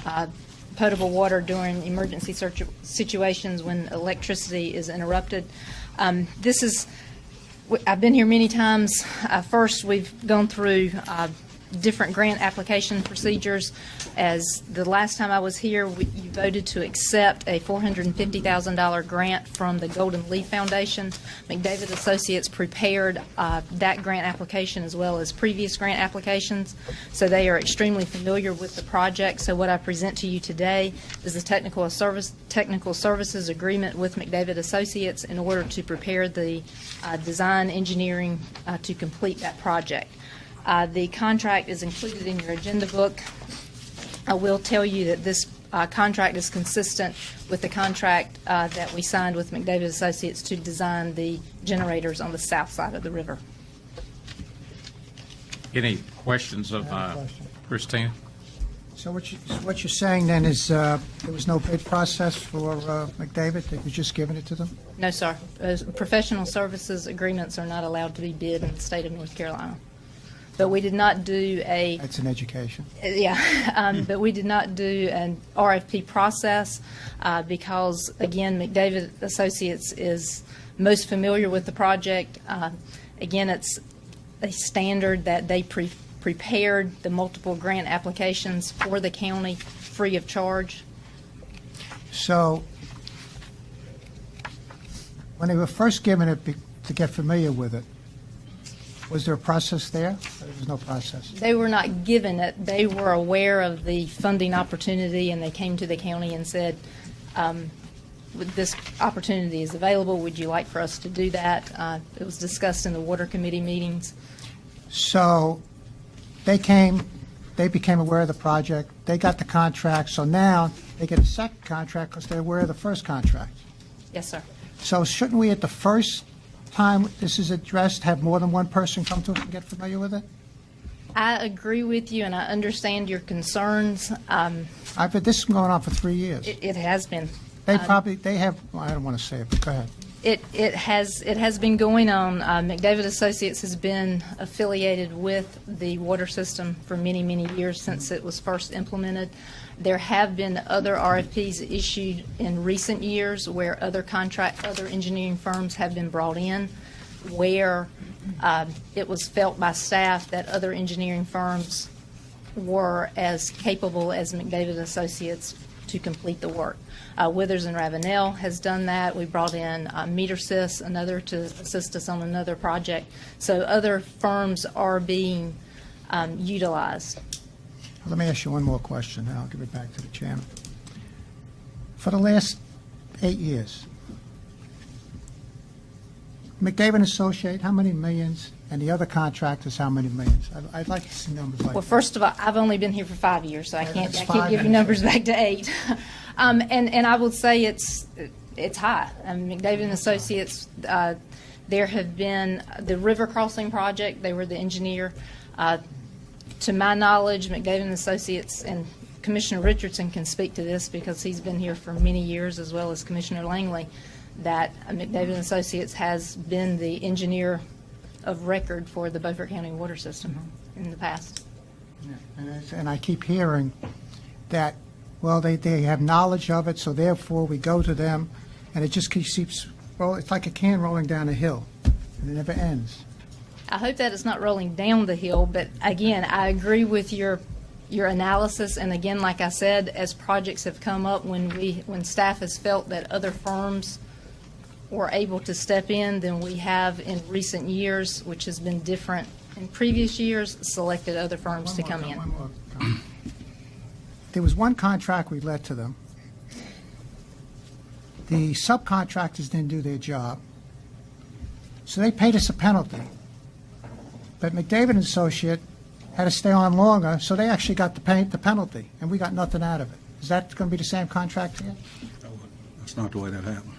potable water during emergency situations when electricity is interrupted. I've been here many times. First, we've gone through different grant application procedures. As the last time I was here, you voted to accept a $450,000 grant from the Golden Leaf Foundation. McDavid Associates prepared that grant application as well as previous grant applications, so they are extremely familiar with the project. So what I present to you today is the technical services agreement with McDavid Associates in order to prepare the design engineering to complete that project. The contract is included in your agenda book. I will tell you that this contract is consistent with the contract that we signed with McDavid Associates to design the generators on the south side of the river. Any questions of Christina? So what you're saying then is there was no bid process for McDavid? They was just giving it to them? No, sir. Professional services agreements are not allowed to be bid in the state of North Carolina. But we did not do a, It's an education. but we did not do an RFP process because, again, McDavid Associates is most familiar with the project. Again, it's a standard that they prepared the multiple grant applications for the county free of charge. So when they were first given it to get familiar with it, was there a process there? There was no process. They were not given it. They were aware of the funding opportunity, and they came to the county and said, this opportunity is available. Would you like for us to do that? It was discussed in the water committee meetings. So they became aware of the project, they got the contract, so now they get a second contract because they're aware of the first contract. Yes, sir. So shouldn't we, at the first time this is addressed, have more than one person come to us and get familiar with it? I agree with you, and I understand your concerns. This has been going on for 3 years. It has been. They have, well, I don't want to say it, but go ahead. It has been going on. McDavid Associates has been affiliated with the water system for many, many years since it was first implemented. There have been other RFPs issued in recent years where other engineering firms have been brought in, where it was felt by staff that other engineering firms were as capable as McDavid Associates to complete the work. Withers and Ravenel has done that. We brought in Metersys, another, to assist us on another project. So other firms are being utilized. Let me ask you one more question, and I'll give it back to the chairman. For the last 8 years, McDavid Associate, how many millions? And the other contractors, how many millions? I'd like to see numbers like Well, that. first of all, I've only been here for 5 years, so I can't That's give you fine. numbers back to 8. And I would say it's high. McDavid Associates, there have been the river crossing project. They were the engineer. To my knowledge, McDavid Associates, and Commissioner Richardson can speak to this because he's been here for many years, as well as Commissioner Langley, that McDavid Associates has been the engineer of record for the Beaufort County water system in the past. And I keep hearing that, well, they have knowledge of it, so therefore we go to them, and it just keeps, well, it's like a can rolling down a hill, and it never ends. I hope that it's not rolling down the hill, but again, I agree with your analysis. And again, like I said, as projects have come up, when staff has felt that other firms were able to step in than we have in recent years, which has been different in previous years, selected other firms to come in. There was one contract we let to them. The subcontractors didn't do their job, so they paid us a penalty. But McDavid Associate had to stay on longer, so they actually got the penalty, and we got nothing out of it. Is that going to be the same contract here? That's not the way that happened.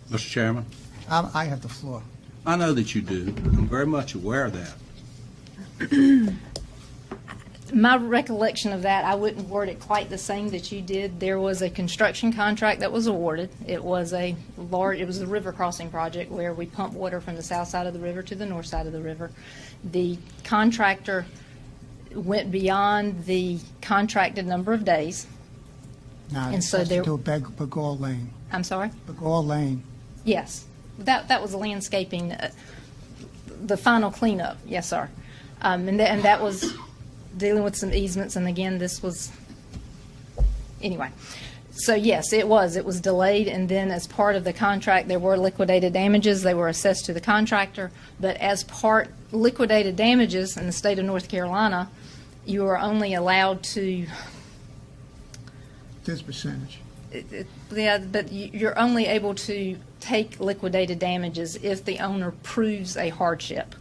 Mr. Chairman? I have the floor. I know that you do. I'm very much aware of that. My recollection of that, I wouldn't word it quite the same that you did. There was a construction contract that was awarded. It was the river crossing project where we pump water from the south side of the river to the north side of the river. The contractor went beyond the contracted number of days. No, And it so has there- to do with Begall Lane. I'm sorry? Begall Lane. Yes. That was landscaping, the final cleanup, yes, sir. And that was dealing with some easements, and again, this was, anyway. So yes, it was delayed, and then as part of the contract, there were liquidated damages. They were assessed to the contractor, but as liquidated damages in the state of North Carolina, you are only allowed to. This percentage. Yeah, but you're only able to take liquidated damages if the owner proves a hardship.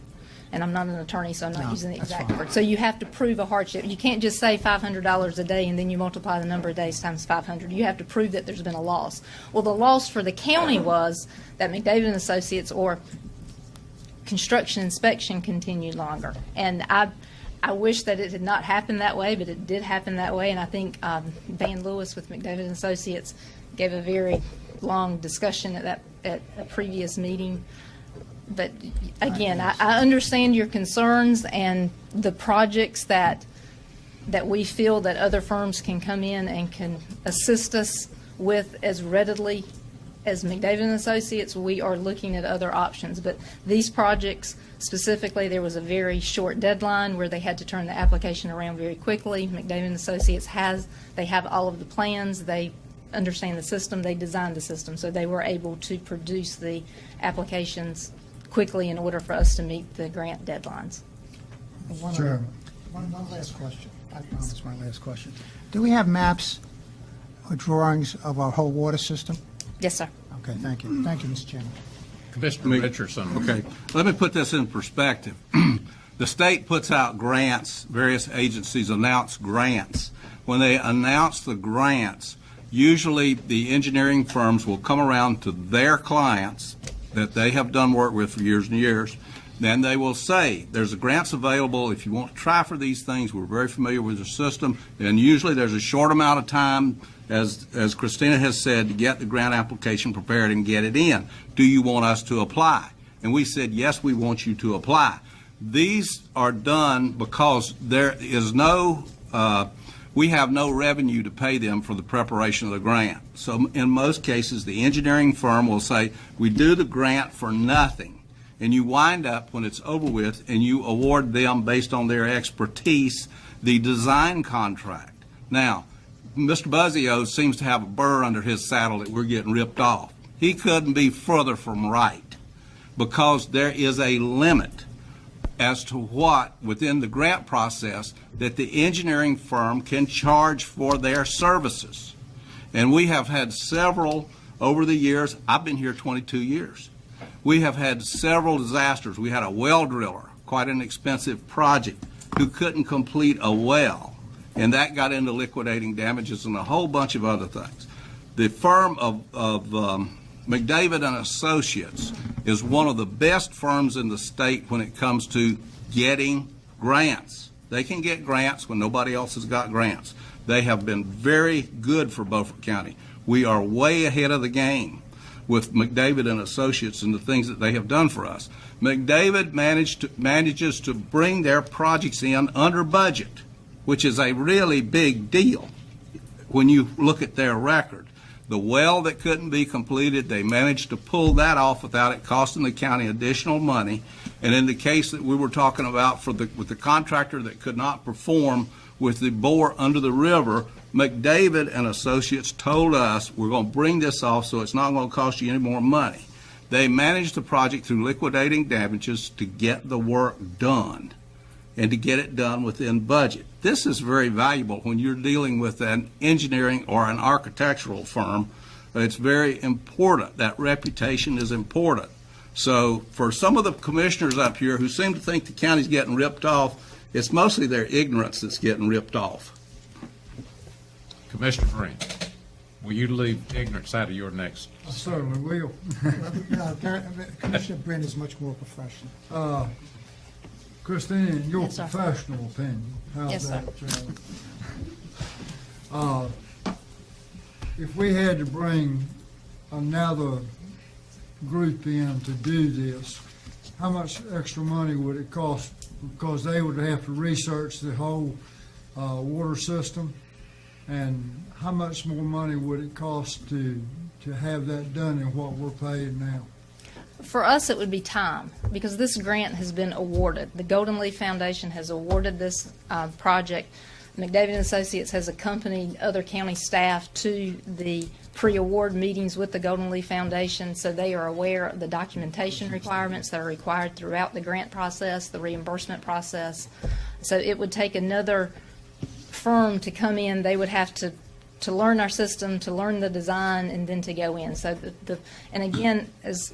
And I'm not an attorney, so I'm not using the exact word. So you have to prove a hardship. You can't just say $500 a day and then you multiply the number of days times 500. You have to prove that there's been a loss. Well, the loss for the county was that McDavid Associates or construction inspection continued longer. And I wish that it had not happened that way, but it did happen that way. And I think Van Lewis with McDavid Associates gave a very long discussion at a previous meeting But again, I understand your concerns and the projects that we feel that other firms can come in and can assist us with as readily as McDavid and Associates. We are looking at other options. But these projects specifically, there was a very short deadline where they had to turn the application around very quickly. McDavid and Associates have all of the plans. They understand the system. They designed the system. So they were able to produce the applications quickly in order for us to meet the grant deadlines. Chairman. One last question. I promise my last question. Do we have maps or drawings of our whole water system? Yes, sir. Okay, thank you. Thank you, Mr. Chairman. Commissioner Richardson. Okay, let me put this in perspective. The state puts out grants, various agencies announce grants. When they announce the grants, usually the engineering firms will come around to their clients that they have done work with for years and years. Then they will say, there's grants available if you want to try for these things. We're very familiar with the system. And usually there's a short amount of time, as Christina has said, to get the grant application prepared and get it in. Do you want us to apply? And we said, yes, we want you to apply. These are done because there is we have no revenue to pay them for the preparation of the grant. So in most cases, the engineering firm will say, we do the grant for nothing. And you wind up, when it's over with, and you award them, based on their expertise, the design contract. Now, Mr. Buzzio seems to have a burr under his saddle that we're getting ripped off. He couldn't be further from right, because there is a limit as to what, within the grant process, that the engineering firm can charge for their services. And we have had several over the years. I've been here 22 years. We have had several disasters. We had a well driller, quite an expensive project, who couldn't complete a well, and that got into liquidating damages and a whole bunch of other things. The firm of McDavid and Associates is one of the best firms in the state when it comes to getting grants. They can get grants when nobody else has got grants. They have been very good for Beaufort County. We are way ahead of the game with McDavid and Associates and the things that they have done for us. McDavid manages to bring their projects in under budget, which is a really big deal when you look at their record. The well that couldn't be completed, they managed to pull that off without it costing the county additional money. And in the case that we were talking about with the contractor that could not perform with the bore under the river, McDavid and Associates told us, we're going to bring this off so it's not going to cost you any more money. They managed the project through liquidating damages to get the work done and to get it done within budget. This is very valuable when you're dealing with an engineering or an architectural firm. It's very important. That reputation is important. So for some of the commissioners up here who seem to think the county's getting ripped off, it's mostly their ignorance that's getting ripped off. Commissioner Green, will you leave ignorance out of your next? I certainly will. Commissioner Brent is much more professional. Christine, in your Yes, sir. professional opinion, how's Yes, that, Chairman? If we had to bring another group in to do this, how much extra money would it cost? Because they would have to research the whole water system, and how much more money would it cost to have that done than what we're paying now? For us, it would be time, because this grant has been awarded. The Golden Leaf Foundation has awarded this project. McDavid and Associates has accompanied other county staff to the pre-award meetings with the Golden Leaf Foundation, so they are aware of the documentation requirements that are required throughout the grant process, the reimbursement process. So it would take another firm to come in. They would have to learn our system, to learn the design, and then to go in. So and again, as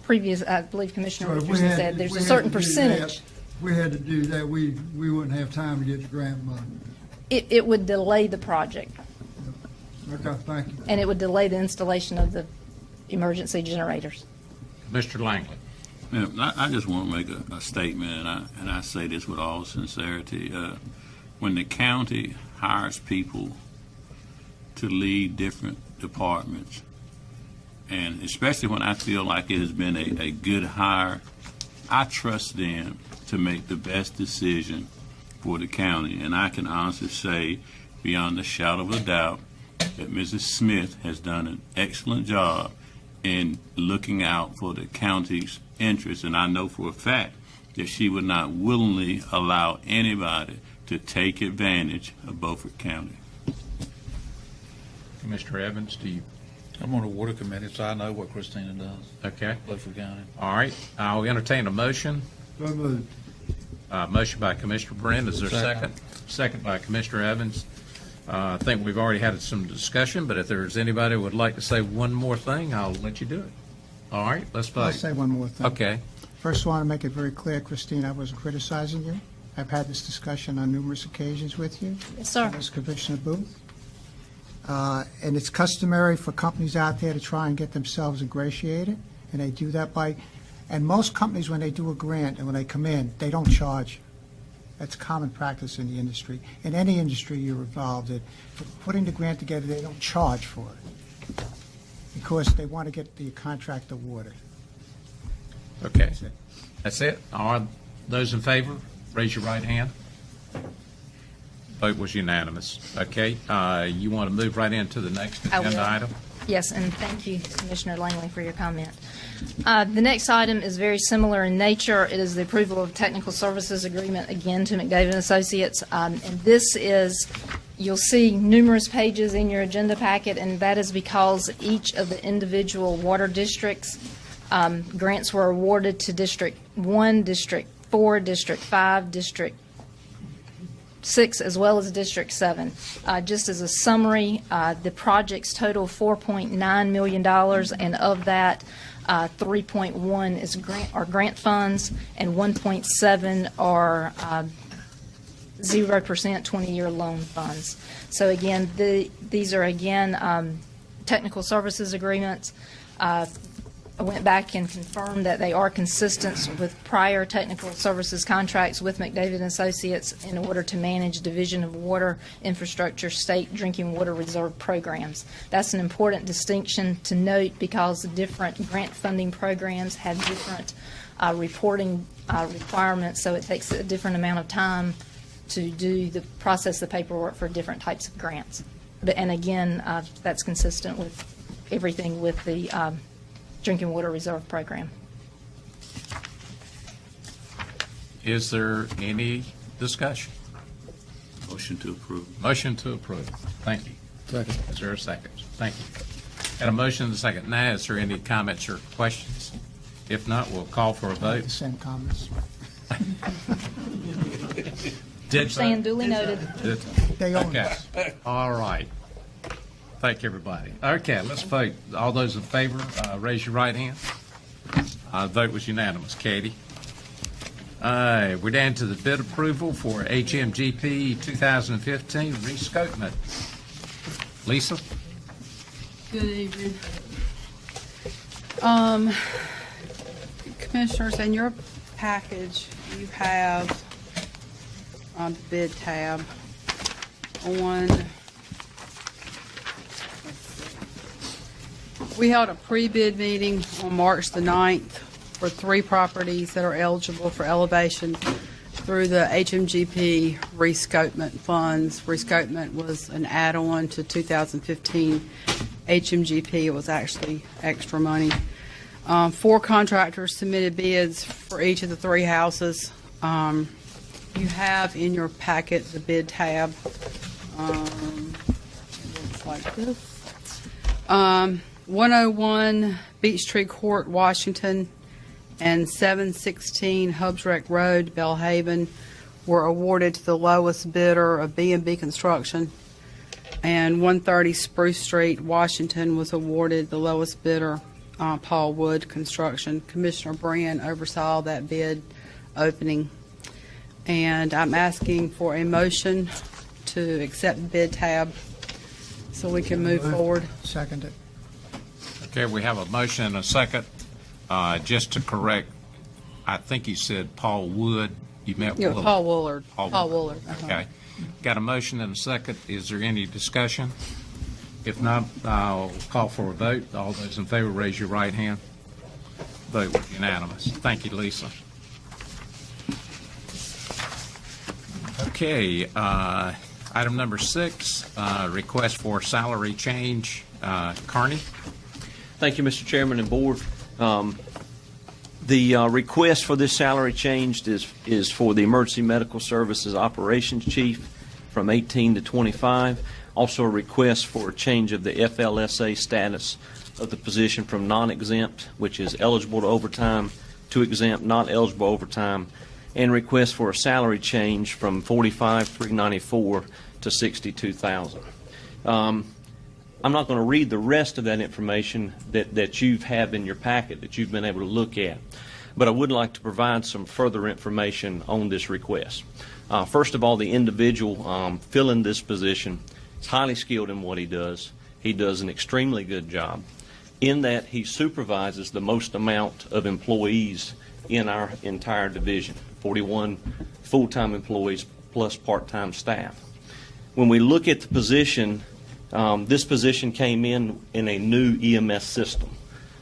previous, I believe Commissioner Richardson said, there's a certain percentage. If we had to do that, we wouldn't have time to get the grant money. It would delay the project, Okay, thank you. and it would delay the installation of the emergency generators. Mr. Langley. Yeah, I just want to make a statement, and I say this with all sincerity. When the county hires people to lead different departments, And especially when I feel like it has been a good hire, I trust them to make the best decision for the county. And I can honestly say, beyond a shadow of a doubt, that Mrs. Smith has done an excellent job in looking out for the county's interests. And I know for a fact that she would not willingly allow anybody to take advantage of Beaufort County. Commissioner Evans, do you? I'm on the water committee, so I know what Christina does. Okay. Beaufort County. All right. I'll entertain a motion. So moved. Motion by Commissioner Brand. Is there a second? Second by Commissioner Evans. I think we've already had some discussion, but if there's anybody who would like to say one more thing, I'll let you do it. All right, let's vote. I'll say one more thing. Okay. First, I want to make it very clear, Christine, I wasn't criticizing you. I've had this discussion on numerous occasions with you. Yes, sir. As Commissioner Booth. And it's customary for companies out there to try and get themselves ingratiated, and they do that and most companies, when they do a grant and when they come in, they don't charge. That's common practice in the industry. In any industry you're involved in, for putting the grant together, they don't charge for it because they want to get the contract awarded. Okay. That's it. All right. Those in favor, raise your right hand. Vote was unanimous. Okay. You want to move right into the next agenda item? Yes, and thank you, Commissioner Langley, for your comment. The next item is very similar in nature. It is the approval of technical services agreement, again, to McDavid Associates. And this is, you'll see numerous pages in your agenda packet, and that is because each of the individual water districts, grants were awarded to District 1, District 4, District 5, District 6, as well as District 7. Just as a summary, the projects total $4.9 million, and of that, 3.1 is grant funds, and 1.7 are 0% 20-year loan funds. So again, these are technical services agreements. I went back and confirmed that they are consistent with prior technical services contracts with McDavid Associates in order to manage Division of Water Infrastructure state drinking water reserve programs. That's an important distinction to note because different grant funding programs have different reporting requirements, so it takes a different amount of time to do the process the paperwork for different types of grants. And again, that's consistent with everything with the Drinking Water Reserve Program. Is there any discussion? Motion to approve. Motion to approve. Thank you. Second. Is there a second? Thank you. Got a motion and a second. Now, is there any comments or questions? If not, we'll call for a vote. The same comments. Saying duly noted. They own Okay. All right. Thank you, everybody. Okay, let's vote. All those in favor, raise your right hand. Vote was unanimous. Katie? We're down to the bid approval for HMGP 2015 rescopement. Lisa? Good evening. Commissioners, in your package, you have on the bid tab we held a pre-bid meeting on March the 9th for 3 properties that are eligible for elevation through the HMGP rescopement funds. Rescopement was an add-on to 2015 HMGP. It was actually extra money. 4 contractors submitted bids for each of the 3 houses. You have in your packet the bid tab. It looks like this. 101 Beech Tree Court, Washington, and 716 Hubswreck Road, Belhaven, were awarded to the lowest bidder of B&B Construction. And 130 Spruce Street, Washington, was awarded the lowest bidder, Paul Wood Construction. Commissioner Brand oversaw that bid opening. And I'm asking for a motion to accept the bid tab so we can move forward. Second it. Okay, we have a motion and a second. Just to correct, I think you said Paul Wood. You meant Willard. Paul Woolard. Paul Woolard. Okay. Got a motion and a second. Is there any discussion? If not, I'll call for a vote. All those in favor, raise your right hand. Vote was unanimous. Thank you, Lisa. Okay, item number 6, request for salary change. Carney? Thank you, Mr. Chairman and Board. The request for this salary change is for the Emergency Medical Services Operations Chief from 18 to 25. Also a request for a change of the FLSA status of the position from non-exempt, which is eligible to overtime, to exempt, not eligible overtime, and request for a salary change from $45,394 to $62,000. I'm not going to read the rest of that information that you have in your packet that you've been able to look at, but I would like to provide some further information on this request. First of all, the individual filling this position is highly skilled in what he does. He does an extremely good job in that he supervises the most amount of employees in our entire division, 41 full-time employees plus part-time staff. When we look at the position, this position came in a new EMS system,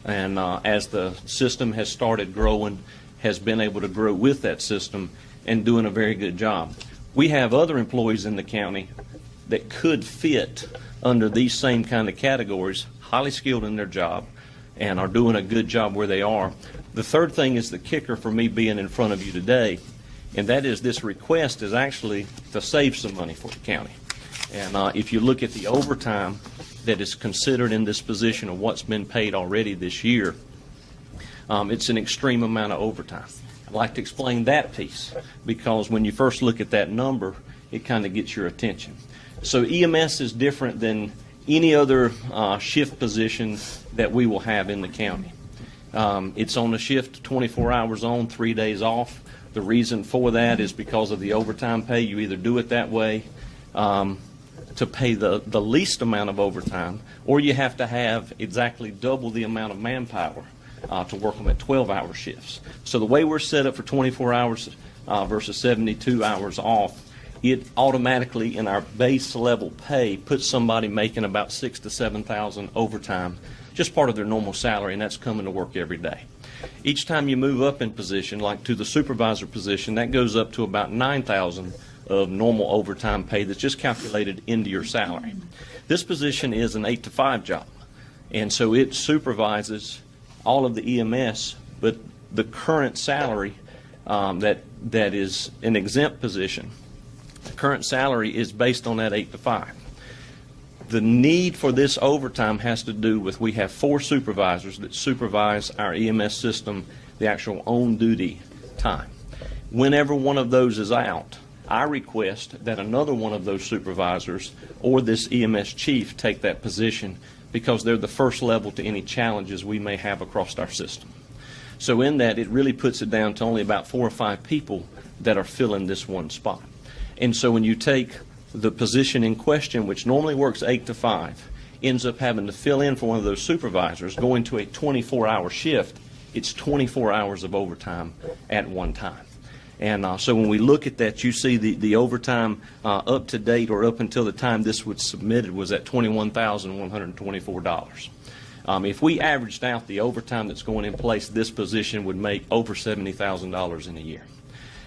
and as the system has started growing, has been able to grow with that system and doing a very good job. We have other employees in the county that could fit under these same kind of categories, highly skilled in their job, and are doing a good job where they are. The third thing is the kicker for me being in front of you today, and that is this request is actually to save some money for the county. And if you look at the overtime that is considered in this position of what's been paid already this year, it's an extreme amount of overtime. I'd like to explain that piece because when you first look at that number, it kind of gets your attention. So EMS is different than any other shift position that we will have in the county. It's on a shift 24 hours on, 3 days off. The reason for that is because of the overtime pay. You either do it that way to pay the least amount of overtime, or you have to have exactly double the amount of manpower to work them at 12-hour shifts. So the way we're set up for 24 hours versus 72 hours off, it automatically in our base level pay puts somebody making about $6,000 to $7,000 overtime, just part of their normal salary, and that's coming to work every day. Each time you move up in position, like to the supervisor position, that goes up to about $9,000 of normal overtime pay that's just calculated into your salary. This position is an 8 to 5 job, and so it supervises all of the EMS, but the current salary that is an exempt position, the current salary is based on that 8 to 5. The need for this overtime has to do with we have 4 supervisors that supervise our EMS system, the actual on-duty time. Whenever one of those is out, I request that another one of those supervisors or this EMS chief take that position because they're the first level to any challenges we may have across our system. So in that, it really puts it down to only about 4 or 5 people that are filling this one spot. And so when you take the position in question, which normally works 8 to 5, ends up having to fill in for one of those supervisors, going to a 24-hour shift, it's 24 hours of overtime at one time. And so when we look at that, you see the overtime up to date or up until the time this was submitted was at $21,124. If we averaged out the overtime that's going in place, this position would make over $70,000 in a year.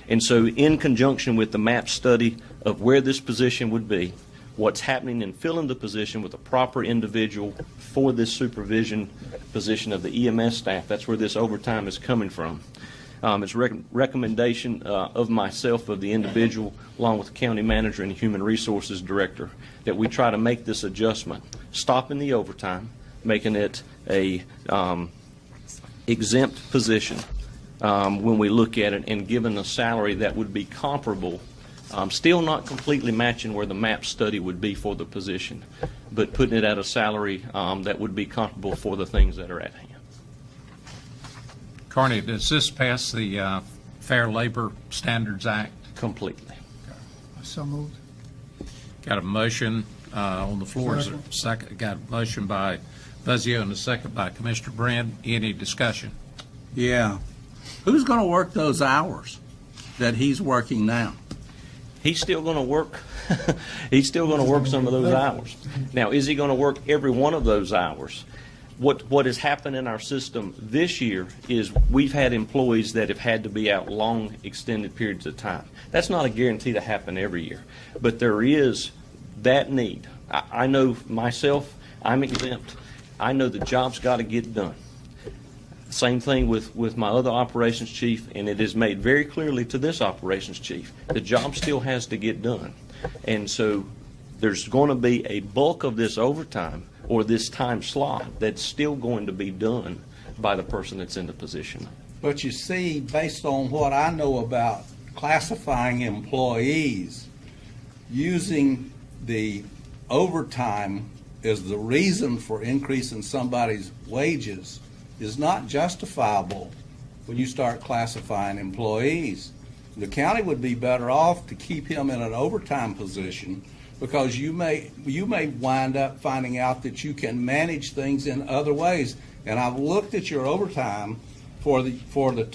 And so in conjunction with the MAP study of where this position would be, what's happening in filling the position with a proper individual for this supervision position of the EMS staff, that's where this overtime is coming from. It's recommendation of myself, of the individual, along with the county manager and human resources director, that we try to make this adjustment, stopping the overtime, making it a exempt position when we look at it, and giving a salary that would be comparable, still not completely matching where the MAP study would be for the position, but putting it at a salary that would be comparable for the things that are at hand. Carney, does this pass the Fair Labor Standards Act? Completely. So moved. Got a motion on the floor. Is there a second? Got a motion by Fuzio and a second by Commissioner Brand. Any discussion? Yeah. Who's going to work those hours that he's working now? He's still going to work. He's still going to work some of those hours. Now, is he going to work every one of those hours? What has happened in our system this year is we've had employees that have had to be out long, extended periods of time. That's not a guarantee to happen every year, but there is that need. I know myself, I'm exempt. I know the job's got to get done. Same thing with my other operations chief, and it is made very clearly to this operations chief. The job still has to get done. And so there's going to be a bulk of this overtime or this time slot that's still going to be done by the person that's in the position. But you see, based on what I know about classifying employees, using the overtime as the reason for increasing somebody's wages is not justifiable when you start classifying employees. The county would be better off to keep him in an overtime position, because you may wind up finding out that you can manage things in other ways. And I've looked at your overtime for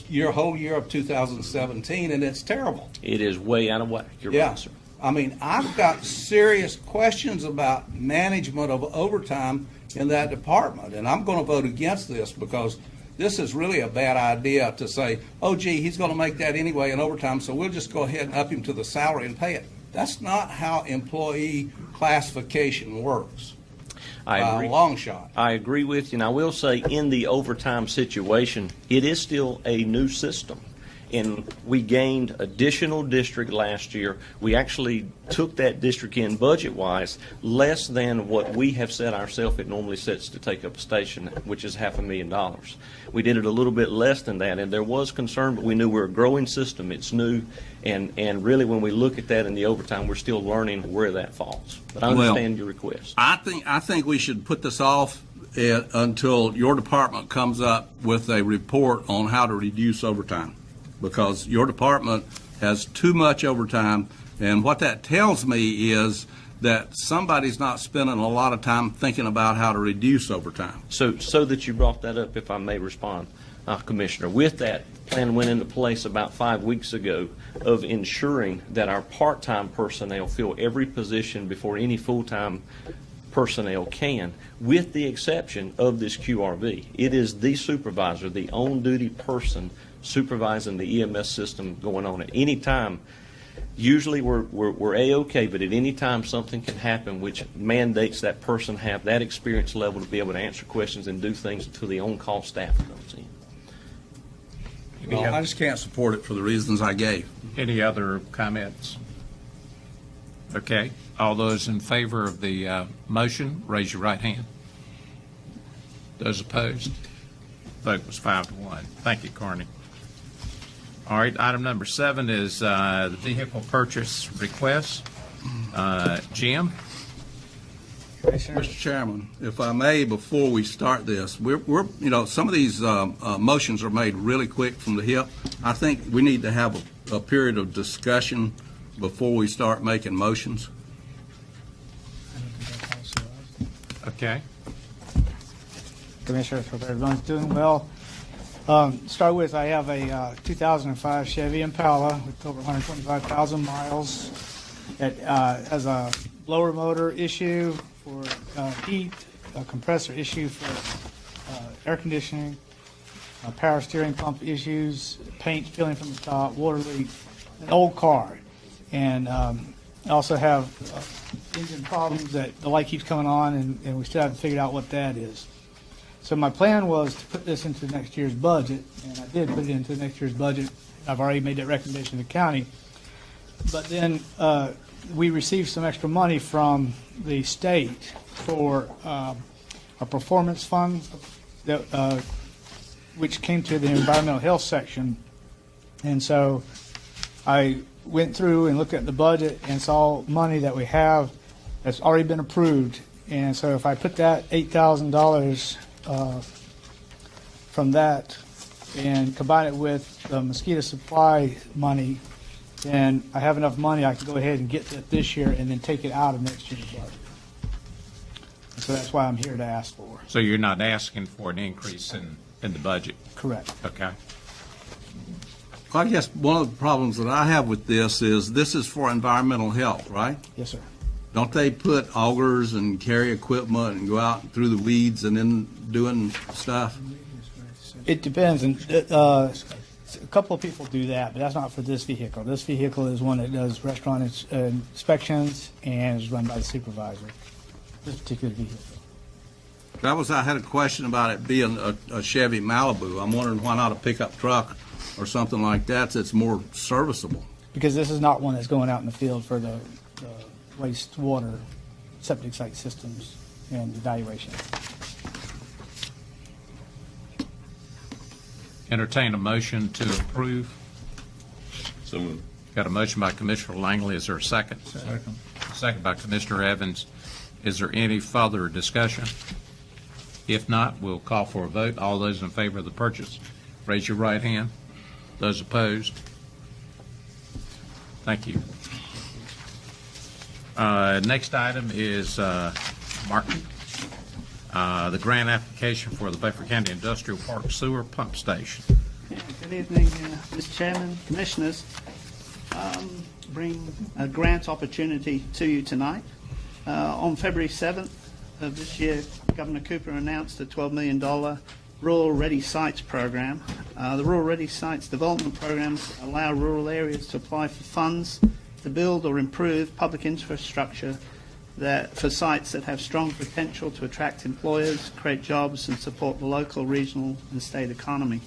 your whole year of 2017, and it's terrible. It is way out of whack. You're right, sir. I mean, I've got serious questions about management of overtime in that department, and I'm going to vote against this, because this is really a bad idea to say, oh, gee, he's going to make that anyway in overtime, so we'll just go ahead and up him to the salary and pay it. That's not how employee classification works. I agree. A long shot. I agree with you. And I will say, in the overtime situation, it is still a new system. And we gained additional district last year. We actually took that district in budget-wise less than what we have set ourselves it normally sets to take up a station, which is $500,000. We did it a little bit less than that, and there was concern, but we knew we're a growing system. It's new, and really when we look at that in the overtime, we're still learning where that falls. But I understand your request. I think we should put this off until your department comes up with a report on how to reduce overtime, because your department has too much overtime, and what that tells me is that somebody's not spending a lot of time thinking about how to reduce overtime. So that you brought that up, if I may respond, Commissioner, with that plan went into place about 5 weeks ago of ensuring that our part-time personnel fill every position before any full-time personnel can, with the exception of this QRV. It is the supervisor, the on-duty person supervising the EMS system going on at any time. Usually we're A-okay, but at any time something can happen which mandates that person have that experience level to be able to answer questions and do things until the on-call staff comes in. Well, I just can't support it for the reasons I gave. Any other comments? Okay. All those in favor of the motion, raise your right hand. Those opposed? Vote was 5-1. Thank you, Carney. All right, item number 7 is the vehicle purchase request. Jim? Mr. Chairman, if I may, before we start this, we're some of these motions are made really quick from the hip. I think we need to have a period of discussion before we start making motions. Okay. Commissioner, hope everyone's doing well. Start with, I have a 2005 Chevy Impala with over 125,000 miles. It has a blower motor issue for heat, a compressor issue for air conditioning, power steering pump issues, paint spilling from the top, water leak, an old car. And I also have engine problems that the light keeps coming on, and we still haven't figured out what that is. So my plan was to put this into next year's budget, and I did put it into next year's budget. I've already made that recommendation to the county. But then we received some extra money from the state for a performance fund that, which came to the environmental health section. And so I went through and looked at the budget and saw money that we have that's already been approved. And so if I put that $8,000 from that and combine it with the mosquito supply money, then I have enough money I can go ahead and get that this year and then take it out of next year's budget. So that's why I'm here to ask for. So you're not asking for an increase in the budget? Correct. Okay. I guess one of the problems that I have with this is for environmental health, right? Yes, sir. Don't they put augers and carry equipment and go out through the weeds and then doing stuff? It depends, and a couple of people do that, but that's not for this vehicle. This vehicle is one that does restaurant inspections and is run by the supervisor. This particular vehicle. I had a question about it being a Chevy Malibu. I'm wondering why not a pickup truck or something like that that's more serviceable. Because this is not one that's going out in the field for the wastewater septic site systems and evaluation. Entertain a motion to approve. So moved. Got a motion by Commissioner Langley. Is there a second? Second. Second by Commissioner Evans. Is there any further discussion? If not, we'll call for a vote. All those in favor of the purchase, raise your right hand. Those opposed? Thank you. Next item is Martin. The grant application for the Beaufort County Industrial Park Sewer Pump Station. Good evening, Mr. Chairman, Commissioners. Bring a grant opportunity to you tonight. On February 7th of this year, Governor Cooper announced a $12 million Rural Ready Sites program. The Rural Ready Sites development programs allow rural areas to apply for funds to build or improve public infrastructure for sites that have strong potential to attract employers, create jobs, and support the local, regional, and state economy.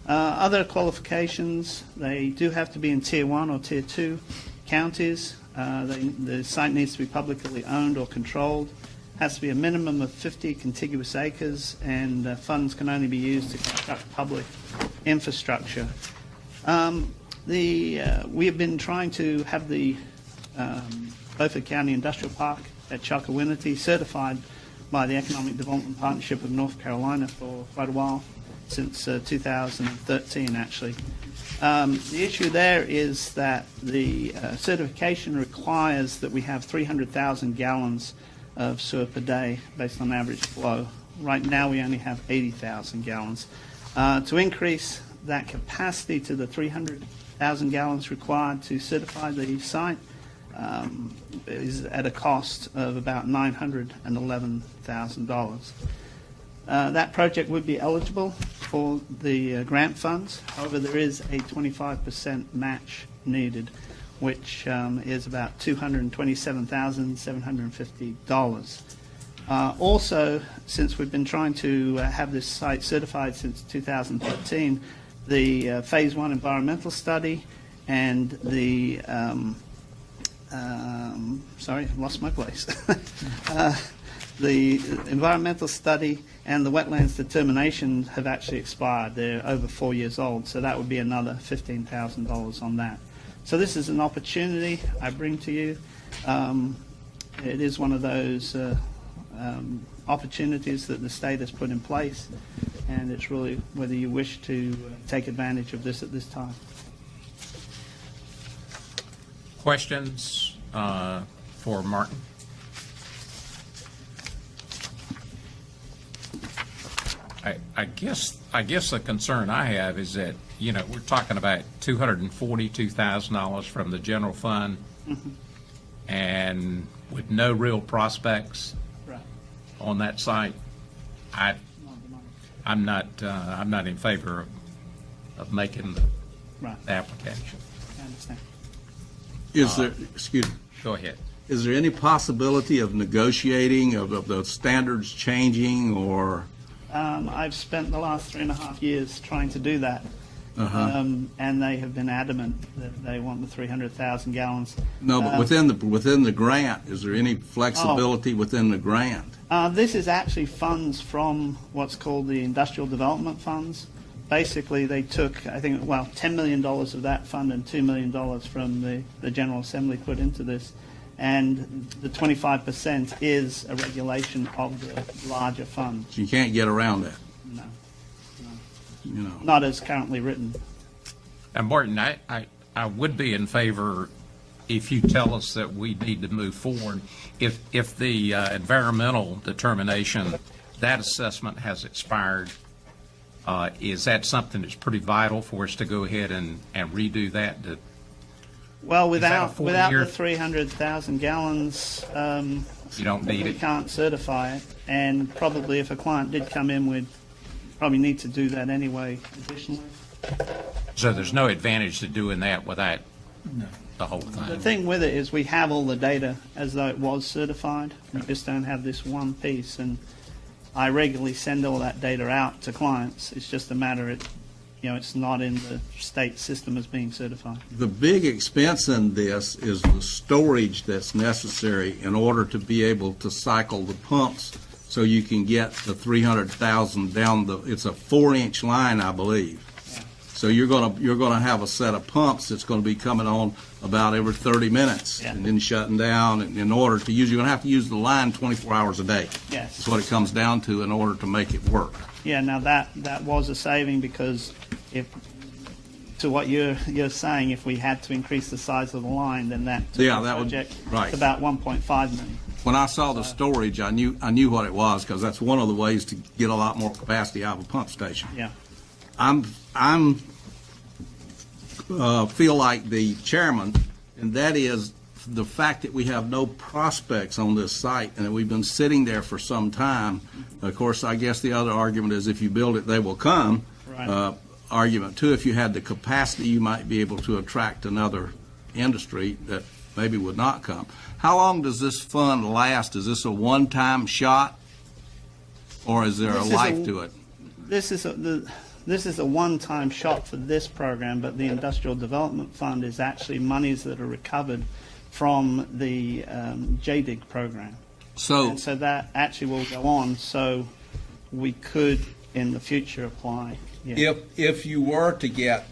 Other qualifications, they do have to be in Tier 1 or Tier 2 counties. The site needs to be publicly owned or controlled. Has to be a minimum of 50 contiguous acres, and funds can only be used to construct public infrastructure. We have been trying to have the Beaufort County Industrial Park at Chakawinity certified by the Economic Development Partnership of North Carolina for quite a while, since 2013 actually. The issue there is that the certification requires that we have 300,000 gallons of sewer per day based on average flow. Right now we only have 80,000 gallons. To increase that capacity to the 300,000 gallons required to certify the site is at a cost of about $911,000. That project would be eligible for the grant funds. However, there is a 25% match needed, which is about $227,750. Also, since we've been trying to have this site certified since 2013, the Phase 1 environmental study and the sorry, I lost my place. The environmental study and the wetlands determination have actually expired. They're over 4 years old, so that would be another $15,000 on that. So this is an opportunity I bring to you. It is one of those opportunities that the state has put in place, and it's really whether you wish to take advantage of this at this time. Questions for Martin? I guess the concern I have is that, you know, we're talking about $242,000 from the general fund, and with no real prospects on that site. I'm not in favor of making the application. I understand. Is there, excuse me. Go ahead. Is there any possibility of negotiating, of the standards changing, or? I've spent the last 3.5 years trying to do that. And they have been adamant that they want the 300,000 gallons. No, but within the grant, is there any flexibility within the grant? This is actually funds from what's called the Industrial Development Funds. Basically, they took, I think, well, $10 million of that fund and $2 million from the General Assembly put into this. And the 25% is a regulation of the larger fund. So you can't get around that? No. You know. Not as currently written. And Martin, I would be in favor if you tell us that we need to move forward. If the environmental determination, that assessment has expired, Is that something that's pretty vital for us to go ahead and redo that? Well, Is that a without 40-year? the 300,000 gallons, You don't need we it? can't certify it. And probably if a client did come in, we'd probably need to do that anyway additionally. So there's no advantage to doing that without the whole thing? The thing with it is we have all the data as though it was certified. We just don't have this one piece. And I regularly send all that data out to clients. It's just a matter of, it's not in the state system as being certified. The big expense in this is the storage that's necessary in order to be able to cycle the pumps so you can get the 300,000 down it's a 4-inch line, I believe. So you're gonna have a set of pumps that's gonna be coming on about every 30 minutes and then shutting down. And in order to use, you're gonna have to use the line 24 hours a day. Yes. That's what it comes down to in order to make it work. Yeah, now that was a saving because to what you're saying, if we had to increase the size of the line, then that took the project to about 1.5 million. When I saw the storage, I knew what it was because that's one of the ways to get a lot more capacity out of a pump station. Yeah. I'm feel like the chairman, and that is the fact that we have no prospects on this site and that we've been sitting there for some time. Of course, I guess the other argument is if you build it, they will come. Right. Argument too, if you had the capacity, you might be able to attract another industry that maybe would not come. How long does this fund last? Is this a one-time shot, or is there a life to it? This is a one-time shot for this program, but the Industrial Development Fund is actually monies that are recovered from the JDIG program. And so that actually will go on, so we could in the future apply. Yeah. If you were to get,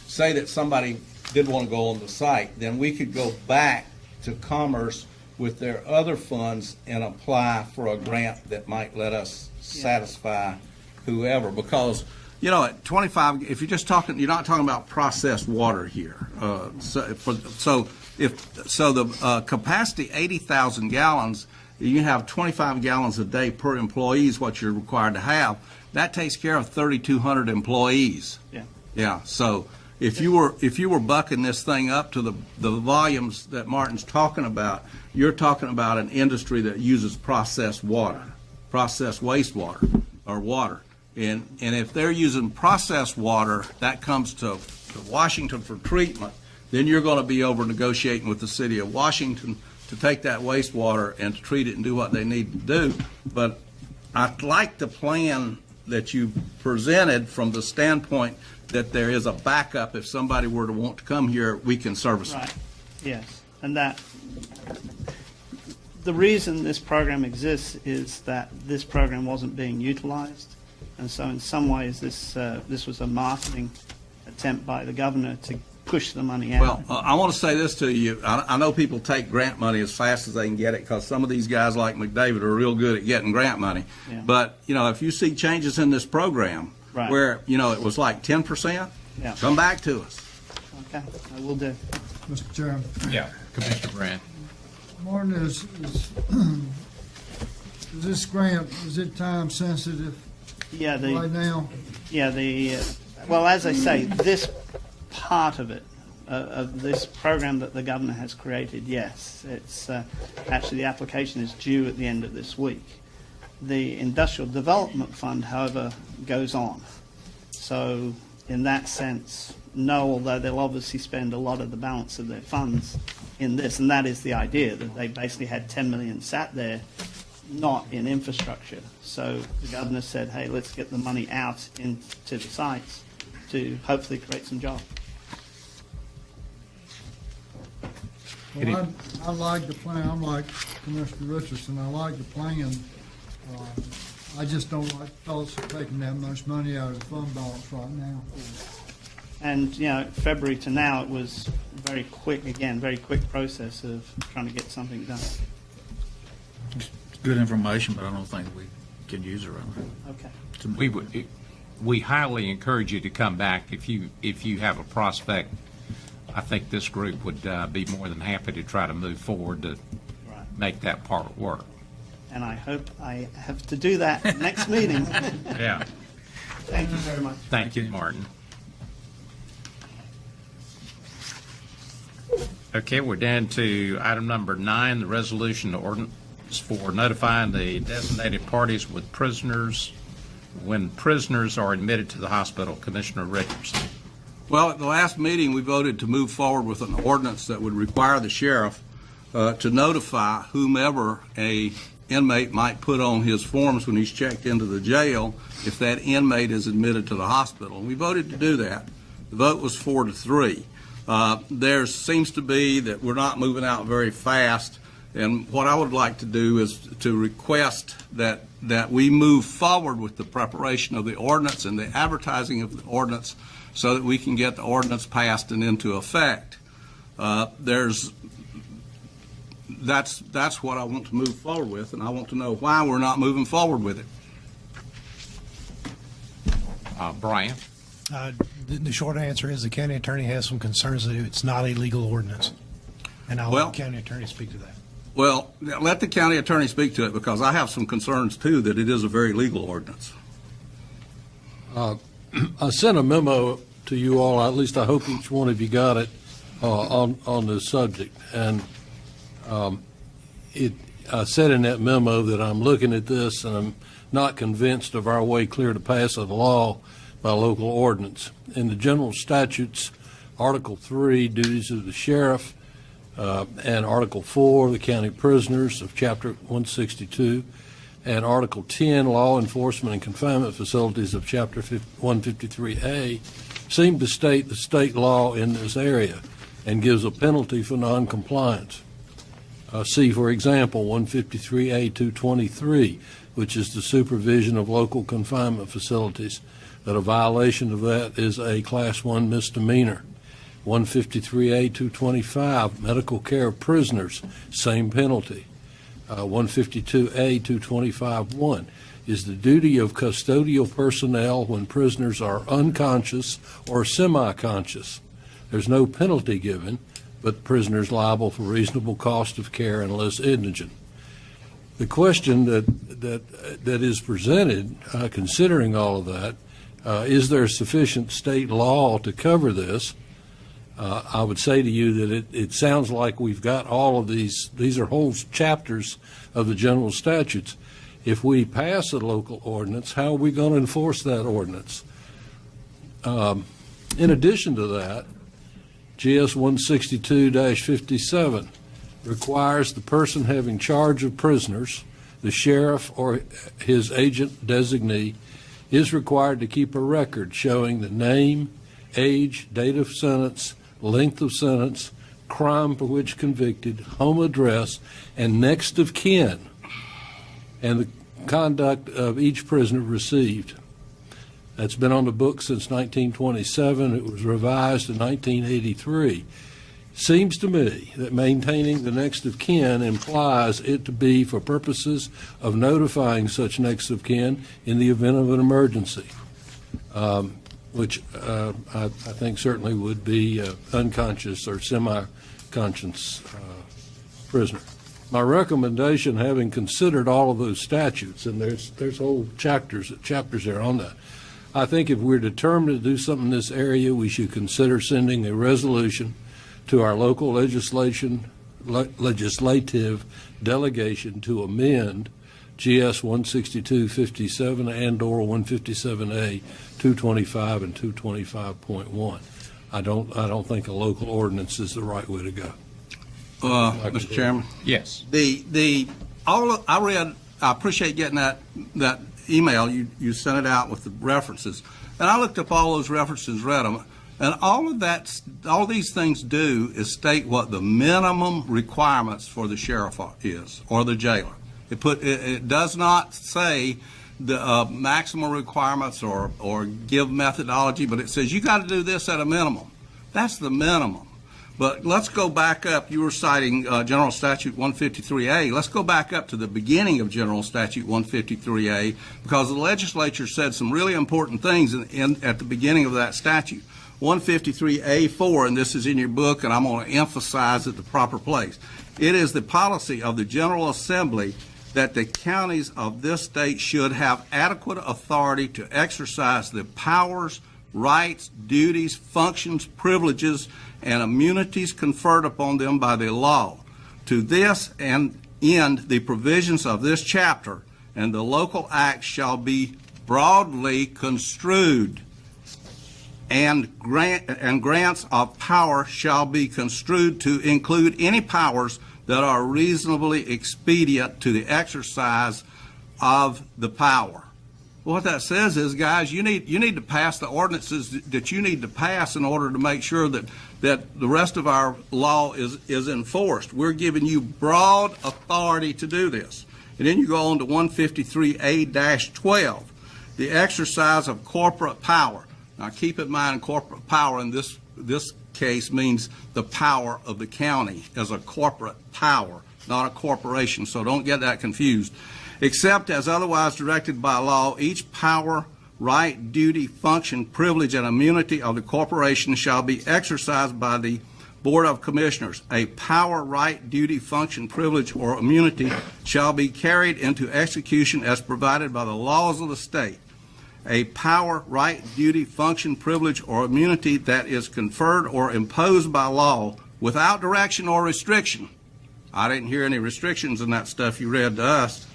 say that somebody did want to go on the site, then we could go back to Commerce with their other funds and apply for a grant that might let us satisfy whoever. Because, at 25, if you're just talking, you're not talking about processed water here. So the capacity, 80,000 gallons, you have 25 gallons a day per employee is what you're required to have. That takes care of 3,200 employees. Yeah. Yeah. So if you were bucking this thing up to the volumes that Martin's talking about, you're talking about an industry that uses processed water, processed wastewater or water. And if they're using processed water, that comes to Washington for treatment, then you're going to be over negotiating with the city of Washington to take that wastewater and to treat it and do what they need to do. But I like the plan that you presented from the standpoint that there is a backup. If somebody were to want to come here, we can service them. Right. Yes. And the reason this program exists is that this program wasn't being utilized. And so in some ways this was a marketing attempt by the governor to push the money out. Well, I want to say this to you. I know people take grant money as fast as they can get it because some of these guys like McDavid are real good at getting grant money. Yeah. But, if you see changes in this program where, it was like 10%, come back to us. Okay, I will do. Mr. Chairman. Yeah, Commissioner Brand. Martin, is this grant, is it time sensitive right now? Yeah, well, as I say, this part of it, of this program that the governor has created, yes. It's actually the application is due at the end of this week. The Industrial Development Fund, however, goes on. So in that sense, no, although they'll obviously spend a lot of the balance of their funds in this, and that is the idea, that they basically had 10 million sat there, not in infrastructure. So the governor said, hey, let's get the money out into the sites to hopefully create some jobs. Well, I like the plan. I'm like Commissioner Richardson. I like the plan. I just don't like thoughts of taking that much money out of the fund balance right now. And, February to now, it was very quick process of trying to get something done. It's good information, but I don't think we can use it right now. Okay. We highly encourage you to come back if you have a prospect. I think this group would be more than happy to try to move forward to make that part work. And I hope I have to do that next meeting. Yeah. Thank you very much. Thank you, Martin. Okay, we're down to item number 9, the resolution ordinance for notifying the designated parties with prisoners when prisoners are admitted to the hospital. Commissioner Richards. Well, at the last meeting, we voted to move forward with an ordinance that would require the sheriff to notify whomever a inmate might put on his forms when he's checked into the jail if that inmate is admitted to the hospital. And we voted to do that. The vote was 4-3. There seems to be that we're not moving out very fast, and what I would like to do is to request that we move forward with the preparation of the ordinance and the advertising of the ordinance so that we can get the ordinance passed and into effect. That's what I want to move forward with, and I want to know why we're not moving forward with it. Brian? The short answer is the county attorney has some concerns that it's not a legal ordinance. And I'll let the county attorney speak to that. Well, let the county attorney speak to it, because I have some concerns, too, that it is a very legal ordinance. I sent a memo to you all, at least I hope each one of you got it, on this subject. And I said in that memo that I'm looking at this and I'm not convinced of our way clear to pass a law by local ordinance. In the general statutes, Article 3, duties of the sheriff, and Article 4, the county prisoners of Chapter 162, and Article 10, law enforcement and confinement facilities of Chapter 153A, seem to state the state law in this area and gives a penalty for noncompliance. See, for example, 153A-223, which is the supervision of local confinement facilities, that a violation of that is a Class 1 misdemeanor. 153A-225, medical care of prisoners, same penalty. 152A-225-1 is the duty of custodial personnel when prisoners are unconscious or semi-conscious. There's no penalty given, but prisoners liable for reasonable cost of care unless indigent. The question that is presented, considering all of that, is there sufficient state law to cover this? I would say to you that it sounds like we've got all of these are whole chapters of the general statutes. If we pass a local ordinance, how are we going to enforce that ordinance? In addition to that, GS 162-57 requires the person having charge of prisoners, the sheriff or his agent designee, is required to keep a record showing the name, age, date of sentence, length of sentence, crime for which convicted, home address, and next of kin, and the conduct of each prisoner received. That's been on the books since 1927. It was revised in 1983. Seems to me that maintaining the next of kin implies it to be for purposes of notifying such next of kin in the event of an emergency, which I think certainly would be unconscious or semi-conscious prisoner. My recommendation, having considered all of those statutes, and there's whole chapters there on that, I think if we're determined to do something in this area, we should consider sending a resolution to our local legislative delegation to amend GS 162-57 and/or 157A 225 and 225.1. I don't think a local ordinance is the right way to go. Mr. Chairman? Yes. I appreciate getting that email. You sent it out with the references. And I looked up all those references, read them, and all these things do is state what the minimum requirements for the sheriff is, or the jailer. It does not say the maximum requirements or give methodology, but it says you got to do this at a minimum. That's the minimum. But let's go back up. You were citing General Statute 153A. Let's go back up to the beginning of General Statute 153A, because the legislature said some really important things at the beginning of that statute. 153A4, and this is in your book, and I'm going to emphasize at the proper place. It is the policy of the General Assembly that the counties of this state should have adequate authority to exercise the powers, rights, duties, functions, privileges, and immunities conferred upon them by the law. To this and end the provisions of this chapter, and the local acts shall be broadly construed, and grants of power shall be construed to include any powers that are reasonably expedient to the exercise of the power. What that says is, guys, you need to pass the ordinances that you need to pass in order to make sure that the rest of our law is enforced. We're giving you broad authority to do this. And then you go on to 153A-12, the exercise of corporate power. Now, keep in mind, corporate power in this case means the power of the county as a corporate power, not a corporation, so don't get that confused. Except as otherwise directed by law, each power, right, duty, function, privilege, and immunity of the corporation shall be exercised by the Board of Commissioners. A power, right, duty, function, privilege, or immunity shall be carried into execution as provided by the laws of the state. A power, right, duty, function, privilege, or immunity that is conferred or imposed by law without direction or restriction. I didn't hear any restrictions in that stuff you read to us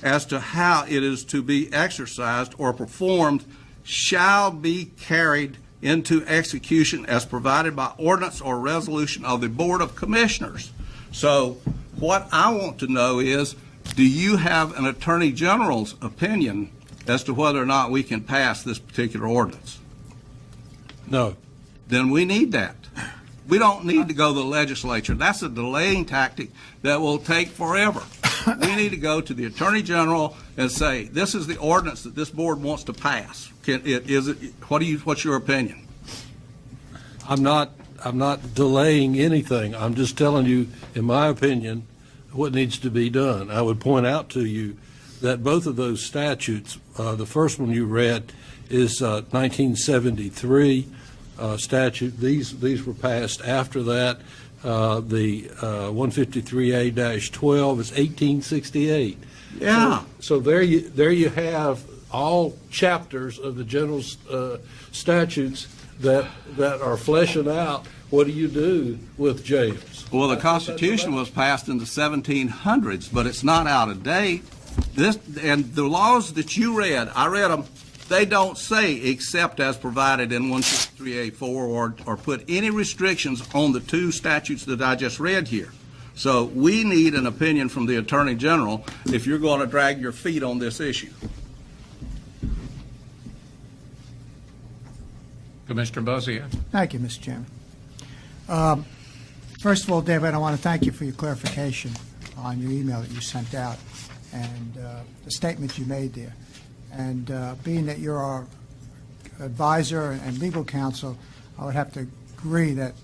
as to how it is to be exercised or performed, shall be carried into execution as provided by ordinance or resolution of the Board of Commissioners. So what I want to know is, do you have an Attorney General's opinion as to whether or not we can pass this particular ordinance? No. Then we need that. We don't need to go to the legislature. That's a delaying tactic that will take forever. We need to go to the Attorney General and say, this is the ordinance that this board wants to pass. What's your opinion? I'm not delaying anything. I'm just telling you, in my opinion, what needs to be done. I would point out to you that both of those statutes, the first one you read is 1973 statute. These were passed after that. The 153A-12 is 1868. Yeah. So there you have all chapters of the general statutes that are fleshing out what do you do with jails. Well, the Constitution was passed in the 1700s, but it's not out of date. And the laws that you read, I read them. They don't say except as provided in 153A-4 or put any restrictions on the two statutes that I just read here. So we need an opinion from the Attorney General if you're going to drag your feet on this issue. Commissioner Buzzy. Thank you, Mr. Chairman. First of all, David, I want to thank you for your clarification on your email that you sent out and the statement you made there. And being that you're our advisor and legal counsel, I would have to agree that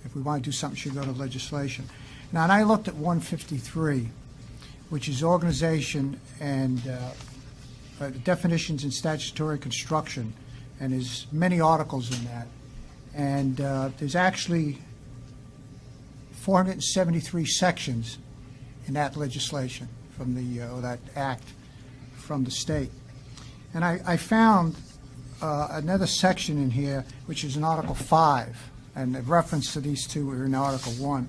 if we want to do something, it should go to legislation. Now, and I looked at 153, which is organization and definitions in statutory construction, and there's many articles in that. And there's actually 473 sections in that legislation from the or that act from the state. And I found another section in here, which is in Article 5, and the reference to these two are in Article 1.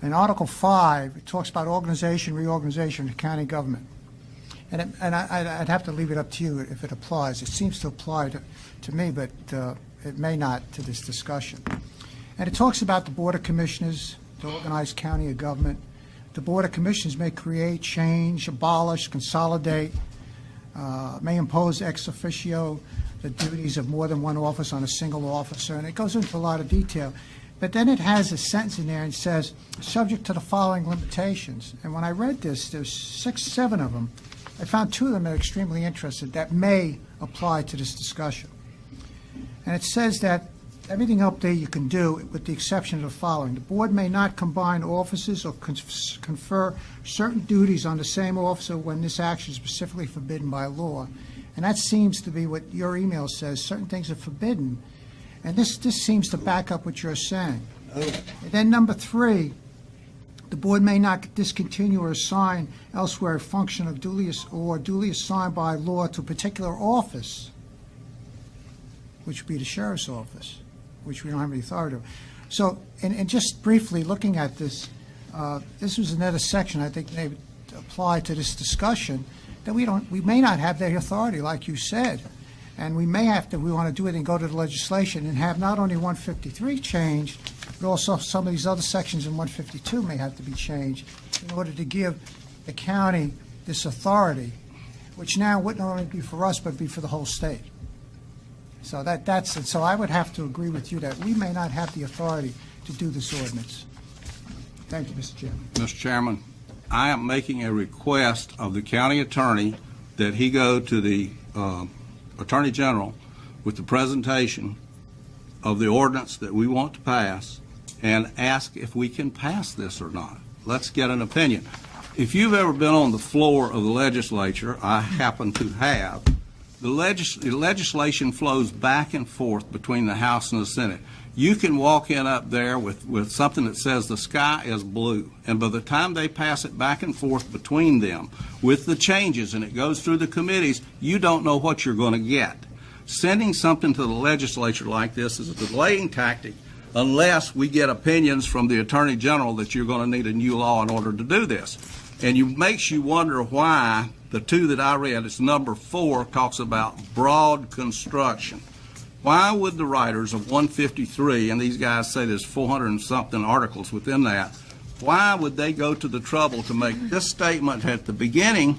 In Article 5, it talks about organization, reorganization of county government. And I'd have to leave it up to you if it applies. It seems to apply to me, but it may not to this discussion. And it talks about the Board of Commissioners, the organized county of government. The Board of Commissioners may create, change, abolish, consolidate, may impose ex officio the duties of more than one office on a single officer, and it goes into a lot of detail. But then it has a sentence in there and says, subject to the following limitations. And when I read this, there's 6, 7 of them. I found 2 of them that are extremely interested that may apply to this discussion. And it says that everything up there you can do with the exception of the following. The board may not combine offices or confer certain duties on the same officer when this action is specifically forbidden by law. And that seems to be what your email says. Certain things are forbidden. And this seems to back up what you're saying. And then number 3, The board may not discontinue or assign elsewhere a function of duly assigned by law to a particular office, which would be the sheriff's office, which we don't have any authority over. So, and just briefly looking at this, this was another section I think may apply to this discussion, that we may not have the authority, like you said, and we may have to, we want to do it and go to the legislation and have not only 153 changed, but also some of these other sections in 152 may have to be changed in order to give the county this authority, which now wouldn't only be for us, but be for the whole state. So that's it. So I would have to agree with you that we may not have the authority to do this ordinance. Thank you, Mr. Chairman. Mr. Chairman, I am making a request of the county attorney that he go to the Attorney General with the presentation of the ordinance that we want to pass and ask if we can pass this or not. Let's get an opinion. If you've ever been on the floor of the legislature, I happen to have, the legislation flows back and forth between the House and the Senate. You can walk in up there with something that says the sky is blue, and by the time they pass it back and forth between them with the changes and it goes through the committees, you don't know what you're going to get. Sending something to the legislature like this is a delaying tactic unless we get opinions from the Attorney General that you're going to need a new law in order to do this. And it makes you wonder why the two that I read, it's number 4, talks about broad construction. Why would the writers of 153, and these guys say there's 400 and something articles within that, why would they go to the trouble to make this statement at the beginning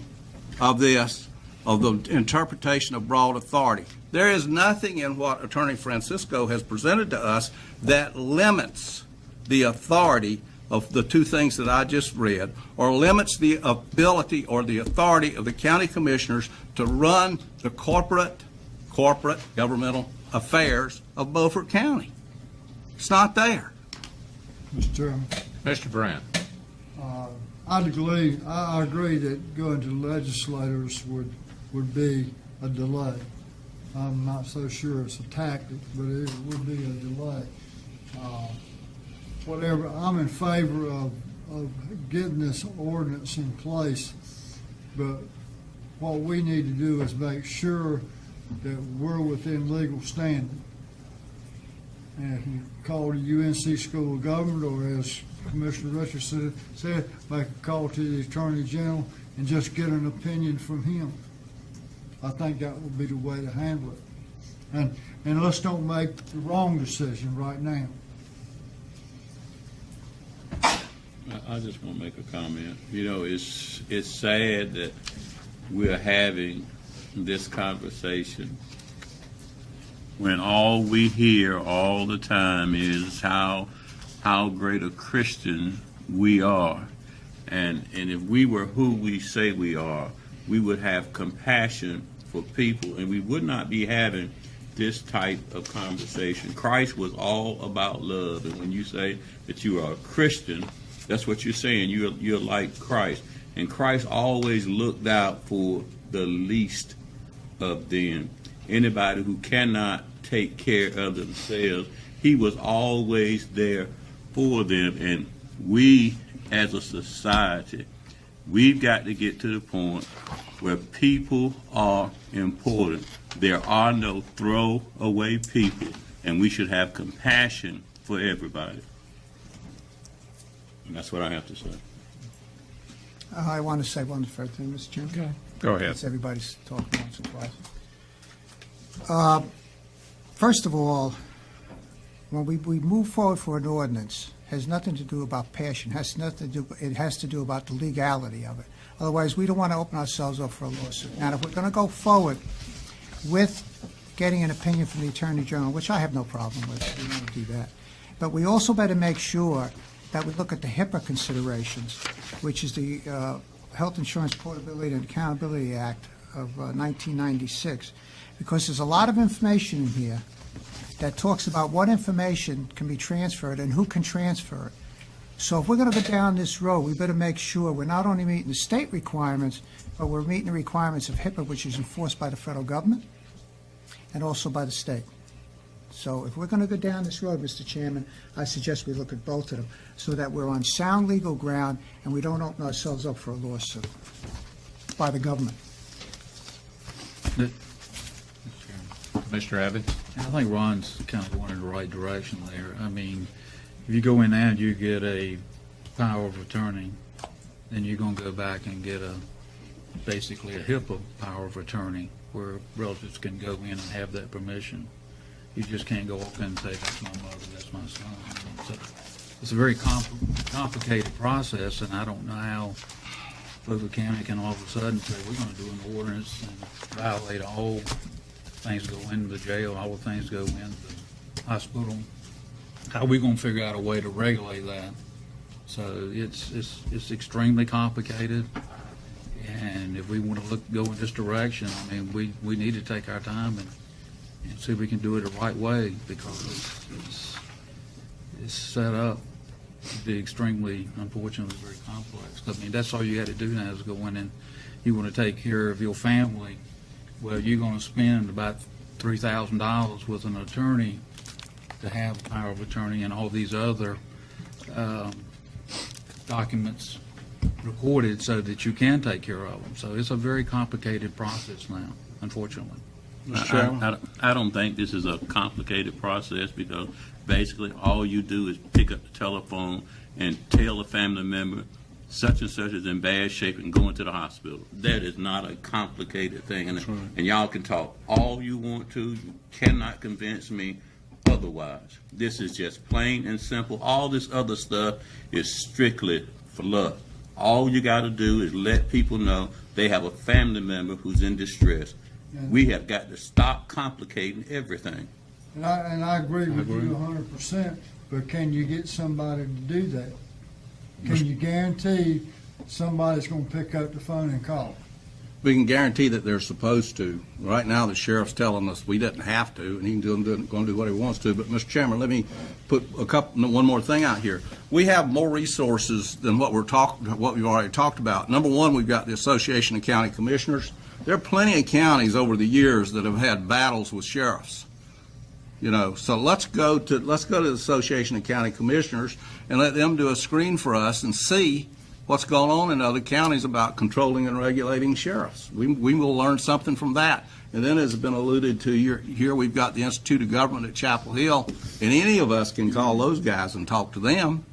of this, of the interpretation of broad authority? There is nothing in what Attorney Francisco has presented to us that limits the authority of the two things that I just read, or limits the ability or the authority of the county commissioners to run the corporate governmental affairs of Beaufort County. It's not there. Mr. Chairman. Mr. Brand. I agree that going to legislators would be a delay. I'm not so sure it's a tactic, but it would be a delay. Whatever, I'm in favor of getting this ordinance in place, but what we need to do is make sure that we're within legal standing. And if you call the UNC School of Government, or as Commissioner Richardson said, make a call to the Attorney General and just get an opinion from him. I think that would be the way to handle it. And let's don't make the wrong decision right now. I just want to make a comment. You know, it's sad that we're having this conversation when all we hear all the time is how great a Christian we are. And if we were who we say we are, we would have compassion for people, and we would not be having this type of conversation. Christ was all about love, and when you say that you are a Christian, that's what you're saying. You're like Christ, and Christ always looked out for the least of them. Anybody who cannot take care of themselves, he was always there for them. And we, as a society, we've got to get to the point where people are important. There are no throwaway people, and we should have compassion for everybody. And that's what I have to say. I want to say one further thing, Mr. Chairman. Okay. Go ahead. Since everybody's talking once or twice. First of all, when we move forward for an ordinance, has nothing to do about passion. It has to do about the legality of it. Otherwise, we don't want to open ourselves up for a lawsuit. Now, if we're going to go forward with getting an opinion from the Attorney General, which I have no problem with, we want to do that. But we also better make sure that we look at the HIPAA considerations, which is the Health Insurance Portability and Accountability Act of 1996, because there's a lot of information in here that talks about what information can be transferred and who can transfer it. So if we're going to go down this road, we better make sure we're not only meeting the state requirements, but we're meeting the requirements of HIPAA, which is enforced by the federal government and also by the state. So if we're going to go down this road, Mr. Chairman, I suggest we look at both of them so that we're on sound legal ground and we don't open ourselves up for a lawsuit by the government. Mr. Evans? I think Ron's kind of going in the right direction there. I mean, if you go in there and you get a power of attorney, then you're going to go back and get basically a HIPAA power of attorney where relatives can go in and have that permission. You just can't go up and say, that's my mother, that's my son. So it's a very complicated process, and I don't know how Beaufort County can all of a sudden say, we're going to do an ordinance and violate all things go into the jail, all the things go into the hospital. How are we going to figure out a way to regulate that? So it's extremely complicated, and if we want to go in this direction, I mean, we need to take our time and see if we can do it the right way, because it's set up to be extremely, unfortunately, very complex. I mean, that's all you had to do now is go in and you want to take care of your family. Well, you're going to spend about $3,000 with an attorney to have power of attorney and all these other documents recorded so that you can take care of them. So it's a very complicated process now, unfortunately. I don't think this is a complicated process, because basically all you do is pick up the telephone and tell a family member such and such is in bad shape and going to the hospital. That is not a complicated thing. And y'all can talk all you want to. You cannot convince me otherwise. This is just plain and simple. All this other stuff is strictly fluff. All you got to do is let people know they have a family member who's in distress. We have got to stop complicating everything. And I agree with you 100%, but can you get somebody to do that? Can you guarantee somebody's going to pick up the phone and call? We can guarantee that they're supposed to. Right now, the sheriff's telling us we didn't have to, and he's going to do what he wants to. But, Mr. Chairman, let me put one more thing out here. We have more resources than what we've already talked about. Number one, we've got the Association of County Commissioners. There are plenty of counties over the years that have had battles with sheriffs. You know, so let's go to the Association of County Commissioners and let them do a screen for us and see what's going on in other counties about controlling and regulating sheriffs. We will learn something from that. And then, as has been alluded to, here we've got the Institute of Government at Chapel Hill, and any of us can call those guys and talk to them.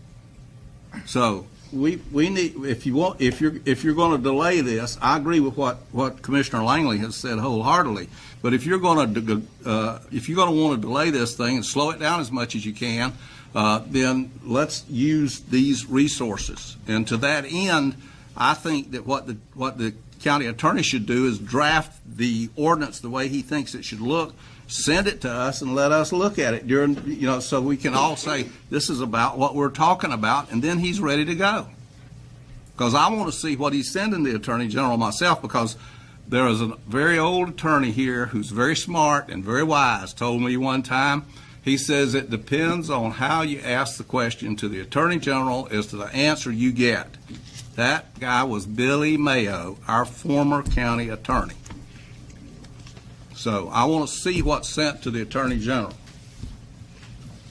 So we need, if you're going to delay this, I agree with what Commissioner Langley has said wholeheartedly. But if you're going to want to delay this thing and slow it down as much as you can, then let's use these resources. And to that end, I think that what the county attorney should do is draft the ordinance the way he thinks it should look, send it to us, and let us look at it so we can all say this is about what we're talking about, and then he's ready to go. Because I want to see what he's sending the Attorney General myself, because there is a very old attorney here who's very smart and very wise, told me one time, he says it depends on how you ask the question to the Attorney General as to the answer you get. That guy was Billy Mayo, our former county attorney. So I want to see what's sent to the Attorney General.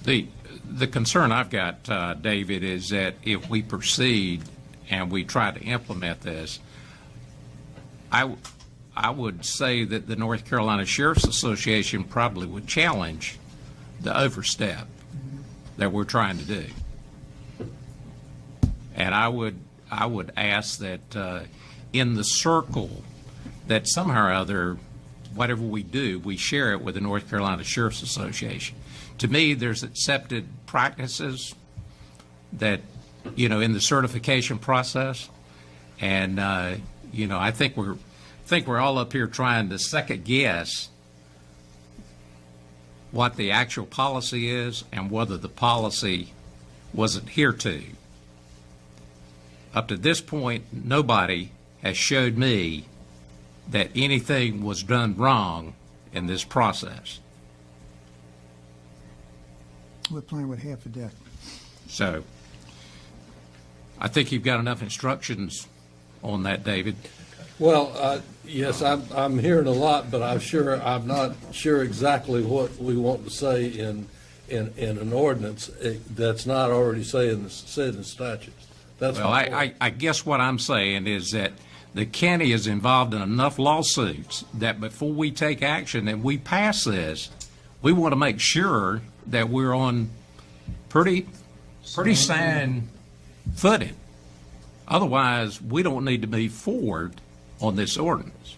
The concern I've got, David, is that if we proceed and we try to implement this, I would say that the North Carolina Sheriff's Association probably would challenge the overstep that we're trying to do. And I would ask that in the circle that somehow or other, whatever we do, we share it with the North Carolina Sheriff's Association. To me, there's accepted practices that, in the certification process, and I think we're all up here trying to second guess what the actual policy is and whether the policy was adhered to. Up to this point, nobody has showed me that anything was done wrong in this process. We're playing with half a deck. So I think you've got enough instructions on that, David. Well, yes, I'm hearing a lot, but I'm not sure exactly what we want to say in an ordinance that's not already said in statutes. That's Well, my point. I guess what I'm saying is that the county is involved in enough lawsuits that before we take action and we pass this, we want to make sure that we're on pretty sound footing. Otherwise, we don't need to be forward on this ordinance.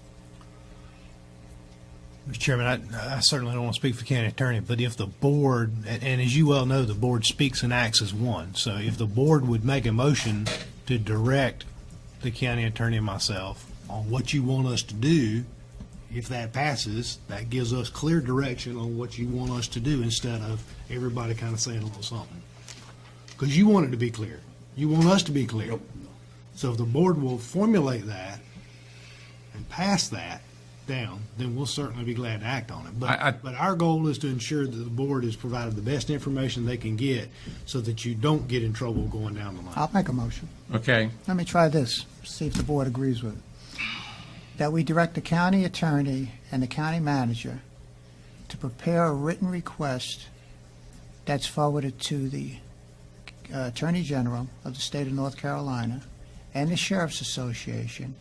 Mr. Chairman, I certainly don't want to speak for county attorney, but if the board, and as you well know, the board speaks and acts as one. So if the board would make a motion to direct the county attorney and myself on what you want us to do, if that passes, that gives us clear direction on what you want us to do instead of everybody kind of saying a little something. Because you want it to be clear. You want us to be clear. So if the board will formulate that and pass that down, then we'll certainly be glad to act on it. But our goal is to ensure that the board has provided the best information they can get so that you don't get in trouble going down the line. I'll make a motion. Okay. Let me try this, see if the board agrees with it. That we direct the county attorney and the county manager to prepare a written request that's forwarded to the Attorney General of the state of North Carolina and the Sheriff's Association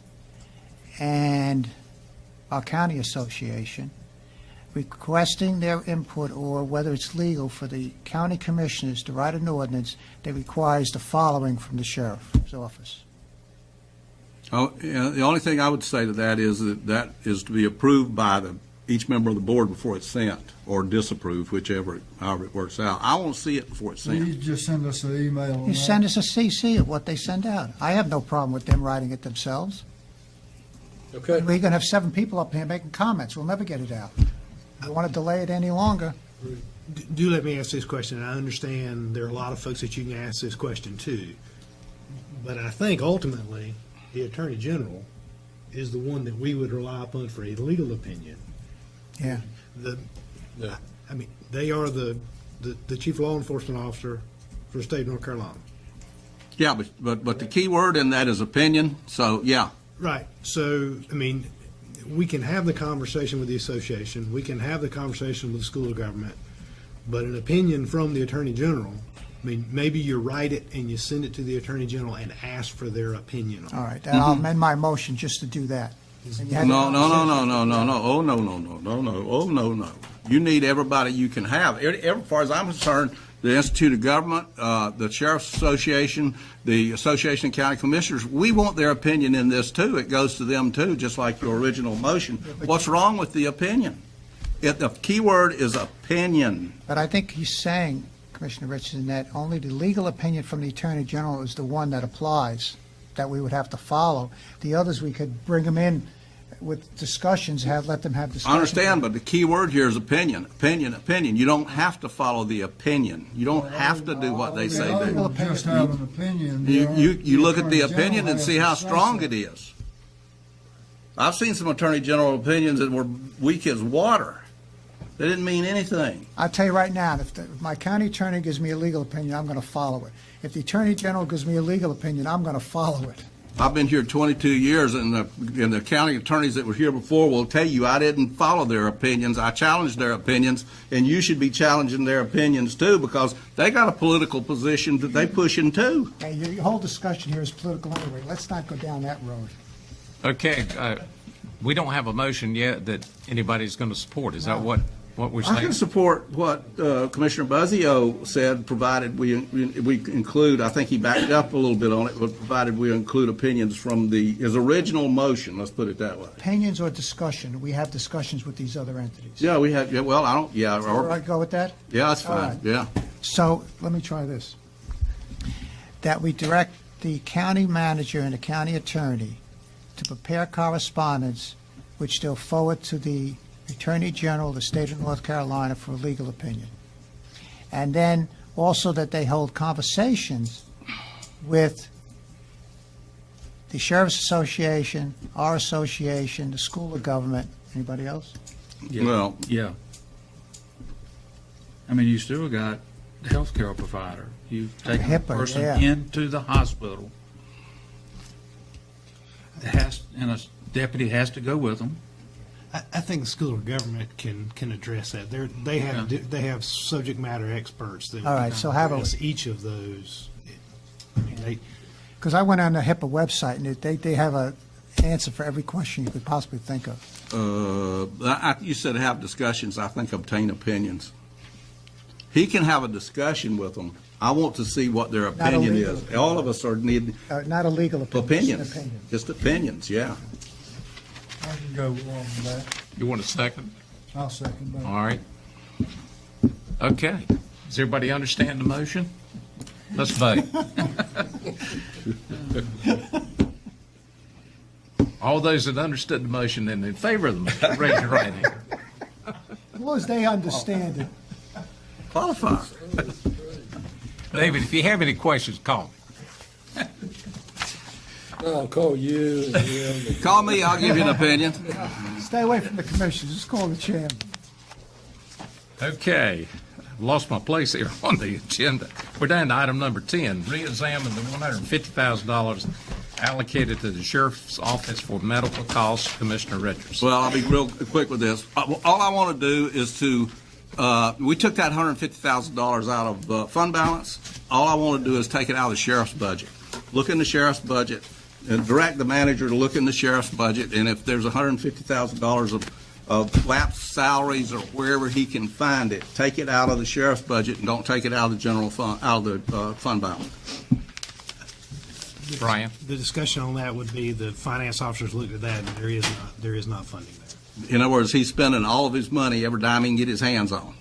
and our county association, requesting their input, or whether it's legal for the county commissioners to write an ordinance that requires the following from the sheriff's office. Oh, yeah, the only thing I would say to that is that is to be approved by each member of the board before it's sent, or disapproved, however it works out. I won't see it before it's sent. You just send us an email on You that. send us a CC of what they send out. I have no problem with them writing it themselves. Okay. We're going to have 7 people up here making comments. We'll never get it out. If you want to delay it any longer. Do let me ask this question. I understand there are a lot of folks that you can ask this question to, but I think ultimately the Attorney General is the one that we would rely upon for a legal opinion. Yeah. I mean, they are the chief law enforcement officer for the state of North Carolina. Yeah, but the key word in that is opinion, so yeah. Right. So, I mean, we can have the conversation with the association, we can have the conversation with the school of government, but an opinion from the Attorney General, I mean, maybe you write it and you send it to the Attorney General and ask for their opinion on it. All right, then I'll amend my motion just to do that. And you have No. Oh, no. You need everybody you can have. As far as I'm concerned, the Institute of Government, the Sheriff's Association, the Association of County Commissioners, we want their opinion in this too. It goes to them too, just like your original motion. What's wrong with the opinion? The key word is opinion. But I think he's saying, Commissioner Richardson, that only the legal opinion from the Attorney General is the one that applies, that we would have to follow. The others, we could bring them in with discussions, let them have discussions. I understand, but the key word here is opinion. Opinion. You don't have to follow the opinion. You don't have to do what they say do. Just have an opinion. You look at the opinion and see how strong it is. I've seen some Attorney General opinions that were weak as water. They didn't mean anything. I'll tell you right now, if my county attorney gives me a legal opinion, I'm going to follow it. If the Attorney General gives me a legal opinion, I'm going to follow it. I've been here 22 years, and the county attorneys that were here before will tell you I didn't follow their opinions. I challenged their opinions, and you should be challenging their opinions too, because they got a political position that they pushing too. Hey, your whole discussion here is political anyway. Let's not go down that road. Okay, we don't have a motion yet that anybody's going to support. Is that what we're I can saying? support what Commissioner Buzzio said, provided we include, I think he backed up a little bit on it, but provided we include opinions from his original motion, let's put it that way. Opinions or discussion? We have discussions with these other entities. Yeah, we have, well, I don't, yeah. All right, go with that? Yeah, that's All fine, right. yeah. So let me try this. That we direct the county manager and the county attorney to prepare correspondence which they'll forward to the Attorney General of the state of North Carolina for a legal opinion. And then also that they hold conversations with the Sheriff's Association, our association, the School of Government. Anybody else? Yeah. Well, yeah. I mean, you still got the healthcare provider. You've taken a HIPAA, person yeah. into the hospital. It has, deputy has to go with them. I think the school of government can address that. They have subject matter experts that All right, can so have a- address each of those. I mean, Because I went on the HIPAA website, and they have a answer for every question you could possibly think of. You said have discussions, I think obtain opinions. He can have a discussion with them. I want to see what their Not a opinion legal is. opinion. All of us need Not a legal opinion. opinions. Just an opinion. Just opinions, yeah. I can go along with that. You want a second? I'll second that. All right. Okay. Does everybody understand the motion? Let's vote. All those that understood the motion and in favor of the motion, raise your right hand. As long as they understand it. Qualify. David, if you have any questions, call me. I'll call you. Call me, I'll give you an opinion. Stay away from the commissioners. Just call the chairman. Okay. Lost my place here on the agenda. We're down to item number 10, reexamine the $150,000 allocated to the sheriff's office for medical costs. Commissioner Richards. Well, I'll be real quick with this. All I want to do is we took that $150,000 out of fund balance. All I want to do is take it out of the sheriff's budget. Look in the sheriff's budget and direct the manager to look in the sheriff's budget, and if there's $150,000 of lapsed salaries or wherever he can find it, take it out of the sheriff's budget and don't take it out of the general fund, out of the fund balance. Brian? The discussion on that would be the finance officers looked at that, and there is not funding there. In other words, he's spending all of his money every dime he can get his hands on.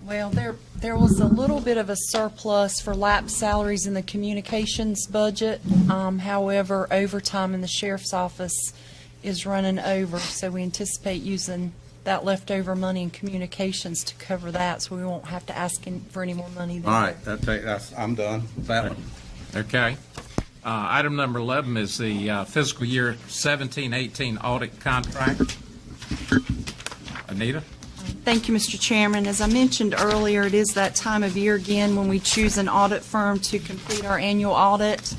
Well, there was a little bit of a surplus for lapsed salaries in the communications budget. However, overtime in the sheriff's office is running over, so we anticipate using that leftover money in communications to cover that, so we won't have to ask for any more money there. All right, I'm done with that one. Okay. Item number 11 is the fiscal year 17-18 audit contract. Anita? Thank you, Mr. Chairman. As I mentioned earlier, it is that time of year again when we choose an audit firm to complete our annual audit.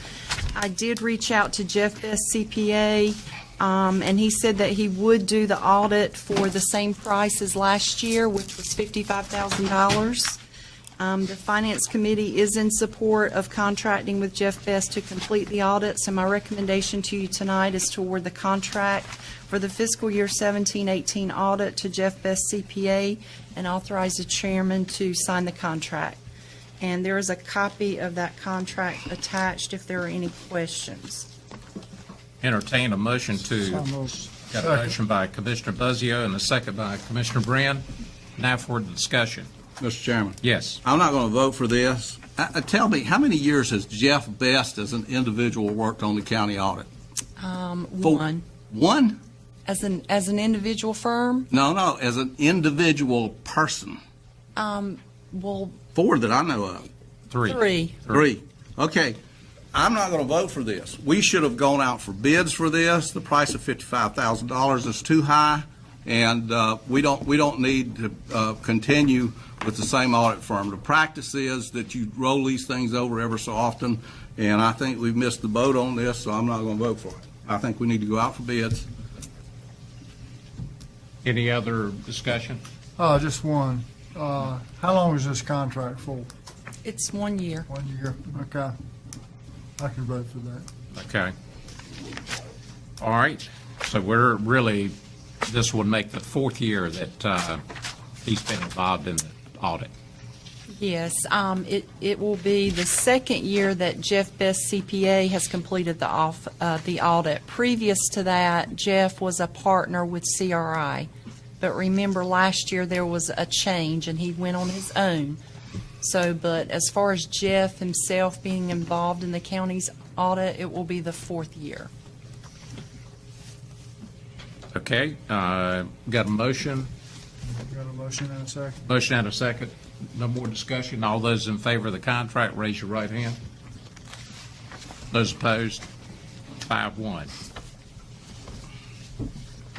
I did reach out to Jeff Best CPA, and he said that he would do the audit for the same price as last year, which was $55,000. The Finance Committee is in support of contracting with Jeff Best to complete the audit, so my recommendation to you tonight is to award the contract for the fiscal year 17-18 audit to Jeff Best CPA and authorize the chairman to sign the contract. And there is a copy of that contract attached if there are any questions. Entertain a motion to, got a motion by Commissioner Buzzio and a second by Commissioner Brand. Now for the discussion. Mr. Chairman. Yes. I'm not going to vote for this. Tell me, how many years has Jeff Best as an individual worked on the county audit? One. One? As an individual firm? No, as an individual person. Well, 4 that I know of. Three. Okay. I'm not going to vote for this. We should have gone out for bids for this. The price of $55,000 is too high, and we don't need to continue with the same audit firm. The practice is that you roll these things over ever so often, and I think we've missed the boat on this, so I'm not going to vote for it. I think we need to go out for bids. Any other discussion? Just one. How long is this contract for? It's 1 year. 1 year, okay. I can vote for that. Okay. All right. So we're really, this would make the 4th year that he's been involved in the audit. Yes, it will be the 2nd year that Jeff Best CPA has completed the audit. Previous to that, Jeff was a partner with CRI. But remember, last year there was a change and he went on his own. So, but as far as Jeff himself being involved in the county's audit, it will be the 4th year. Okay. Got a motion. Got a motion and a second? Motion and a second. No more discussion. All those in favor of the contract, raise your right hand. Those opposed, 5-1.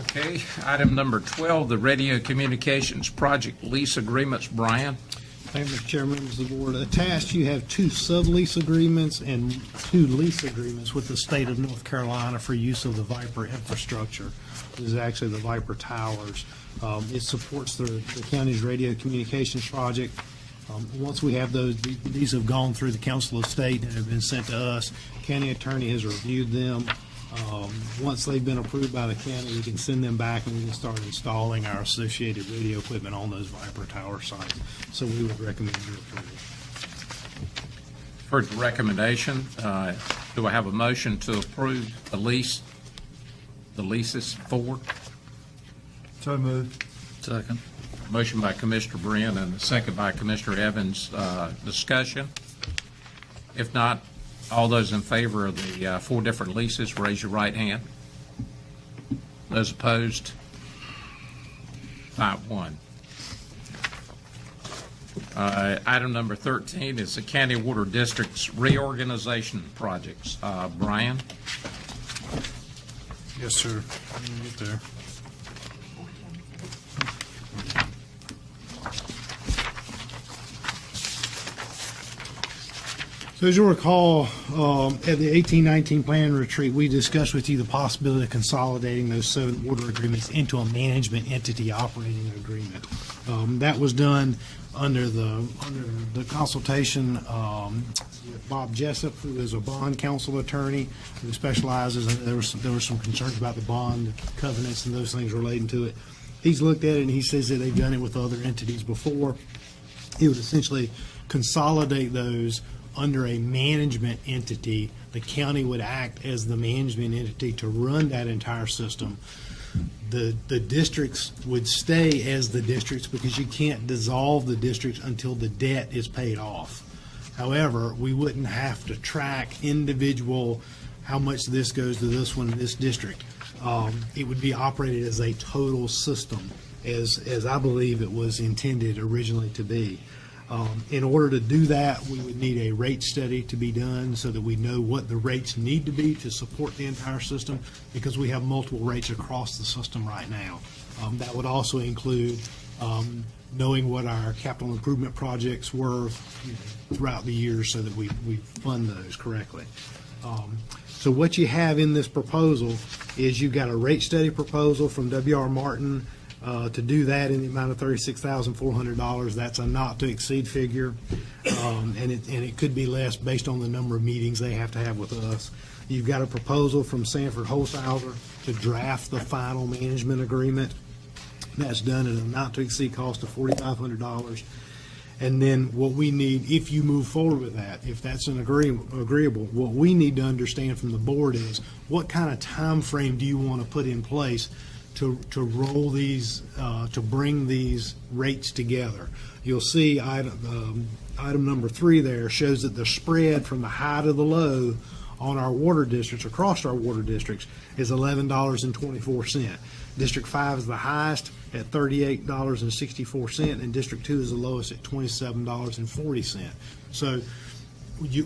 Okay, item number 12, the radio communications project lease agreements. Brian? Thank you, Mr. Chairman, members of the board. Attached, you have 2 sublease agreements and 2 lease agreements with the state of North Carolina for use of the Viper infrastructure. This is actually the Viper Towers. It supports the county's radio communications project. Once we have those, these have gone through the Council of State and have been sent to us. County attorney has reviewed them. Once they've been approved by the county, we can send them back and we can start installing our associated radio equipment on those Viper Tower sites. So we would recommend your approval. Heard the recommendation. Do I have a motion to approve the leases for? So moved. Second. Motion by Commissioner Brand and a second by Commissioner Evans. Discussion? If not, all those in favor of the 4 different leases, raise your right hand. Those opposed? 5-1. Item number 13 is the County Water District's reorganization projects. Brian? Yes, sir. Let me get there. So as you'll recall, at the 1819 planning retreat, we discussed with you the possibility of consolidating those 7 water agreements into a management entity operating agreement. That was done under the consultation with Bob Jessup, who is a bond counsel attorney who specializes in, there were some concerns about the bond covenants and those things relating to it. He's looked at it and he says that they've done it with other entities before. He would essentially consolidate those under a management entity. The county would act as the management entity to run that entire system. The districts would stay as the districts because you can't dissolve the districts until the debt is paid off. However, we wouldn't have to track individual, how much this goes to this one, this district. It would be operated as a total system, as I believe it was intended originally to be. In order to do that, we would need a rate study to be done so that we know what the rates need to be to support the entire system, because we have multiple rates across the system right now. That would also include knowing what our capital improvement projects were throughout the years so that we fund those correctly. So what you have in this proposal is you've got a rate study proposal from W.R. Martin to do that in the amount of $36,400. That's a not-to-exceed figure, and it could be less based on the number of meetings they have to have with us. You've got a proposal from Sanford Holzhauser to draft the final management agreement. That's done at a not-to-exceed cost of $4,500. And then what we need, if you move forward with that, if that's an agreeable, what we need to understand from the board is what kind of time frame do you want to put in place to roll these, to bring these rates together. You'll see item number 3 there shows that the spread from the high to the low on our water districts, across our water districts, is $11.24. District 5 is the highest at $38.64, and District 2 is the lowest at $27.40. So we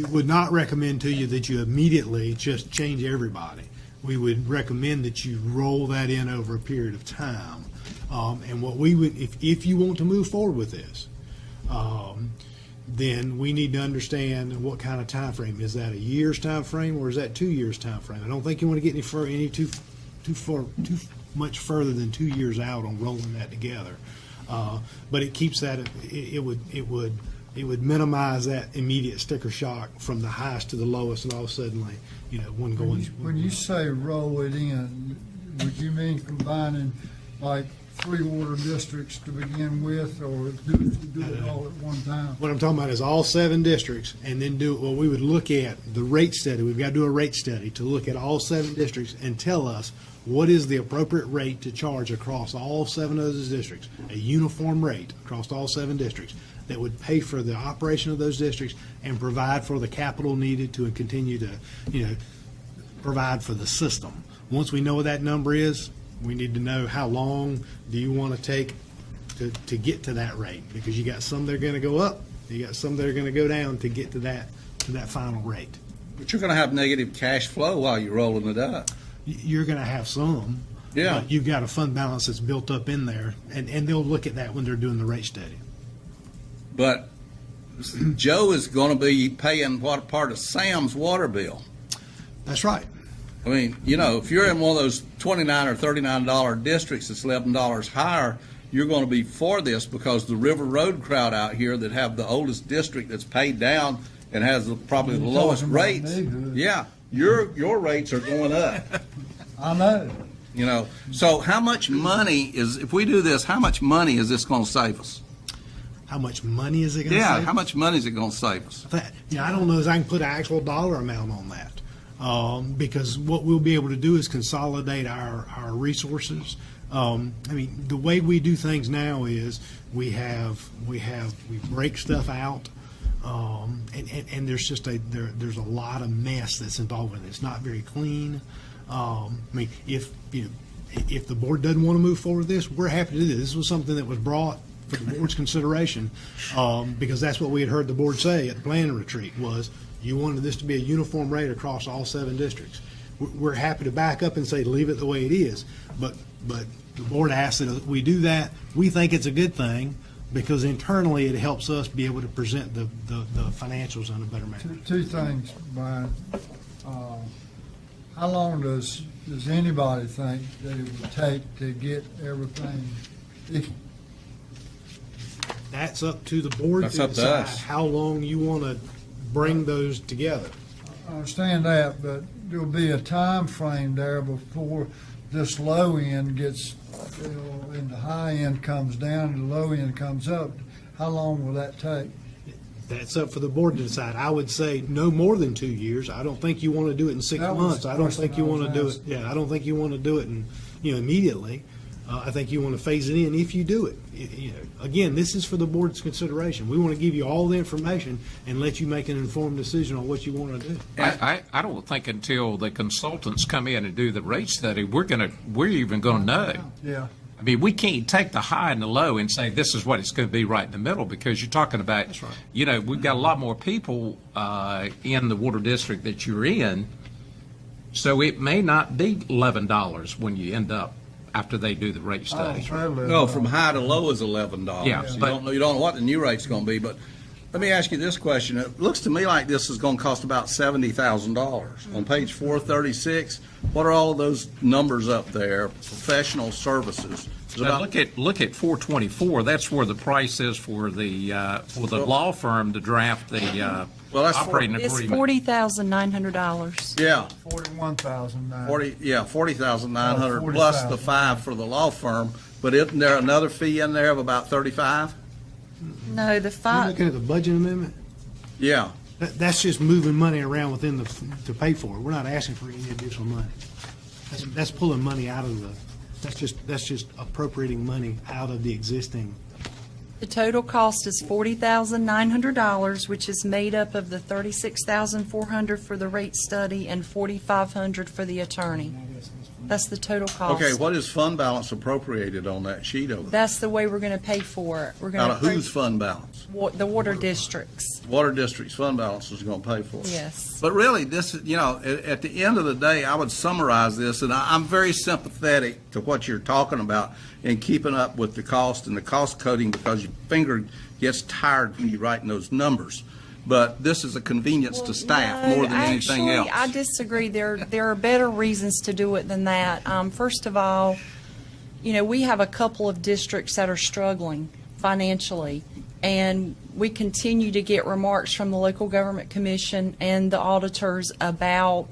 would not recommend to you that you immediately just change everybody. We would recommend that you roll that in over a period of time. And what we would, if you want to move forward with this, then we need to understand what kind of time frame. Is that a year's time frame or is that 2 years time frame? I don't think you want to get too much further than 2 years out on rolling that together. But it keeps that, it would minimize that immediate sticker shock from the highest to the lowest, and all of a sudden, one going. When you say roll it in, would you mean combining like 3 water districts to begin with, or do it all at one time? What I'm talking about is all 7 districts, and then we would look at the rate study. We've got to do a rate study to look at all 7 districts and tell us what is the appropriate rate to charge across all 7 of those districts, a uniform rate across all 7 districts that would pay for the operation of those districts and provide for the capital needed to continue to, provide for the system. Once we know what that number is, we need to know how long do you want to take to get to that rate, because you got some that are going to go up, you got some that are going to go down to get to that final rate. But you're going to have negative cash flow while you're rolling it up. You're going to have some. Yeah. But you've got a fund balance that's built up in there, and they'll look at that when they're doing the rate study. but Joe is going to be paying what part of Sam's water bill. That's right. I mean, you know, if you're in one of those $29 or $39 districts that's $11 higher, you're going to be for this because the River Road crowd out here that have the oldest district that's paid down and has probably the lowest rates. Yeah, your rates are going up. I know. You know, so how much money is, if we do this, how much money is this going to save us? How much money is it going to Yeah, save? how much money is it going to save us? I don't know as I can put an actual dollar amount on that. Because what we'll be able to do is consolidate our resources. I mean, the way we do things now is we break stuff out, and there's just there's a lot of mess that's involved in it. It's not very clean. I mean, if the board doesn't want to move forward with this, we're happy to do this. This was something that was brought for the board's consideration, because that's what we had heard the board say at the planning retreat was you wanted this to be a uniform rate across all 7 districts. We're happy to back up and say leave it the way it is, but the board asked that we do that. We think it's a good thing because internally it helps us be able to present the financials in a better manner. Two things, Brian. How long does anybody think that it would take to get everything? That's up to the board That's to up to decide us. how long you want to bring those together. I understand that, but there'll be a time frame there before this low end gets, and the high end comes down and the low end comes up. How long will that take? That's up for the board to decide. I would say no more than 2 years. I don't think you want to do it in 6 That was months. the I don't question think you I want to was do it. Yeah, I don't think you want to do it immediately. I think you want to phase it in if you do it. Again, this is for the board's consideration. We want to give you all the information and let you make an informed decision on what you want to do. I don't think until the consultants come in and do the rate study, we're even going to know. Yeah. I mean, we can't take the high and the low and say this is what it's going to be right in the middle because you're talking about, That's right. you know, we've got a lot more people in the water district that you're in, so it may not be $11 when you end up after they do the rate study. No, from high to low is $11. Yeah, So but- you don't know what the new rate's going to be, but let me ask you this question. It looks to me like this is going to cost about $70,000. On page 436, what are all of those numbers up there? Professional services. Is it Now, about- look at 424. That's where the price is for the law firm to draft the operating It's agreement. $40,900. Yeah. 41,009. 40,900 Oh, plus the 40,000. 5 for the law firm. But isn't there another fee in there of about 35? No, the You're five. looking at the budget amendment? Yeah. That's just moving money around within to pay for it. We're not asking for any additional money. That's pulling money out of that's just appropriating money out of the existing. The total cost is $40,900, which is made up of the $36,400 for the rate study and $4,500 for the attorney. That's the total cost. Okay, what is fund balance appropriated on that sheet over there? That's the way we're going to pay for it. We're going Out of whose fund balance? The water districts. Water District's fund balance is going to pay for it. Yes. But really, this is, you know, at the end of the day, I would summarize this, and I'm very sympathetic to what you're talking about in keeping up with the cost and the cost coding because your finger gets tired when you're writing those numbers. But this is a convenience to staff more than anything else. Actually, I disagree. There are better reasons to do it than that. First of all, you know, we have a couple of districts that are struggling financially, and we continue to get remarks from the Local Government Commission and the auditors about,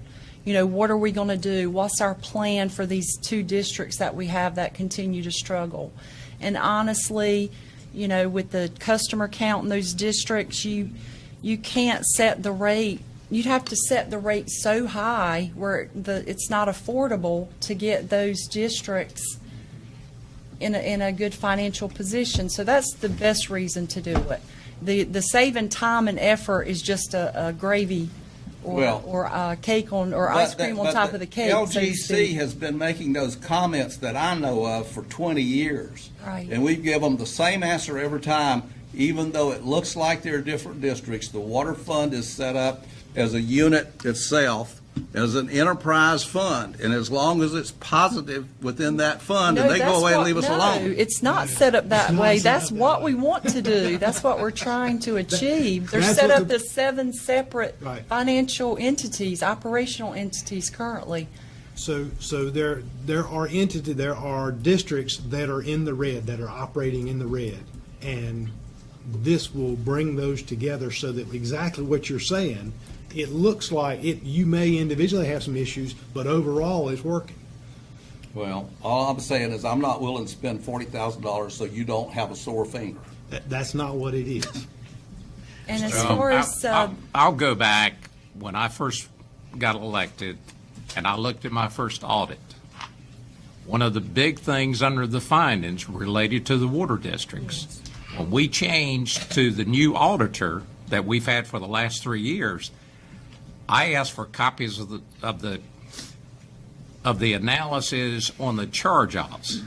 you know, what are we going to do? What's our plan for these 2 districts that we have that continue to struggle? And honestly, you know, with the customer count in those districts, you can't set the rate. You'd have to set the rate so high where it's not affordable to get those districts in a good financial position. So that's the best reason to do it. The saving time and effort is just a gravy or a cake on or ice cream on top of the cake. so to LGC speak. has been making those comments that I know of for 20 years. Right. And we give them the same answer every time, even though it looks like they're different districts. The water fund is set up as a unit itself, as an enterprise fund, and as long as it's positive within that fund, and No, they go that's away and what- leave us no, alone. it's not set up that way. That's what we want to do. That's what we're trying to achieve. They're That's set what up the- as 7 separate Right. financial entities, operational entities currently. So there are districts that are in the red, that are operating in the red, and this will bring those together so that exactly what you're saying, it looks like you may individually have some issues, but overall it's working. Well, all I'm saying is I'm not willing to spend $40,000 so you don't have a sore finger. That's not what it is. And as far as, I'll go back when I first got elected, and I looked at my first audit. One of the big things under the findings related to the water districts. When we changed to the new auditor that we've had for the last 3 years, I asked for copies of the analysis on the charge-offs.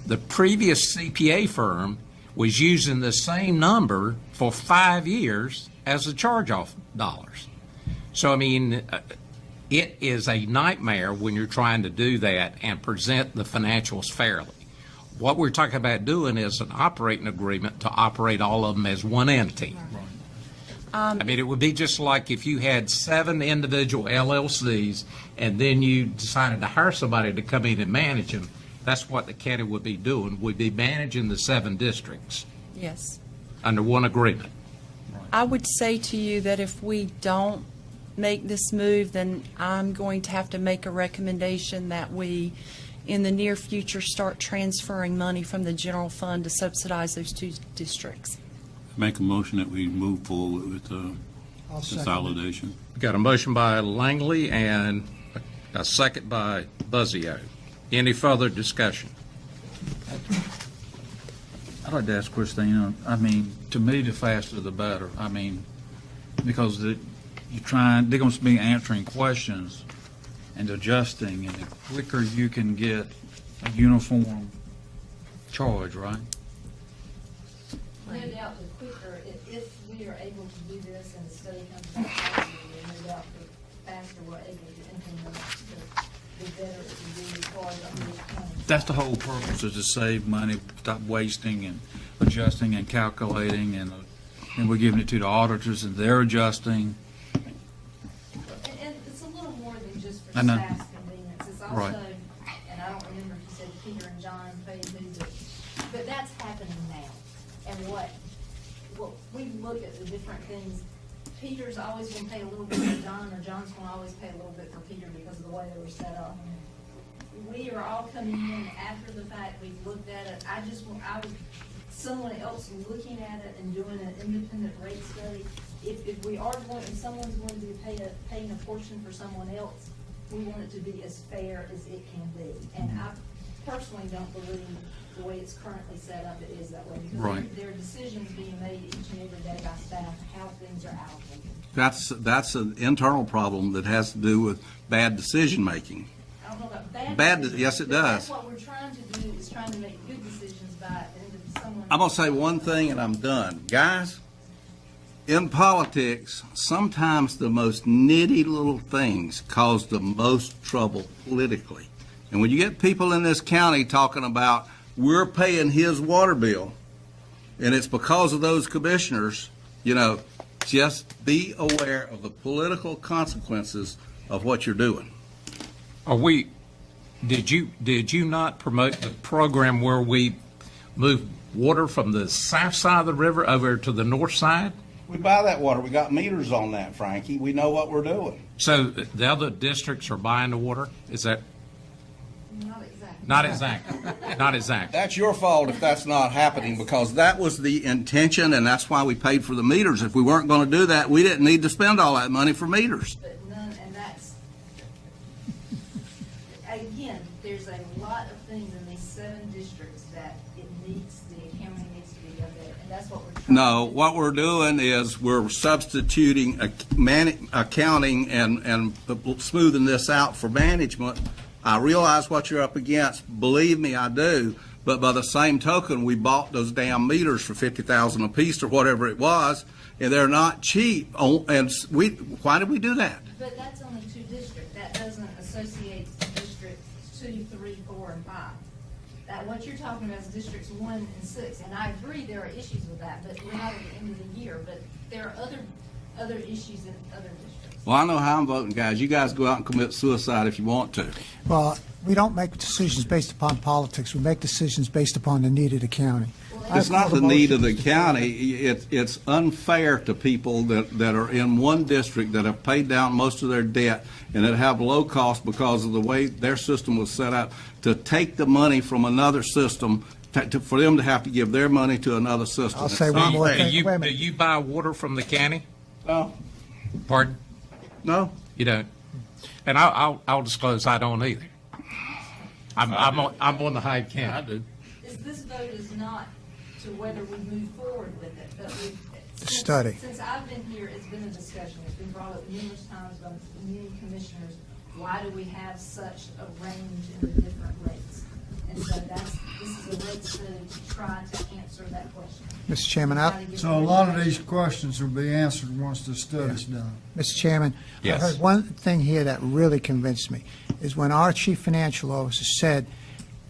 The previous CPA firm was using the same number for 5 years as the charge-off dollars. So, I mean, it is a nightmare when you're trying to do that and present the financials fairly. What we're talking about doing is an operating agreement to operate all of them as one entity. I mean, it would be just like if you had 7 individual LLCs and then you decided to hire somebody to come in and manage them. That's what the county would be doing. We'd be managing the 7 districts yes. under one agreement. I would say to you that if we don't make this move, then I'm going to have to make a recommendation that we, in the near future, start transferring money from the general fund to subsidize those 2 districts. Make a motion that we move forward with I'll second it. consolidation. Got a motion by Langley and a second by Buzzio. Any further discussion? I'd like to ask Christina, I mean, to me, the faster the better. I mean, because they're going to be answering questions and adjusting, and the quicker you can get a uniform charge, right? No doubt the quicker, if we are able to do this and the study comes back positive, no doubt the faster we're able to implement it, the better it will be as far as understanding. That's the whole purpose, is to save money, stop wasting and adjusting and calculating, and we're giving it to the auditors, and they're adjusting. And it's a little more than just for I know. staff's convenience. It's also, Right. and I don't remember if you said Peter and John paid who, but that's happening now. And what we look at the different things, Peter's always going to pay a little bit for John, or John's going to always pay a little bit for Peter because of the way they were set up. We are all coming in after the fact. We've looked at it. Someone else looking at it and doing an independent rate study. If we are going, if someone's going to be paying a portion for someone else, we want it to be as fair as it can be. And I personally don't believe the way it's currently set up, it is that way. Because Right. there are decisions being made each and every day by staff, how things are allocated. That's an internal problem that has to do with bad decision-making. I don't know about Bad, decisions, yes, it but does. That's what we're trying to do, is trying to make good decisions by, and if someone. I'm going to say one thing and I'm done. Guys, in politics, sometimes the most nitty little things cause the most trouble politically. And when you get people in this county talking about, we're paying his water bill, and it's because of those commissioners, just be aware of the political consequences of what you're doing. Did you not promote the program where we moved water from the south side of the river over to the north side? We buy that water. We got meters on that, Frankie. We know what we're doing. So the other districts are buying the water? Is that? Not exactly. Not exactly. That's your fault if that's not happening, because that was the intention, and that's why we paid for the meters. If we weren't going to do that, we didn't need to spend all that money for meters. But none, and that's, again, there's a lot of things in these 7 districts that the accounting needs to be done there, and that's what we're trying. No, what we're doing is we're substituting accounting and smoothing this out for management. I realize what you're up against. Believe me, I do. But by the same token, we bought those damn meters for $50,000 a piece or whatever it was, and they're not cheap. And why did we do that? But that's only 2 districts. associates districts 2, 3, 4, and 5. That what you're talking about is districts 1 and 6, and I agree there are issues with that, but we're not at the end of the year. But there are other issues in other districts. Well, I know how I'm voting, guys. You guys go out and commit suicide if you want to. Well, we don't make decisions based upon politics. We make decisions based upon the need of the county. It's not the need of the county. It's unfair to people that are in one district that have paid down most of their debt and that have low cost because of the way their system was set up, to take the money from another system, for them to have to give their money to another system. I'll say one more thing. Wait a Do minute. you buy water from the county? No. Pardon? No. You don't? And I'll disclose I don't either. I'm on the Hyde County. I do. This vote is not to whether we move forward with it, but study. Since I've been here, it's been a discussion. It's been brought up numerous times by many commissioners. Why do we have such a range in the different rates? And so this is a rate study to try to answer that question. Mr. Chairman, So a lot of these questions will be answered once the study's done. Mr. Chairman, Yes. I heard one thing here that really convinced me, is when our chief financial officer said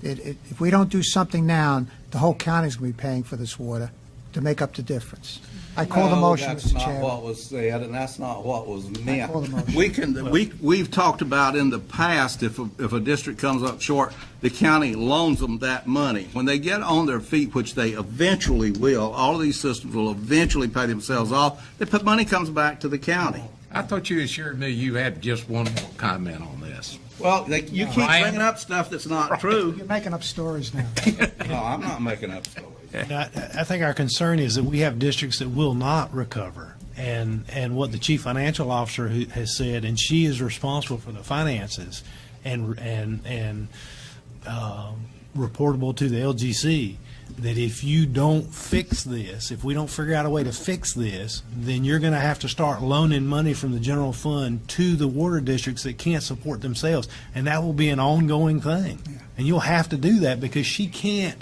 that if we don't do something now, the whole county's going to be paying for this water to make up the difference. I call the motion, that's Mr. not Chairman. what was said, and that's not what was meant. call the motion. We've talked about in the past, if a district comes up short, the county loans them that money. When they get on their feet, which they eventually will, all of these systems will eventually pay themselves off, money comes back to the county. I thought you assured me you had just one more comment on this. Well, you keep Ryan? bringing up stuff that's not true. You're making up stories now. No, I'm not making up stories. I think our concern is that we have districts that will not recover. And what the chief financial officer has said, and she is responsible for the finances and reportable to the LGC, that if you don't fix this, if we don't figure out a way to fix this, then you're going to have to start loaning money from the general fund to the water districts that can't support themselves. And that will be an ongoing thing. And you'll have to do that because she can't,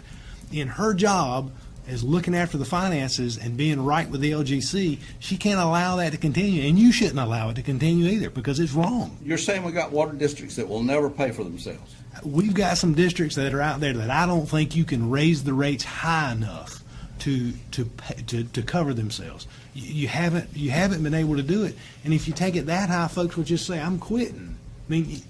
in her job as looking after the finances and being right with the LGC, she can't allow that to continue. And you shouldn't allow it to continue either because it's wrong. You're saying we got water districts that will never pay for themselves. We've got some districts that are out there that I don't think you can raise the rates high enough to cover themselves. You haven't been able to do it, and if you take it that high, folks will just say, "I'm quitting." I mean,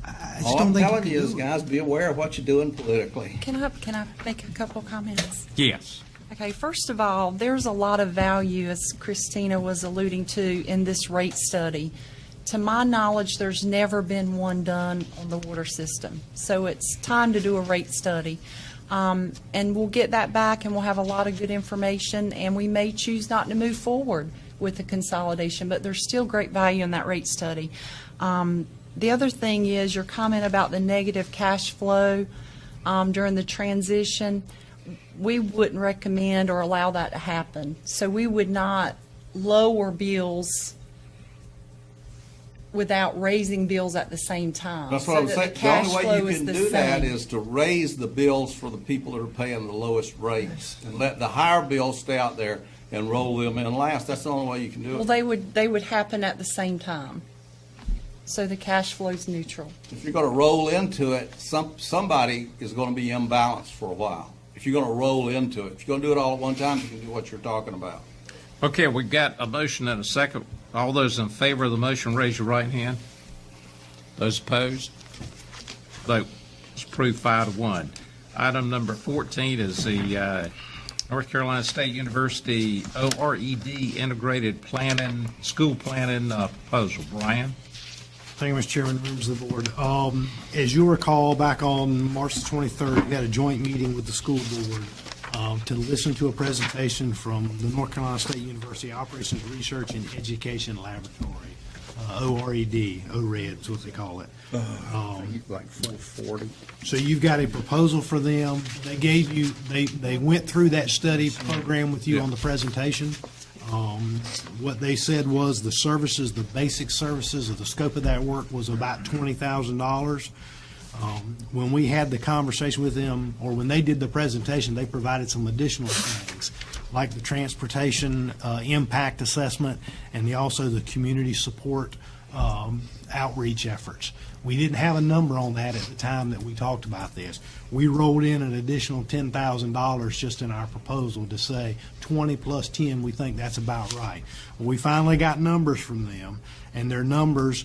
I just All don't I'm think telling you you can is, do it. guys, be aware of what you're doing politically. Can I make a couple comments? Yes. Okay, first of all, there's a lot of value, as Christina was alluding to, in this rate study. To my knowledge, there's never been one done on the water system. So it's time to do a rate study. And we'll get that back and we'll have a lot of good information, and we may choose not to move forward with the consolidation, but there's still great value in that rate study. The other thing is your comment about the negative cash flow during the transition. We wouldn't recommend or allow that to happen. So we would not lower bills without raising bills at the same time. That's what I'm So saying. that The only way cash you flow is can the do that same. is to raise the bills for the people that are paying the lowest rates and let the higher bills stay out there and roll them in last. That's the only way you can do Well, it. they would happen at the same time. So the cash flow's neutral. If you're going to roll into it, somebody is going to be imbalanced for a while. If you're going to roll into it, if you're going to do it all at one time, you can do what you're talking about. Okay, we got a motion and a second. All those in favor of the motion, raise your right hand. Those opposed? Vote. It's approved 5-1. Item number 14 is the North Carolina State University ORED Integrated Planning, School Planning proposal. Brian? Thank you, Mr. Chairman, members of the board. As you'll recall, back on March the 23rd, we had a joint meeting with the school board to listen to a presentation from the North Carolina State University Operations Research and Education Laboratory, ORED is what they call it. Like 440. So you've got a proposal for them. They gave you, they went through that study program with you on the presentation. What they said was the services, the basic services of the scope of that work was about $20,000. When we had the conversation with them, or when they did the presentation, they provided some additional things, like the transportation impact assessment and also the community support outreach efforts. We didn't have a number on that at the time that we talked about this. We rolled in an additional $10,000 just in our proposal to say 20 plus 10, we think that's about right. We finally got numbers from them, and their numbers,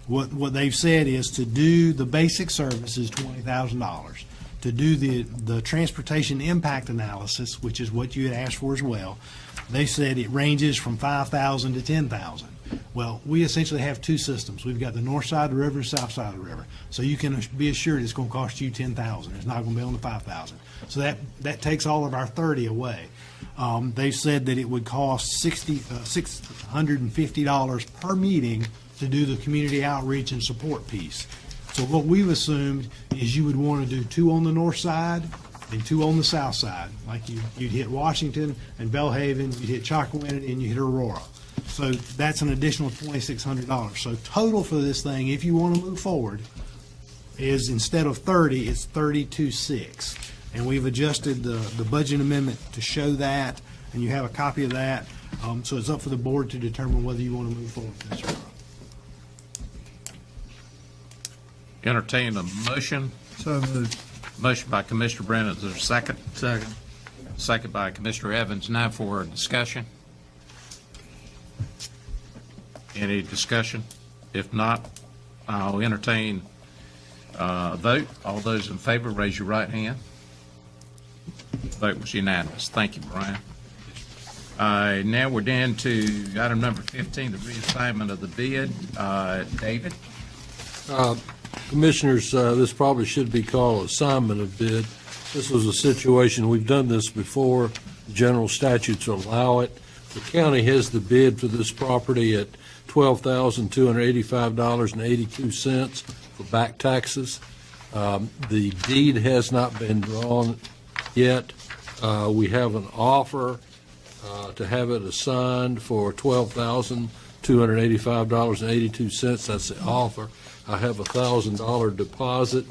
what they've said is to do the basic service is $20,000. To do the transportation impact analysis, which is what you had asked for as well, they said it ranges from $5,000 to $10,000. Well, we essentially have two systems. We've got the north side of the river and the south side of the river. So you can be assured it's going to cost you $10,000. It's not going to be on the $5,000. So that takes all of our 30 away. They said that it would cost $650 per meeting to do the community outreach and support piece. So what we've assumed is you would want to do 2 on the north side and 2 on the south side. Like you'd hit Washington and Belhaven, you'd hit Chocowinity, and you hit Aurora. So that's an additional $2,600. So total for this thing, if you want to move forward, is instead of 30, it's 32.6. And we've adjusted the budget amendment to show that, and you have a copy of that. So it's up for the board to determine whether you want to move forward with this or not. Entertain a motion. So moved. Motion by Commissioner Brennan. Is there a second? Second. Second by Commissioner Evans. Now for discussion. Any discussion? If not, I'll entertain a vote. All those in favor, raise your right hand. Vote was unanimous. Thank you, Brian. Now we're down to item number 15, the reassignment of the bid. David? Commissioners, this probably should be called assignment of bid. This was a situation, we've done this before. General statutes allow it. The county has the bid for this property at $12,285.82 for back taxes. The deed has not been drawn yet. We have an offer to have it assigned for $12,285.82. That's the offer. I have a $1,000 deposit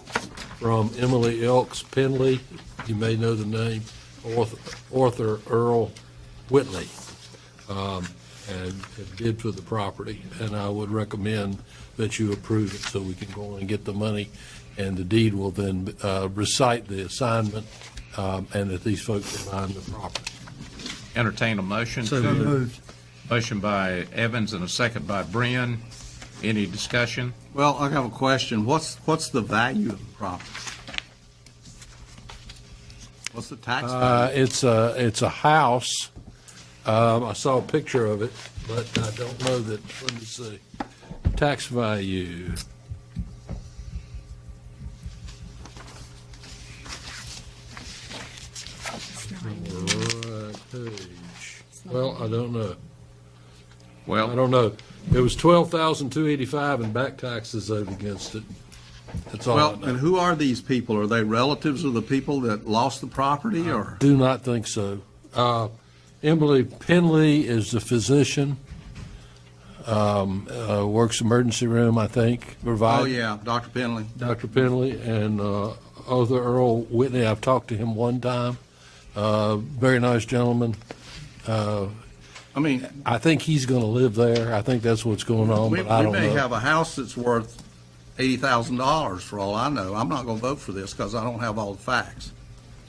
from Emily Elks Penley. You may know the name, Arthur Earl Whitley, and have bid for the property. And I would recommend that you approve it so we can go on and get the money, and the deed will then recite the assignment and that these folks are buying the property. Entertain a motion. So moved. Motion by Evans and a second by Brin. Any discussion? Well, I have a question. What's the value of the property? What's the tax value? It's a house. I saw a picture of it, but I don't know that. Let me see. Tax value. Right page. Well, I don't know. Well, I don't know. It was $12,285 and back taxes owed against it. That's all I Well, know. and who are these people? Are they relatives of the people that lost the property, or? Do not think so. Emily Penley is the physician, works emergency room, I think. Oh, yeah, Dr. Penley. Dr. Penley and Arthur Earl Whitney. I've talked to him one time. Very nice gentleman. I mean, I think he's going to live there. I think that's what's going on, we but I don't know. may have a house that's worth $80,000 for all I know. I'm not going to vote for this because I don't have all the facts.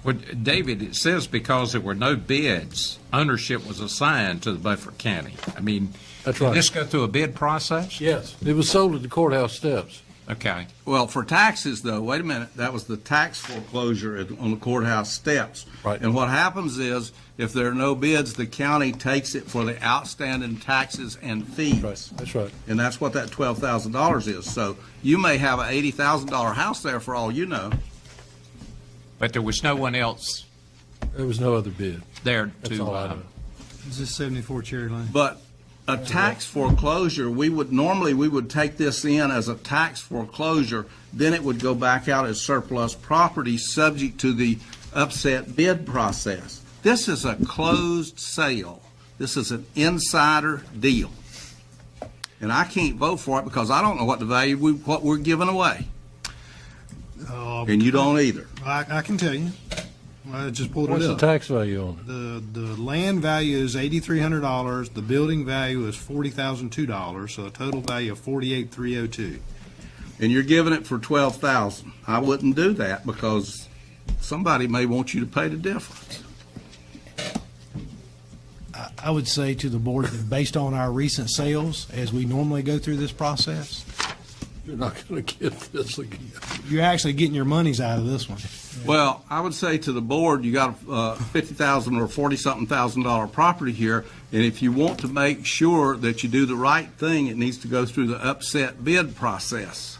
Well, David, it says because there were no bids, ownership was assigned to the Beaufort County. I mean, That's did right. this go through a bid process? Yes, it was sold at the courthouse steps. Okay. Well, for taxes, though, wait a minute, that was the tax foreclosure on the courthouse steps. Right. And what happens is, if there are no bids, the county takes it for the outstanding taxes and fees. That's right. And that's what that $12,000 is. So you may have an $80,000 house there for all you know. But there was no one else There was no other bid. there That's to, all I know. Is this 74 Cherry Lane? But a tax foreclosure, we would take this in as a tax foreclosure, then it would go back out as surplus property subject to the upset bid process. This is a closed sale. This is an insider deal. And I can't vote for it because I don't know what the value, what we're giving away. And you don't either. I can tell you. I just pulled What's it the up. tax value on it? The land value is $8,300. The building value is $40,002. So a total value of $48,302. And you're giving it for $12,000. I wouldn't do that because somebody may want you to pay the difference. I would say to the board that based on our recent sales, as we normally go through this process, You're not going to get this again. you're actually getting your monies out of this one. Well, I would say to the board, you got a $50,000 or $40-something thousand property here, and if you want to make sure that you do the right thing, it needs to go through the upset bid process.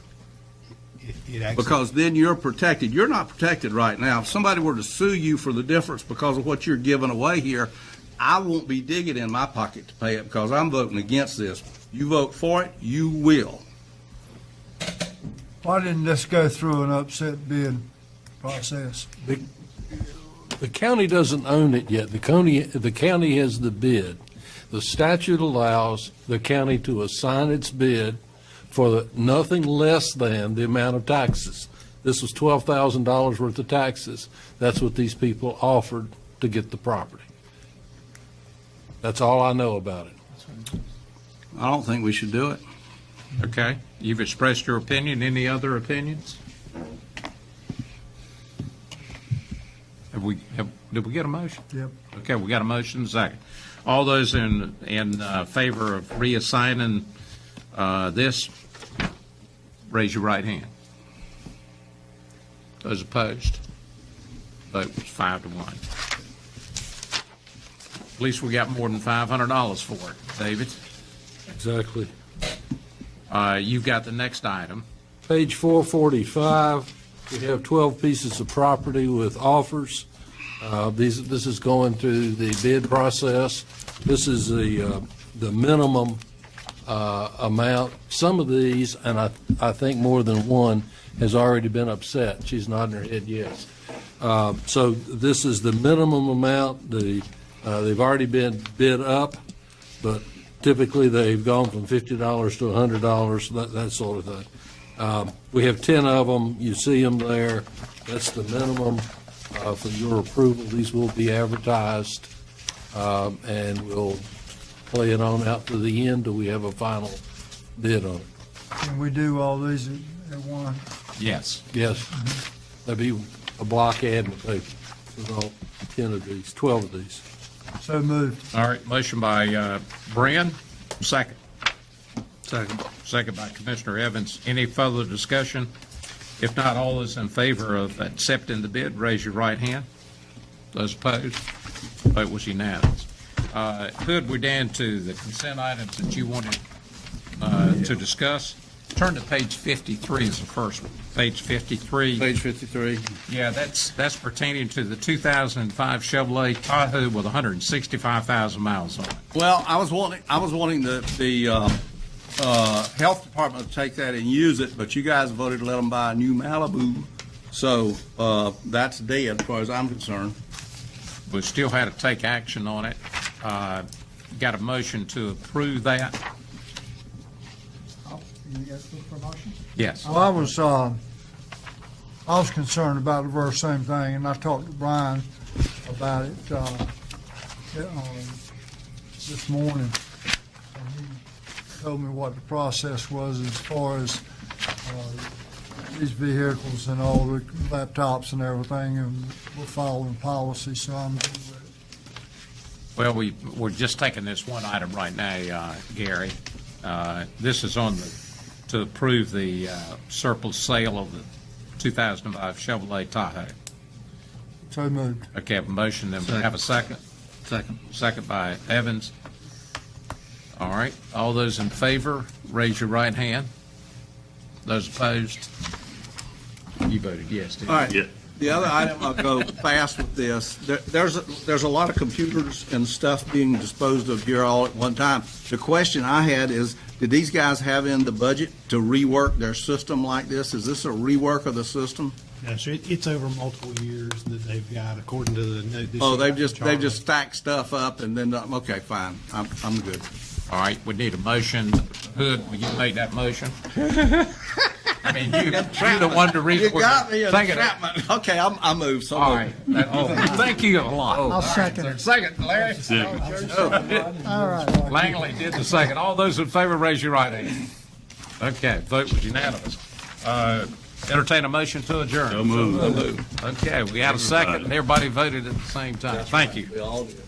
It actually, Because then you're protected. You're not protected right now. If somebody were to sue you for the difference because of what you're giving away here, I won't be digging in my pocket to pay it because I'm voting against this. You vote for it, you will. Why didn't this go through an upset bid process? The county doesn't own it yet. The county has the bid. The statute allows the county to assign its bid for nothing less than the amount of taxes. This was $12,000 worth of taxes. That's what these people offered to get the property. That's all I know about it. I don't think we should do it. Okay, you've expressed your opinion. Any other opinions? Did we get a motion? Yep. Okay, we got a motion, and a second. All those in favor of reassigning this, raise your right hand. Those opposed? Vote was 5-1. At least we got more than $500 for it, David. Exactly. You've got the next item. Page 445, we have 12 pieces of property with offers. This is going through the bid process. This is the minimum amount. Some of these, and I think more than one, has already been upset. She's nodding her head yes. So this is the minimum amount. They've already been bid up, but typically they've gone from $50 to $100, that sort of thing. We have 10 of them. You see them there. That's the minimum for your approval. These will be advertised, and we'll play it on out to the end till we have a final bid on it. Can we do all these at one? Yes. Yes. That'd be a block ad in the paper with all 10 of these, 12 of these. So moved. All right, motion by Bren, second. Second by Commissioner Evans. Any further discussion? If not, all those in favor of accepting the bid, raise your right hand. Those opposed? Vote was unanimous. Hood, we're down to the consent items that you wanted to discuss. Turn to page 53 is the first one. Page 53. Page 53. Yeah, that's pertaining to the 2005 Chevrolet Tahoe with 165,000 miles on it. Well, I was wanting the health department to take that and use it, but you guys voted to let them buy a new Malibu, so that's dead as far as I'm concerned. We still had to take action on it. Got a motion to approve that? You guys look for a motion? Yes. Well, I was concerned about the very same thing, and I talked to Brian about it this morning. And he told me what the process was as far as these vehicles and all the laptops and everything, and we're following policy, so I'm good with it. Well, we're just taking this one item right now, Gary. This is to approve the surplus sale of the 2005 Chevrolet Tahoe. So moved. Okay, have a motion, then we have a second. Second by Evans. All right, all those in favor, raise your right hand. Those opposed? You voted yes, didn't you? All right. Yeah. The other item, I'll go fast with this. There's a lot of computers and stuff being disposed of here all at one time. The question I had is, did these guys have in the budget to rework their system like this? Is this a rework of the system? No, sir, it's over multiple years that they've got, according to the note. Oh, they've just stacked stuff up and then, okay, fine. I'm good. All right, we need a motion. Hood, will you make that motion? I mean, you're the one to read. You got me, Think it. entrapment. Okay, I move. So All right. Thank you a lot. I'll second it. Second, Larry. All right. Langley did the second. All those in favor, raise your right hand. Okay, vote was unanimous. Entertain a motion to adjourn. So moved. Okay, we had a second, and everybody voted at the same time. Thank you. we all did.